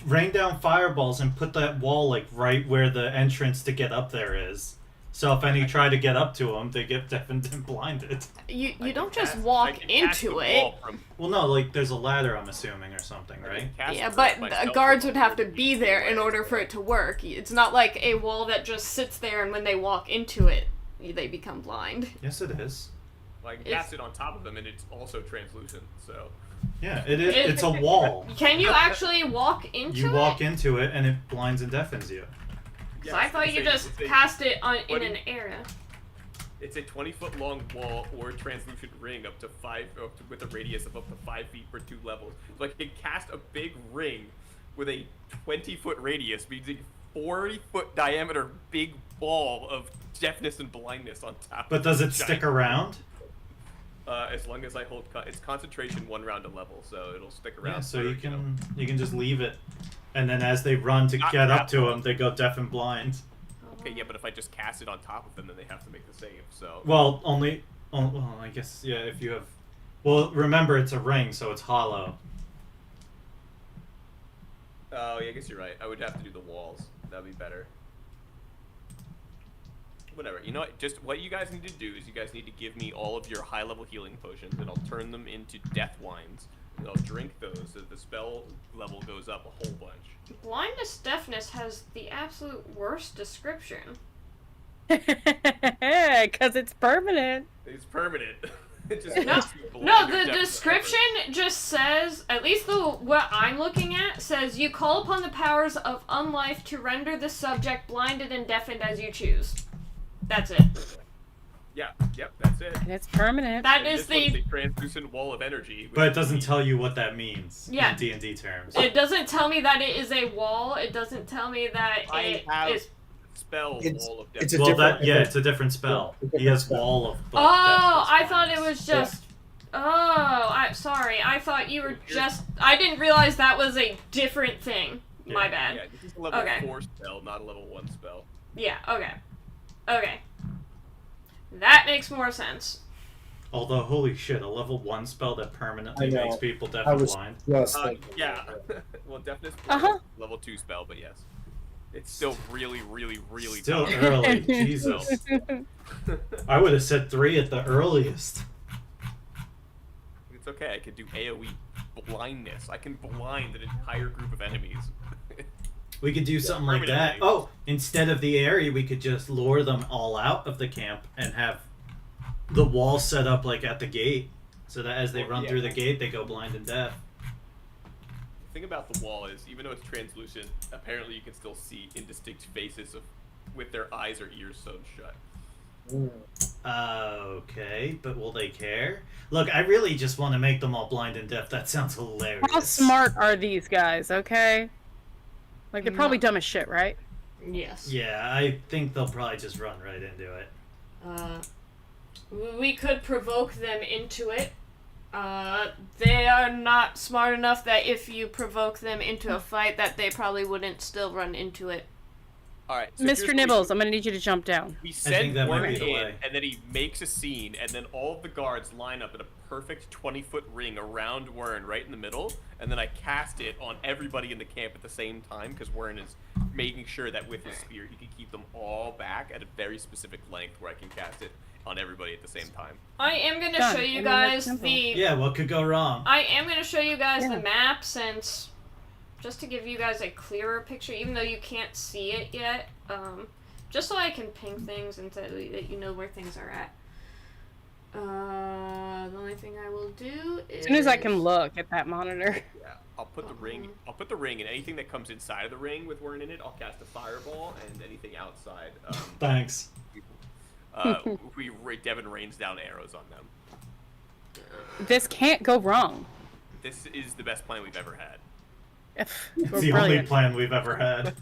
rain down fireballs, and put that wall like right where the entrance to get up there is. So if any try to get up to him, they get deafened and blinded. You I don't can just cast- walk I can cast into the it. wall from- Well, no, like there's a ladder, I'm assuming, or something, I right? can cast Yeah, it but myself the guards from would have to 30 be feet there away, in order for so- it to work. It's not like a wall that just sits there and when they walk into it, they become blind. Yes, it is. Well, I can It's- cast it on top of them and it's also translucent, so. Yeah, it is. It's a wall. Can you actually walk into You it? walk into it, and it blinds and deafens you. So I thought you just cast it in an area. It's a 20-foot long wall or translucent ring with a radius of up to 5 feet for 2 levels. So I can cast a big ring with a 20-foot radius, meaning 40-foot diameter big ball of deafness and blindness on top. But of does the it stick giant- around? As long as I hold, it's concentration 1 round a level, so it'll stick around. Yeah, so for, you know, can just leave it, and then as they run to Not get up that to long. him, they go deaf and blind. Okay, yeah, but if I just cast it on top of them, then they have to make the save. So. Well, well, I guess yeah. If you have, well, remember it's a ring, so it's hollow. Oh, yeah, I guess you're right. I would have to do the walls. That'd be better. Whatever. You know what? Just what you guys need to do is you guys need to give me all of your high-level healing potions, and I'll turn them into death wines. I'll drink those so the spell level goes up a whole bunch. Blindness deafness has the absolute worst description. Because it's permanent. It's permanent. It just No, makes you blind no, or the deaf description just says, at least what I'm looking at, says you call upon the powers of unlife to render the subject blinded and deafened as you choose. That's it. forever. Yeah, yep, that's it. And it's permanent. That And is this one's the. a translucent wall of energy. But it doesn't tell you what that means Yeah. in D&D terms. It doesn't tell me that it is a wall. It doesn't tell me that I it have is. spell It's- wall of it's death. a Well, different- it's a different spell. He has wall of. Oh, I thought it was just. Oh, sorry. I thought you were just. I didn't realize that was a different thing. My bad. Yeah, this is a level Okay. 4 spell, not a level 1 spell. Yeah. Okay. Okay. That makes more sense. Although, holy shit, a level 1 spell that permanently I know. makes people deaf I and was blind. just thinking Yeah. Well, deafness Uh-huh. level 2 spell, but yes. It's still really, really, really Still tough. early, Jesus. I would have said 3 at the earliest. It's okay, I could do AoE blindness. I can blind an entire group of enemies. We could do something like that. permanently. Oh, instead of the area, we could just lure them all out of the camp and have the wall set up like at the gate, so that as they Well, run yeah. through the gate, they go blind and deaf. The thing about the wall is, even though it's translucent, apparently you can still see indistinct faces with their eyes or ears sewn shut. Okay, but will they care? Look, I really just want to make them all blind and deaf. That sounds hilarious. How smart are these guys, okay? Like, they're probably dumb as shit, right? Yes. Yeah, I think they'll probably just run right into it. We could provoke them into it. They are not smart enough that if you provoke them into a fight, that they probably wouldn't still run into it. Alright, so here's Mr. what Nibbles, I'm gonna need you to jump down. We think send that might Warren be the in, way. and then he makes a scene, and then all of the guards line up in a perfect 20-foot ring around Warren right in the middle, and then I cast it on everybody in the camp at the same time, because Warren is making sure that with his spear he can keep them all back at a very specific length where I can cast it on everybody at the same time. I am gonna Done. show I you mean, that's guys simple. the. Yeah, what could go wrong? I am gonna show you guys Yeah. the map since, just to give you guys a clearer picture, even though you can't see it yet. Just so I can ping things and so that you know where things are at. The only thing I will do is. As soon as I can look at that monitor. Yeah, I'll put the ring. I'll put the ring, and anything that comes inside of the ring with Warren in it, I'll cast a fireball, and anything outside, Thanks. Devin rains down arrows on them. This can't go wrong. This is the best plan we've ever had. It's We're the brilliant. only plan we've ever had.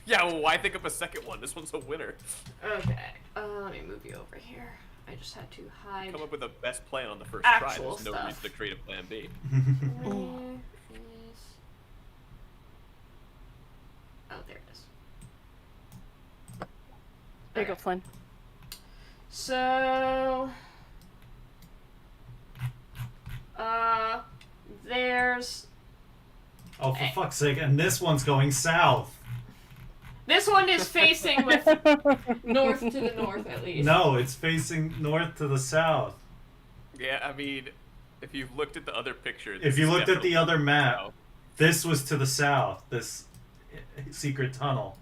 Yeah, well, why think up a second one? This one's a winner. Okay. Let me move you over here. I just had to hide. Come up with the best plan on the first try. Actual There's no stuff. reason to create a plan B. Where is... Oh, there it is. There you go, Okay. Flynn. So, there's Oh, for fuck's sake, and this one's going south. this one is facing with north to the north at least. No, it's facing north to the south. Yeah, I mean, if you've looked at the other picture... If you looked at the other map, south. this was to the south, this secret tunnel.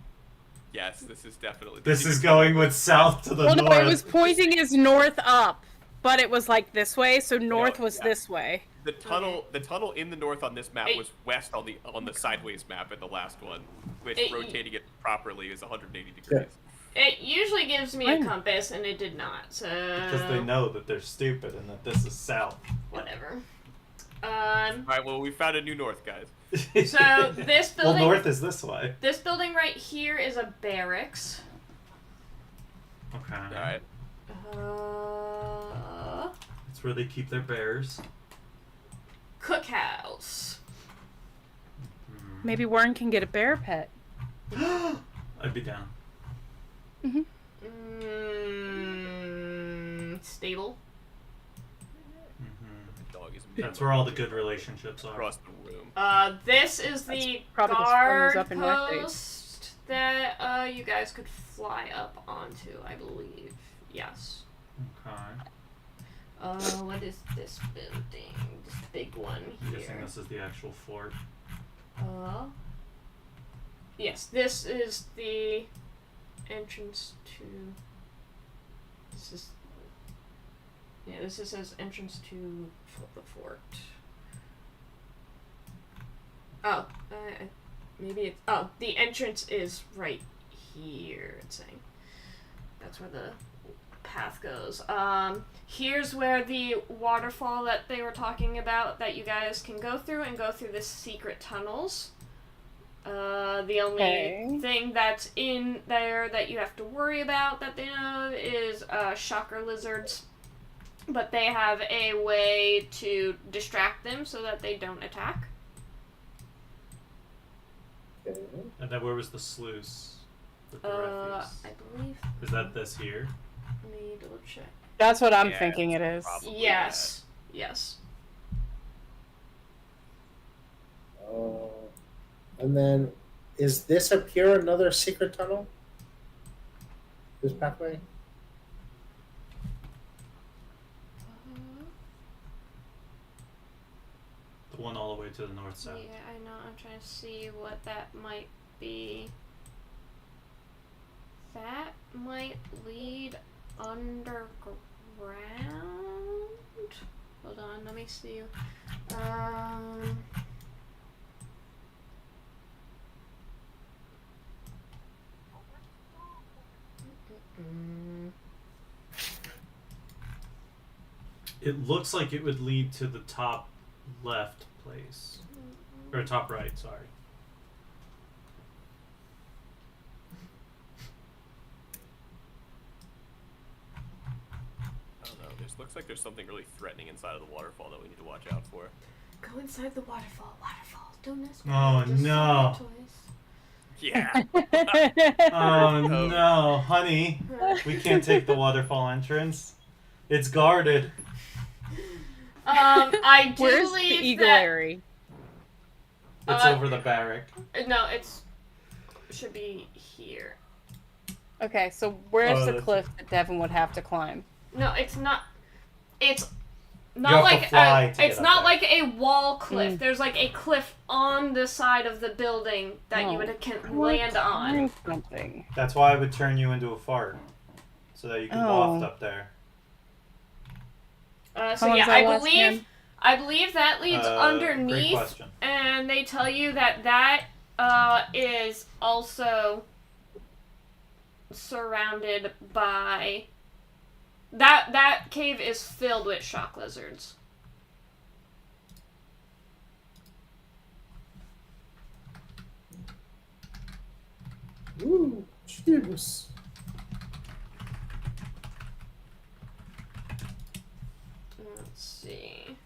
Yes, this is definitely... This is going with south to the Well, no, north. it was pointing as north up, but it was like this way, so north was yeah. this way. The tunnel in the north on this map It- was west on the sideways map at the last one, which It- rotating it properly is 180 degrees. It usually gives me a Fine. compass, and it did not. So Because they know that they're stupid and that this is south. whatever. Alright, well, we found a new north, guys. So this well, building, north is this way. this building right here is a barracks. Okay. Alright. That's where they keep their bears. Cookhouse. Maybe Warren can get a bear pet. I'd be down. Stable. Hmm. The dog is That's where all the good relationships are. across the room. This is the probably the guard springs up in North Bay. post that you guys could fly up onto, I believe. Yes. Okay. What is this building? This big one I'm guessing here. this is the actual fort. Yes, this is the entrance to. This is. Yeah, this is says entrance to the fort. Oh, maybe it's. Oh, the entrance is right here. It's saying. That's where the path goes. Here's where the waterfall that they were talking about that you guys can go through and go through the secret tunnels. The only thing that's in there that you have to worry about that they know is shocker lizards. But they have a way to distract them so that they don't attack. Okay. And then where was the sluice with the refuse? I believe. Is that this here? Let me double check. That's what I'm Yeah, thinking it is. probably Yes. Yes. And then, is this up here another secret tunnel? This pathway? The one all the way to the north Yeah, side. I know. I'm trying to see what that might be. That might lead underground. Hold on, let me see. It looks like it would lead to the top left place. Or top right, sorry. I don't know. This looks like there's something really threatening inside of the waterfall that we need to watch out for. Go inside the waterfall. Waterfall. Don't mess with Oh, it. Just no. toys. Yeah. Oh no, honey. We can't take the waterfall entrance. It's guarded. I do Where's the believe eaglary? It's over the barrack. No, it should be here. Okay, so where's Oh, the that's- cliff that Devin would have to climb? No, it's not. It's have not to like fly a. to It's get not up like a wall cliff. Mm. There's like a cliff on the side of the building that you would can land on. Something. That's why I would turn you into a fart. So that you can waft up there. So How yeah, long's that last again? I believe that leads Great underneath, question. and they tell you that that is also surrounded by. That cave is filled with shock lizards. Ooh, cheers. Let's see.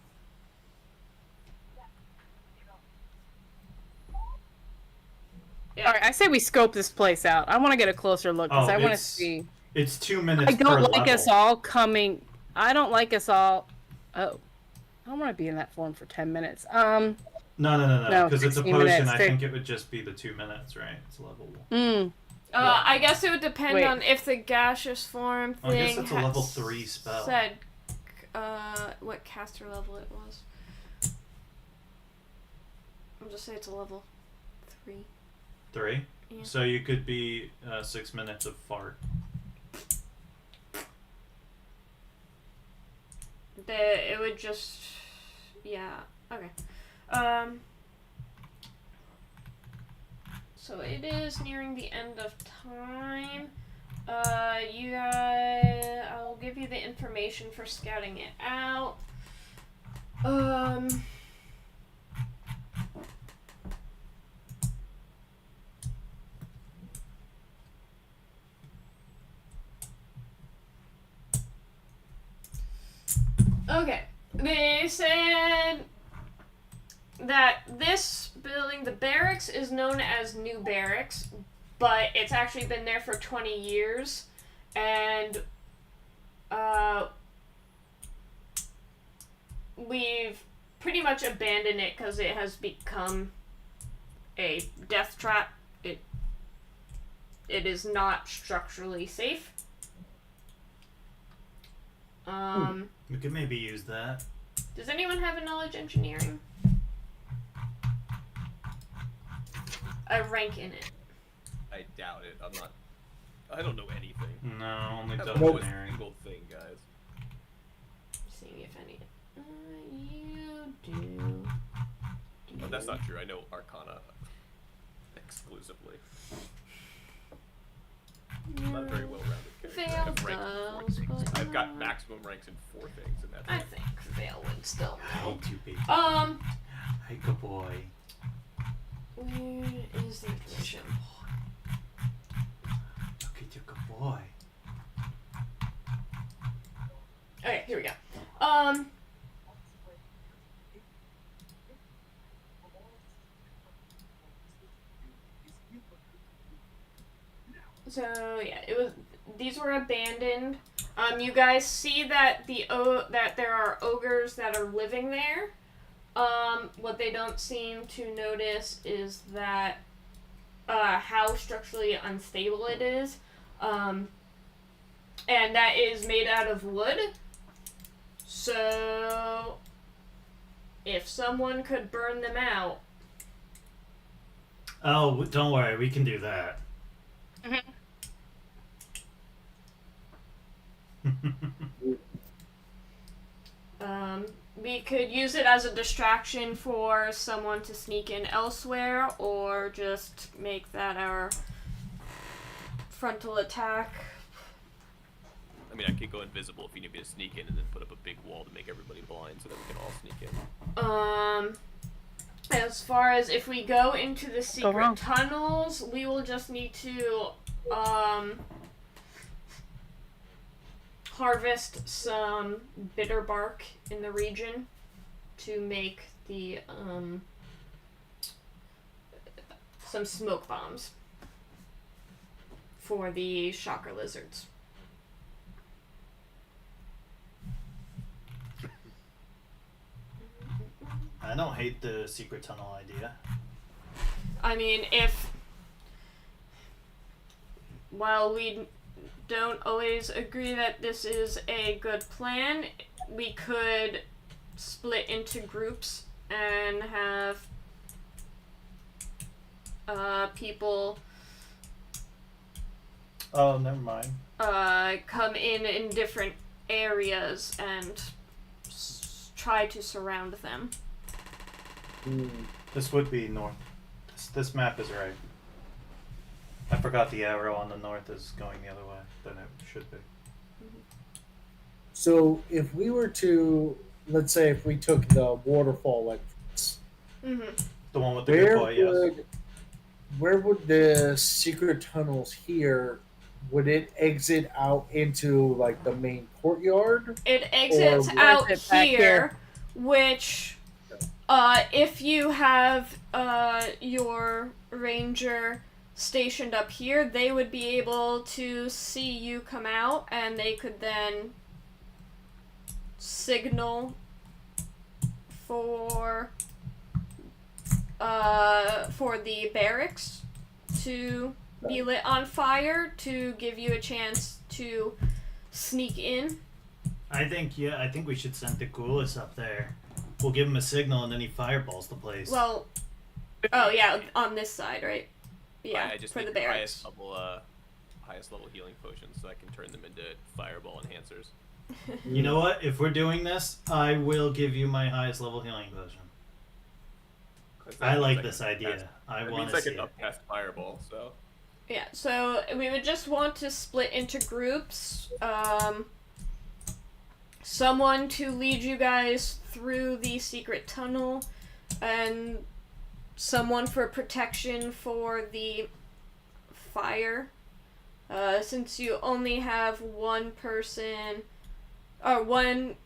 Yeah. Alright, I say we scope this place out. I want to get a closer look because Oh, I want to it's- see. It's 2 minutes I per don't level. like us all coming. I don't like us all. Oh. I don't want to be in that form for 10 minutes. No, No, because it's a 16 potion. minutes. I think it would just be the 2 minutes, right? It's level 1. Mm. I guess it would depend Wait. on if the gaseous form thing I guess it's a had level 3 spell. said what caster level it was. I'll just say it's a level 3. 3? Yeah. So you could be 6 minutes of fart. It would just, yeah, okay. So it is nearing the end of time. You guys, I'll give you the information for scouting it out. Okay, they said that this building, the barracks, is known as New Barracks, but it's actually been there for 20 years, and we've pretty much abandoned it because it has become a death trap. It is not structurally safe. We could maybe use that. Does anyone have a knowledge engineering? A rank in it. I doubt it. I don't know anything. No, only I double don't know a engineering. single thing, guys. Seeing if any. You do. But that's not true. I know Arcana exclusively. I'm not a very well-rounded character. I have rank in 4 Veil things. does, but I've got not- maximum ranks in 4 things, and that's I it. think Veil would still Hey, know. you baby. Hey, good boy. Where is the information? Look at your good boy. Okay, here we go. So yeah, it was. These were abandoned. You guys see that that there are ogres that are living there. What they don't seem to notice is that how structurally unstable it is. And that is made out of wood. So if someone could burn them out. Oh, don't worry, we can do that. We could use it as a distraction for someone to sneak in elsewhere, or just make that our frontal attack. I mean, I could go invisible if you need me to sneak in, and then put up a big wall to make everybody blind, so that we can all sneak in. As far as if we go into the wrong. secret tunnels, we will just need to harvest some bitter bark in the region to make the some smoke bombs for the shocker lizards. I don't hate the secret tunnel idea. I mean, while we don't always agree that this is a good plan, we could split into groups and have people Oh, never mind. come in different areas and try to surround them. This would be north. This map is right. I forgot the arrow on the north is going the other way than it should be. So if we were to, let's say, if we took the waterfall entrance, The one with the good boy, yes. where would the secret tunnels here? Would it exit out into like the main courtyard? It exits Or out exit back here, here. which, if you have your ranger stationed up here, they would be able to see you come out, and they could then signal for the barracks to be lit on fire to give you a chance to sneak in. I think we should send the Ghoulis up there. We'll give him a signal and then he fireballs the place. Well, oh yeah, on this side, right? Yeah, I just for need the the barracks. highest level healing potions, so I can turn them into fireball enhancers. You know what? If we're doing this, I will give you my highest level healing potion. 'Cause that I means like can this up idea. cast- I That want means to I see can it. upcast fireball, so. Yeah, so we would just want to split into groups. Someone to lead you guys through the secret tunnel, and someone for protection for the fire. Since you only have one person, or one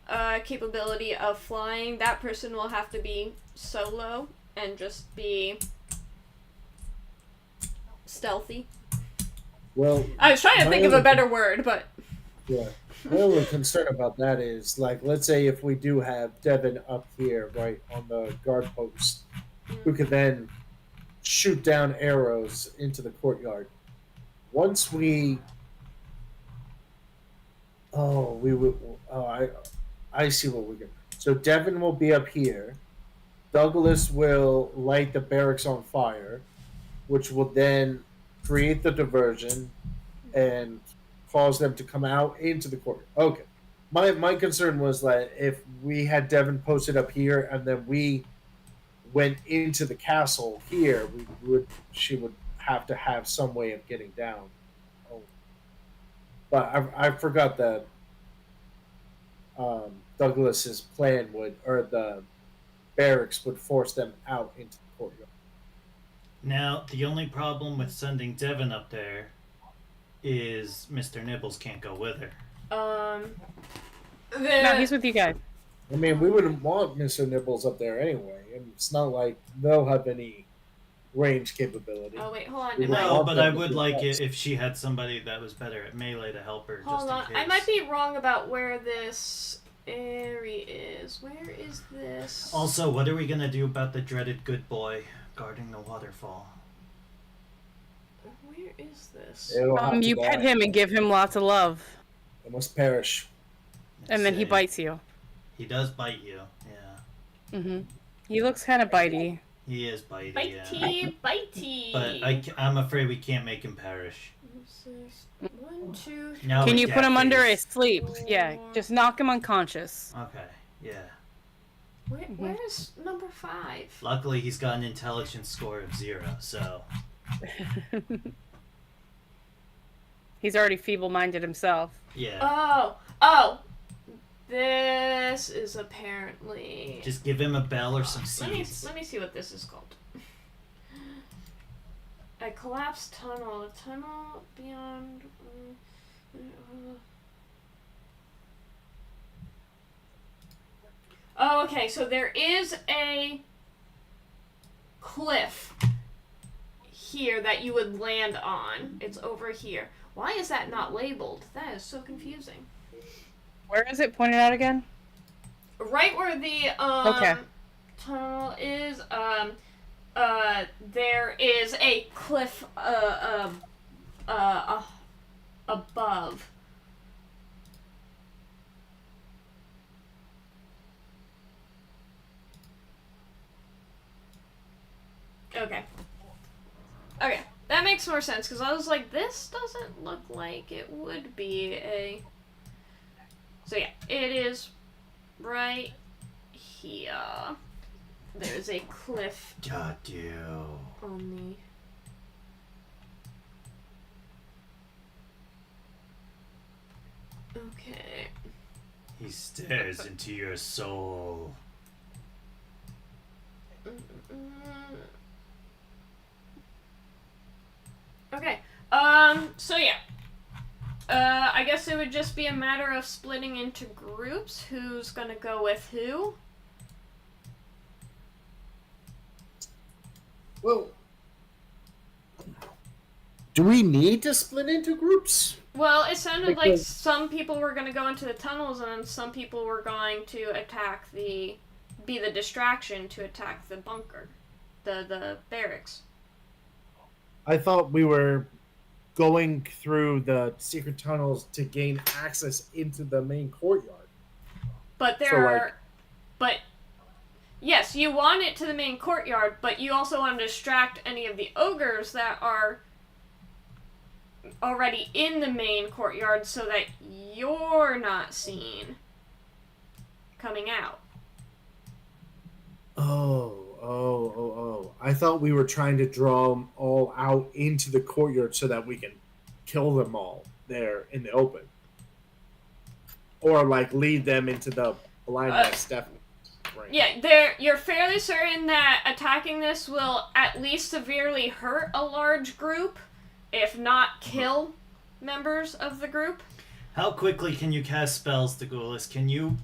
capability of flying, that person will have to be solo and just be stealthy. Well, I was trying to my think of a other- better word, but yeah. My only concern about that is, like, let's say if we do have Devin up here, right, on the guard post, who could then shoot down arrows into the courtyard. Once we, we would. I see what we can. So Devin will be up here. Douglas will light the barracks on fire, which will then create the diversion and cause them to come out into the court. Okay. My concern was that if we had Devin posted up here and then we went into the castle here, she would have to have some way of getting down. Oh. But I forgot that Douglas's plan would, or the barracks would force them out into the courtyard. Now, the only problem with sending Devin up there is Mr. Nibbles can't go with her. No, he's with you guys. I mean, we wouldn't want Mr. Nibbles up there anyway, and it's not like they'll have any range capability. Oh wait, hold on. We Am would I, No, want but them I to would do like that. it if she had somebody that was better at melee to help her. hold just on. in case. I might be wrong about where this area is. Where is this? Also, what are we gonna do about the dreaded good boy guarding the waterfall? Where is this? It'll have to You die. pet him and give him lots of love, It must perish. and then he Say, bites you. He does bite you. Yeah, He looks kind of bitey. he is bitey. Yeah. Bitey, bitey. But I'm afraid we can't make him perish. 1, 2, 3. Now Can with you put him under a Gatface. sleep? Yeah, just knock him unconscious. Okay. Yeah. Where's number 5? Luckily, he's got an intelligence score of 0, so He's already feeble-minded himself. yeah. Oh. This is apparently. Just give him a bell or some Let me seeds. see what this is called. A collapsed tunnel. A tunnel beyond. Oh, okay. So there is a cliff here that you would land on. It's over here. Why is that not labeled? That is so confusing. Where is it pointed out again? Right where the Okay. tunnel is, there is a cliff above. Okay. Okay, that makes more sense because I was like, this doesn't look like it would be a. So yeah, it is right here. There's a cliff God, you. on the. Okay. He stares into your soul. Okay. So yeah. I guess it would just be a matter of splitting into groups. Who's gonna go with who? Well, do we need to split into groups? Well, it sounded like Because- some people were gonna go into the tunnels, and then some people were going to attack be the distraction to attack the bunker, the barracks. I thought we were going through the secret tunnels to gain access into the main courtyard. But there So, are, but yes, you want it to the main courtyard, but you also want to distract any of the ogres that are already in the main courtyard, so that you're not seen coming out. Oh. I thought we were trying to draw them all out into the courtyard so that we can kill them all there in the open. Or, like, lead them into the blind nest, definitely. Right. Yeah, you're fairly certain that attacking this will at least severely hurt a large group, if not kill members of the group. How quickly can you cast spells, Dagulis? Can you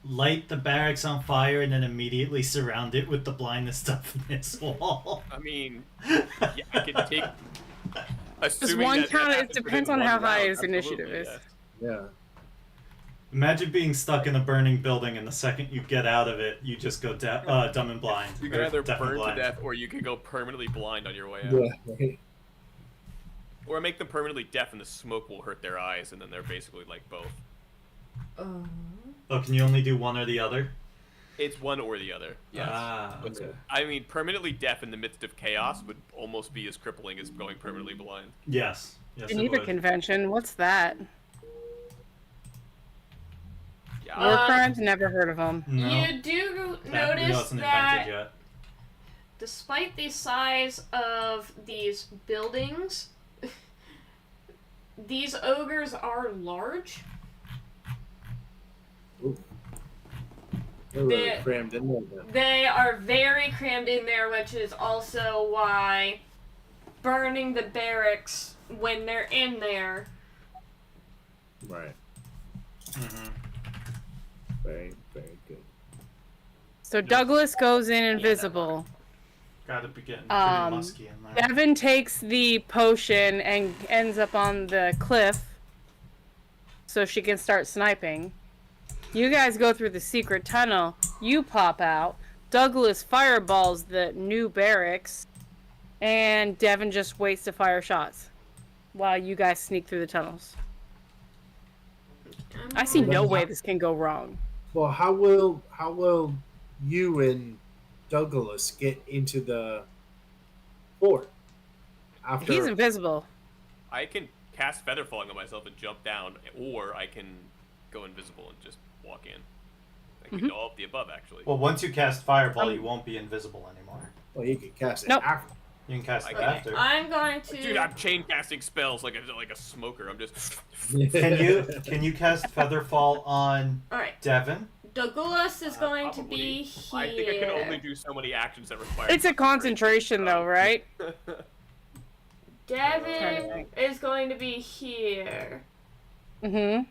light the barracks on fire and then immediately surround it with the blindness toughness wall? I mean, yeah, I could take. Assuming one that count, it happens depends within on how one high round, his initiative absolutely, is. yes. Yeah. Imagine being stuck in a burning building and the second you get out of it, you just go dumb and blind. You can Or either deaf and burn to blind. death, or you can go permanently blind on your way out. Yeah, right. Or make them permanently deaf, and the smoke will hurt their eyes, and then they're basically like both. Oh, can you only do one or the other? It's one or the other. Yes. Ah, But, okay. I mean, permanently deaf in the midst of chaos would almost be as crippling as going permanently blind. Yes. Yes, it Geneva would. Convention, what's that? Yeah. War crimes? Never heard of them. No. You do That notice wasn't that invented yet. despite the size of these buildings, these ogres are large. Ooh. They're really They- crammed in there. Then. They are very crammed in there, which is also why burning the barracks when they're in there. Right. Mm-hmm. Very, very good. So Douglas goes in invisible. Gotta be getting pretty musky in there. Devin takes the potion and ends up on the cliff so she can start sniping. You guys go through the secret tunnel. You pop out. Douglas fireballs the new barracks. And Devin just waits to fire shots while you guys sneak through the tunnels. I see no way this can go wrong. Well, how will you and Douglas get into the fort after? He's invisible. I can cast Feather Falling on myself and jump down, or I can go invisible and just walk in. I can do all of the above, actually. Well, once you cast Fireball, you won't be invisible anymore. Well, you can cast it Nope. after. You can cast it Okay. after. I'm going to. Dude, I'm chain casting spells like a smoker. I'm just. Can you cast Featherfall on Alright, Devin? Douglas is going to Probably. be here. I think I can only do so many actions that require. It's a concentration though, right? Devin is going to be here. Mm-hmm.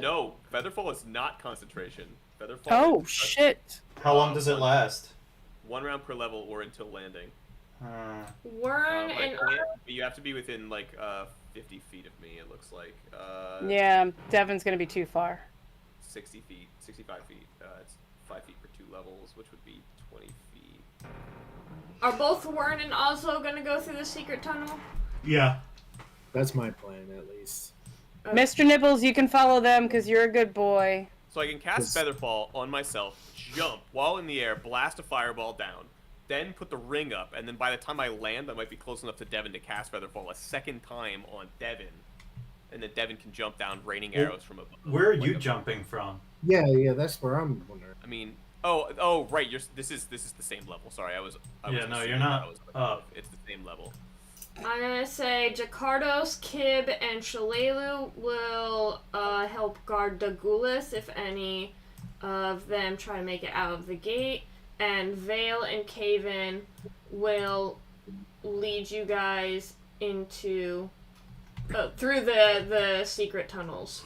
No, Featherfall is not concentration. Featherfall. Oh, is shit. How long does it last? 1 round per level or until landing. Wern But and you have to be within like 50 feet of me. It looks like. Yeah, Devin's gonna be too far. 60 feet, 65 feet. It's 5 feet for 2 levels, which would be 20 feet. are both Wern and Oslo going to go through the secret tunnel? Yeah. That's my plan, at least. Mr. Nibbles, you can follow them because you're a good boy. So I can cast Featherfall on myself, jump while in the air, blast a fireball down, then put the ring up, and then by the time I land, I might be close enough to Devin to cast Featherfall a second time on Devin, and then Devin can jump down, raining arrows from above. Where are like you a- jumping from? Yeah, that's where I'm wondering. I mean, oh, right. This is the same level. Sorry, I was Yeah, no, assuming you're not that was up. It's the same level. I'm gonna say Jakardos, Kib, and Shalelu will help guard Dagulis if any of them try to make it out of the gate, and Vale and Caven will lead you guys into through the secret tunnels.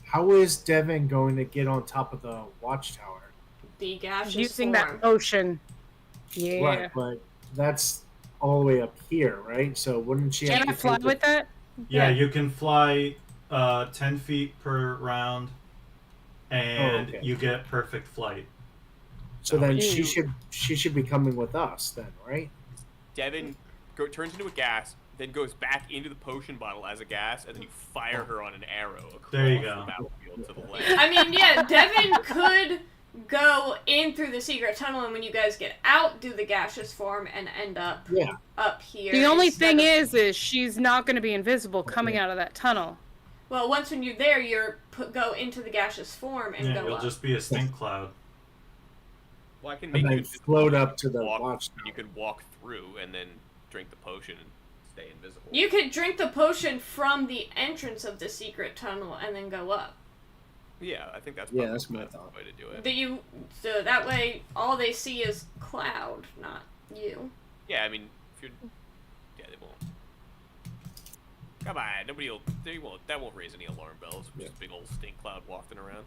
How is Devin going to get on top of the watchtower? The gaseous Using form. that potion. Yeah. Right, but that's all the way up here, right? So wouldn't she have Can I to fly take with that? Yeah, you can fly 10 feet per round, and okay. you get perfect flight. So then You- she should be coming with us then, right? Devin turns into a gas, then goes back into the potion bottle as a gas, and then you fire her on an arrow across There you the go. battlefield to the left. I mean, yeah, Devin could go in through the secret tunnel, and when you guys get out, do the gaseous form and end up Yeah. up here. The only instead thing of- is she's not going to be invisible coming out of that tunnel. well, once when you're there, go into the gaseous form and Yeah, go you'll up. just be a stink cloud. Well, I can And make you then invisible, float you up can to the walk- watchtower. You can walk through and then drink the potion and stay invisible. You could drink the potion from the entrance of the secret tunnel and then go up. Yeah, I think that's Yeah, probably that's the my best thought. way to do it. So that way, all they see is cloud, not you. Yeah, I mean, if you're, yeah, they won't. Come on, that won't raise any alarm bells. Just a big old stink cloud wafting around.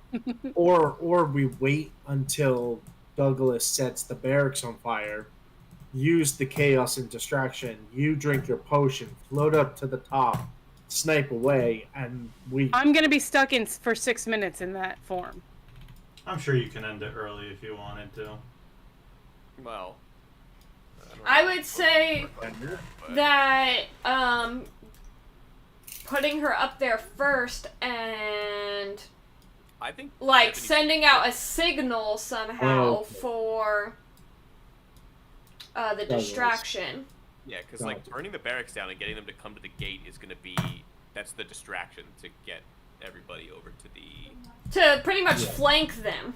Or we wait until Douglas sets the barracks on fire, use the chaos and distraction, you drink your potion, float up to the top, snipe away, and we I'm going to be stuck in for 6 minutes in that form. I'm sure you can end it early if you wanted to. Well, don't I know. would say But- that putting her up there first and I think like Devin- sending out a signal somehow Okay. for the was- distraction. Yeah, because like Gotcha. burning the barracks down and getting them to come to the gate is gonna be that's the distraction to get everybody over to the To pretty much Yeah. flank them.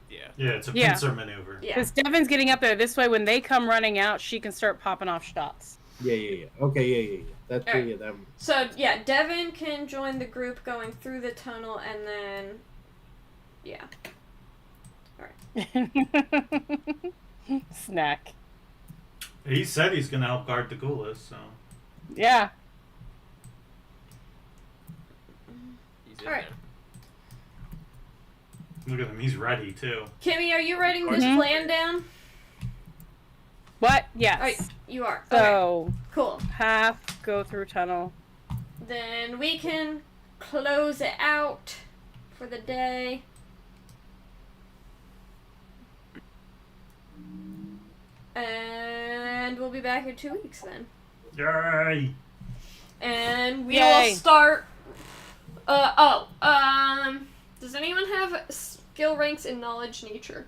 yeah. Yeah, it's a Yeah. pincer maneuver. Yeah. Because Devin's getting up there. This way, when they come running out, she can start popping off shots. Yeah. Okay, yeah. That's Alright. yeah, that So yeah, Devin can join the group going through the tunnel, and then yeah. Snack. He said he's gonna help guard the ghoulies, so. Yeah. He's in Alright. there. Look at him, he's ready too. Kimmy, are you writing this Mhm. plan down? What? Yes. Alright, you are. Okay, So, cool. half go through tunnel. Then we can close it out for the day. And we'll be back in 2 weeks then. Yay! And we Yay. will start. Does anyone have skill ranks in knowledge nature?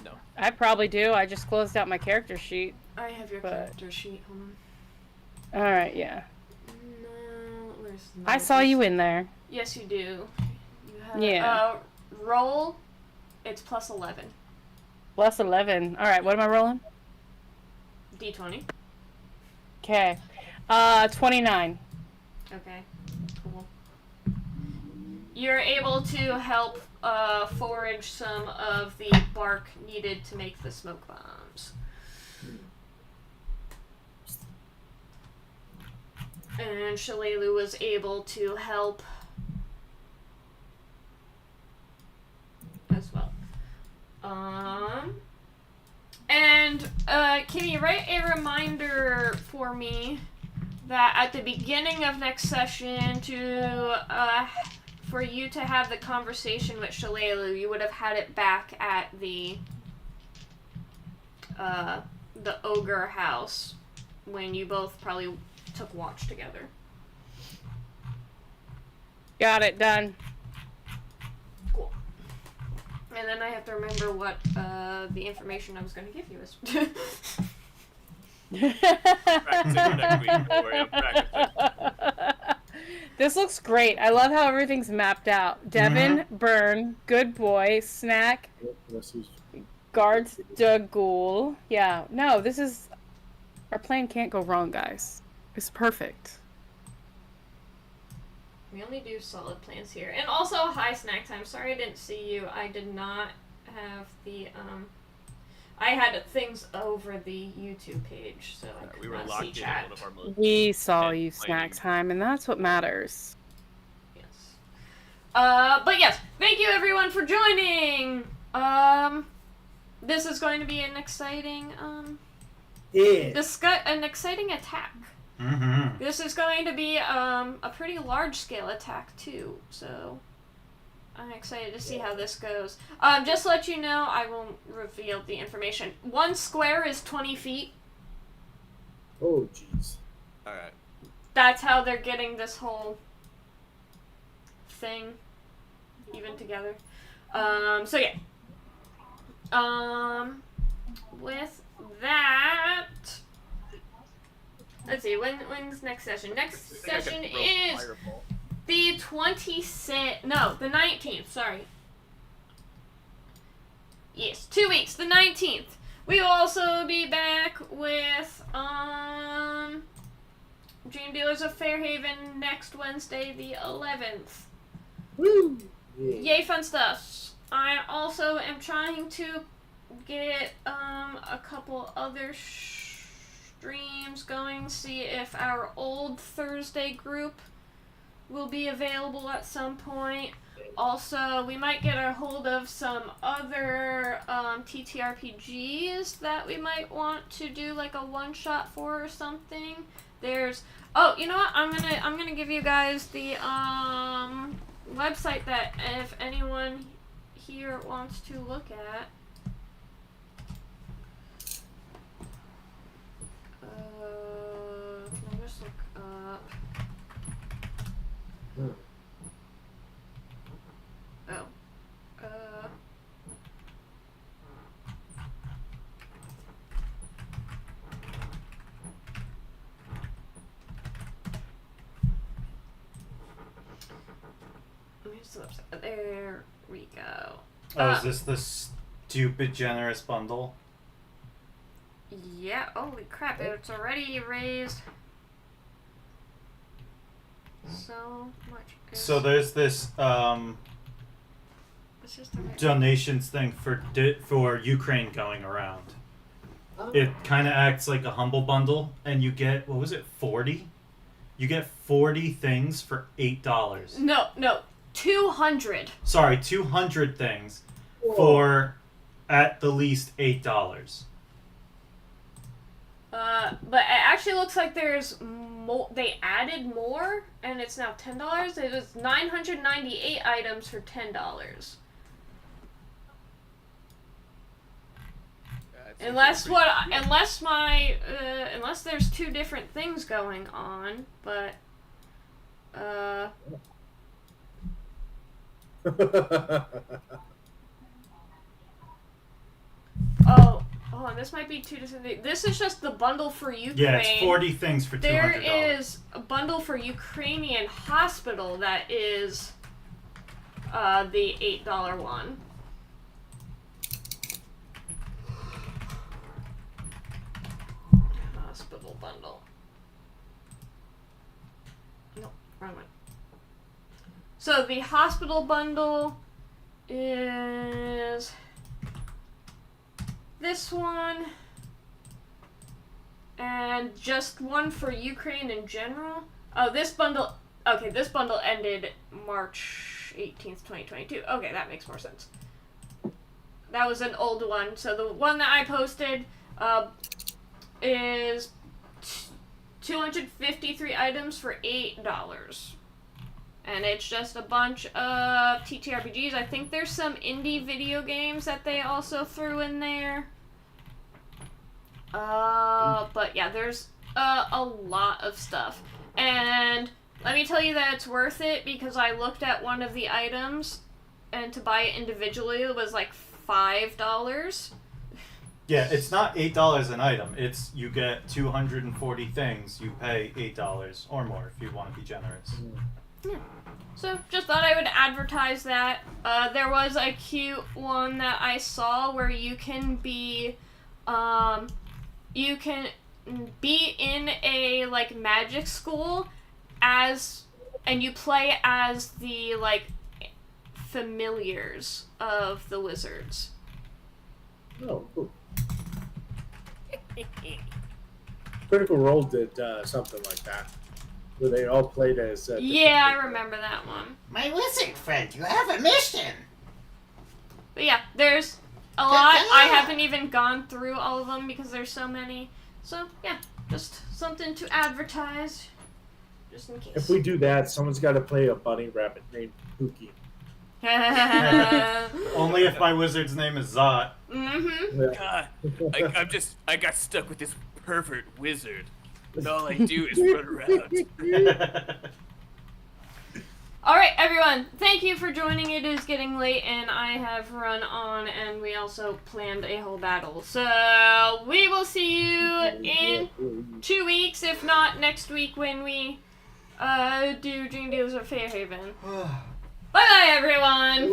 No. I probably do. I just closed out my character sheet. I have your But- character sheet. Hold on. Alright, yeah. No, where's I saw you in there. Yes, you do. You have, Yeah. Roll. It's plus 11. Plus 11. Alright, what am I rolling? D20. Okay. 29. Okay. Cool. You're able to help forage some of the bark needed to make the smoke bombs. And Shalelu was able to help as well. And can you write a reminder for me that at the beginning of next session for you to have the conversation with Shalelu, you would have had it back at the ogre house when you both probably took watch together. Got it, done. Cool. And then I have to remember what the information I was going to give you is. Practicing for next week. Don't worry, I'm practicing. This looks great. I love how everything's mapped out. Devin, Burn, Good Boy, Snack, Guards the Ghoul. Yeah, no, this is... Our plan can't go wrong, guys. It's perfect. We only do solid plans here. And also, hi Snack Time. Sorry I didn't see you. I did not have the, I had things over the YouTube page, so I could We were not locked see in chat. one of our most We saw you Playing. Snack Time, and that's what matters. Yes. But yes, thank you everyone for joining! This is going to be an exciting, an exciting attack. Mm-hmm. This is going to be, a pretty large-scale attack, too, so I'm excited to see how this goes. Just to let you know, I won't reveal the information. 1 square is 20 feet. Oh, jeez. Alright. That's how they're getting this whole thing even together. So yeah. With that, let's see, when's next session? Next session is the 26th, no, the 19th, sorry. Yes, 2 weeks, the 19th. We will also be back with, Dream Dealers of Fairhaven next Wednesday, the 11th. Woo! Yeah. Yay, fun stuff. I also am trying to get a couple other streams going, see if our old Thursday group will be available at some point. Also, we might get a hold of some other TTRPGs that we might want to do like a one-shot for or something. There's you know what? I'm gonna give you guys the website that if anyone here wants to look at. Can I just look up? There we go. Oh, is this the stupid generous bundle? Yeah, holy crap, it's already raised so much. So there's this It's just a donations thing for Ukraine going around. It kind of acts like a humble bundle, and you get, what was it, 40? You get 40 things for $8. No, 200. Sorry, 200 things for at the least $8. But it actually looks like there's more. They added more, and it's now $10. It was 998 items for $10. Unless there's two different things going on, but oh, this might be two different things. This is just the bundle for Ukraine. Yeah, it's 40 things for $200. There is a bundle for Ukrainian hospital that is the $8 one. Hospital bundle. No, wrong one. So the hospital bundle is this one, and just one for Ukraine in general. Oh, this bundle. Okay, this bundle ended March 18th, 2022. Okay, that makes more sense. That was an old one. So the one that I posted is 253 items for $8. And it's just a bunch of TTRPGs. I think there's some indie video games that they also threw in there. But yeah, there's a lot of stuff. And let me tell you that it's worth it, because I looked at one of the items, and to buy it individually it was like $5. Yeah, it's not $8 an item. It's you get 240 things. You pay $8 or more if you want to be generous. Yeah. So, just thought I would advertise that. There was a cute one that I saw where you can be in a, like, magic school and you play as the, like, familiars of the wizards. Oh, cool. Critical Role did something like that, where they all played as... Yeah, I remember that one. My wizard friend, you have a mission. But yeah, there's a lot. I haven't even gone through all of them because there's so many. So yeah, just something to advertise, just in case. If we do that, someone's got to play a bunny rabbit named Pookie. Only if my wizard's name is Zot. Mm-hmm. Yeah. God, I got stuck with this pervert wizard. And all I do is run around. Alright, everyone, thank you for joining. It is getting late, and I have run on, and we also planned a whole battle. So, we will see you in 2 weeks, if not next week, when we do Dream Dealers of Fairhaven. Bye-bye, everyone!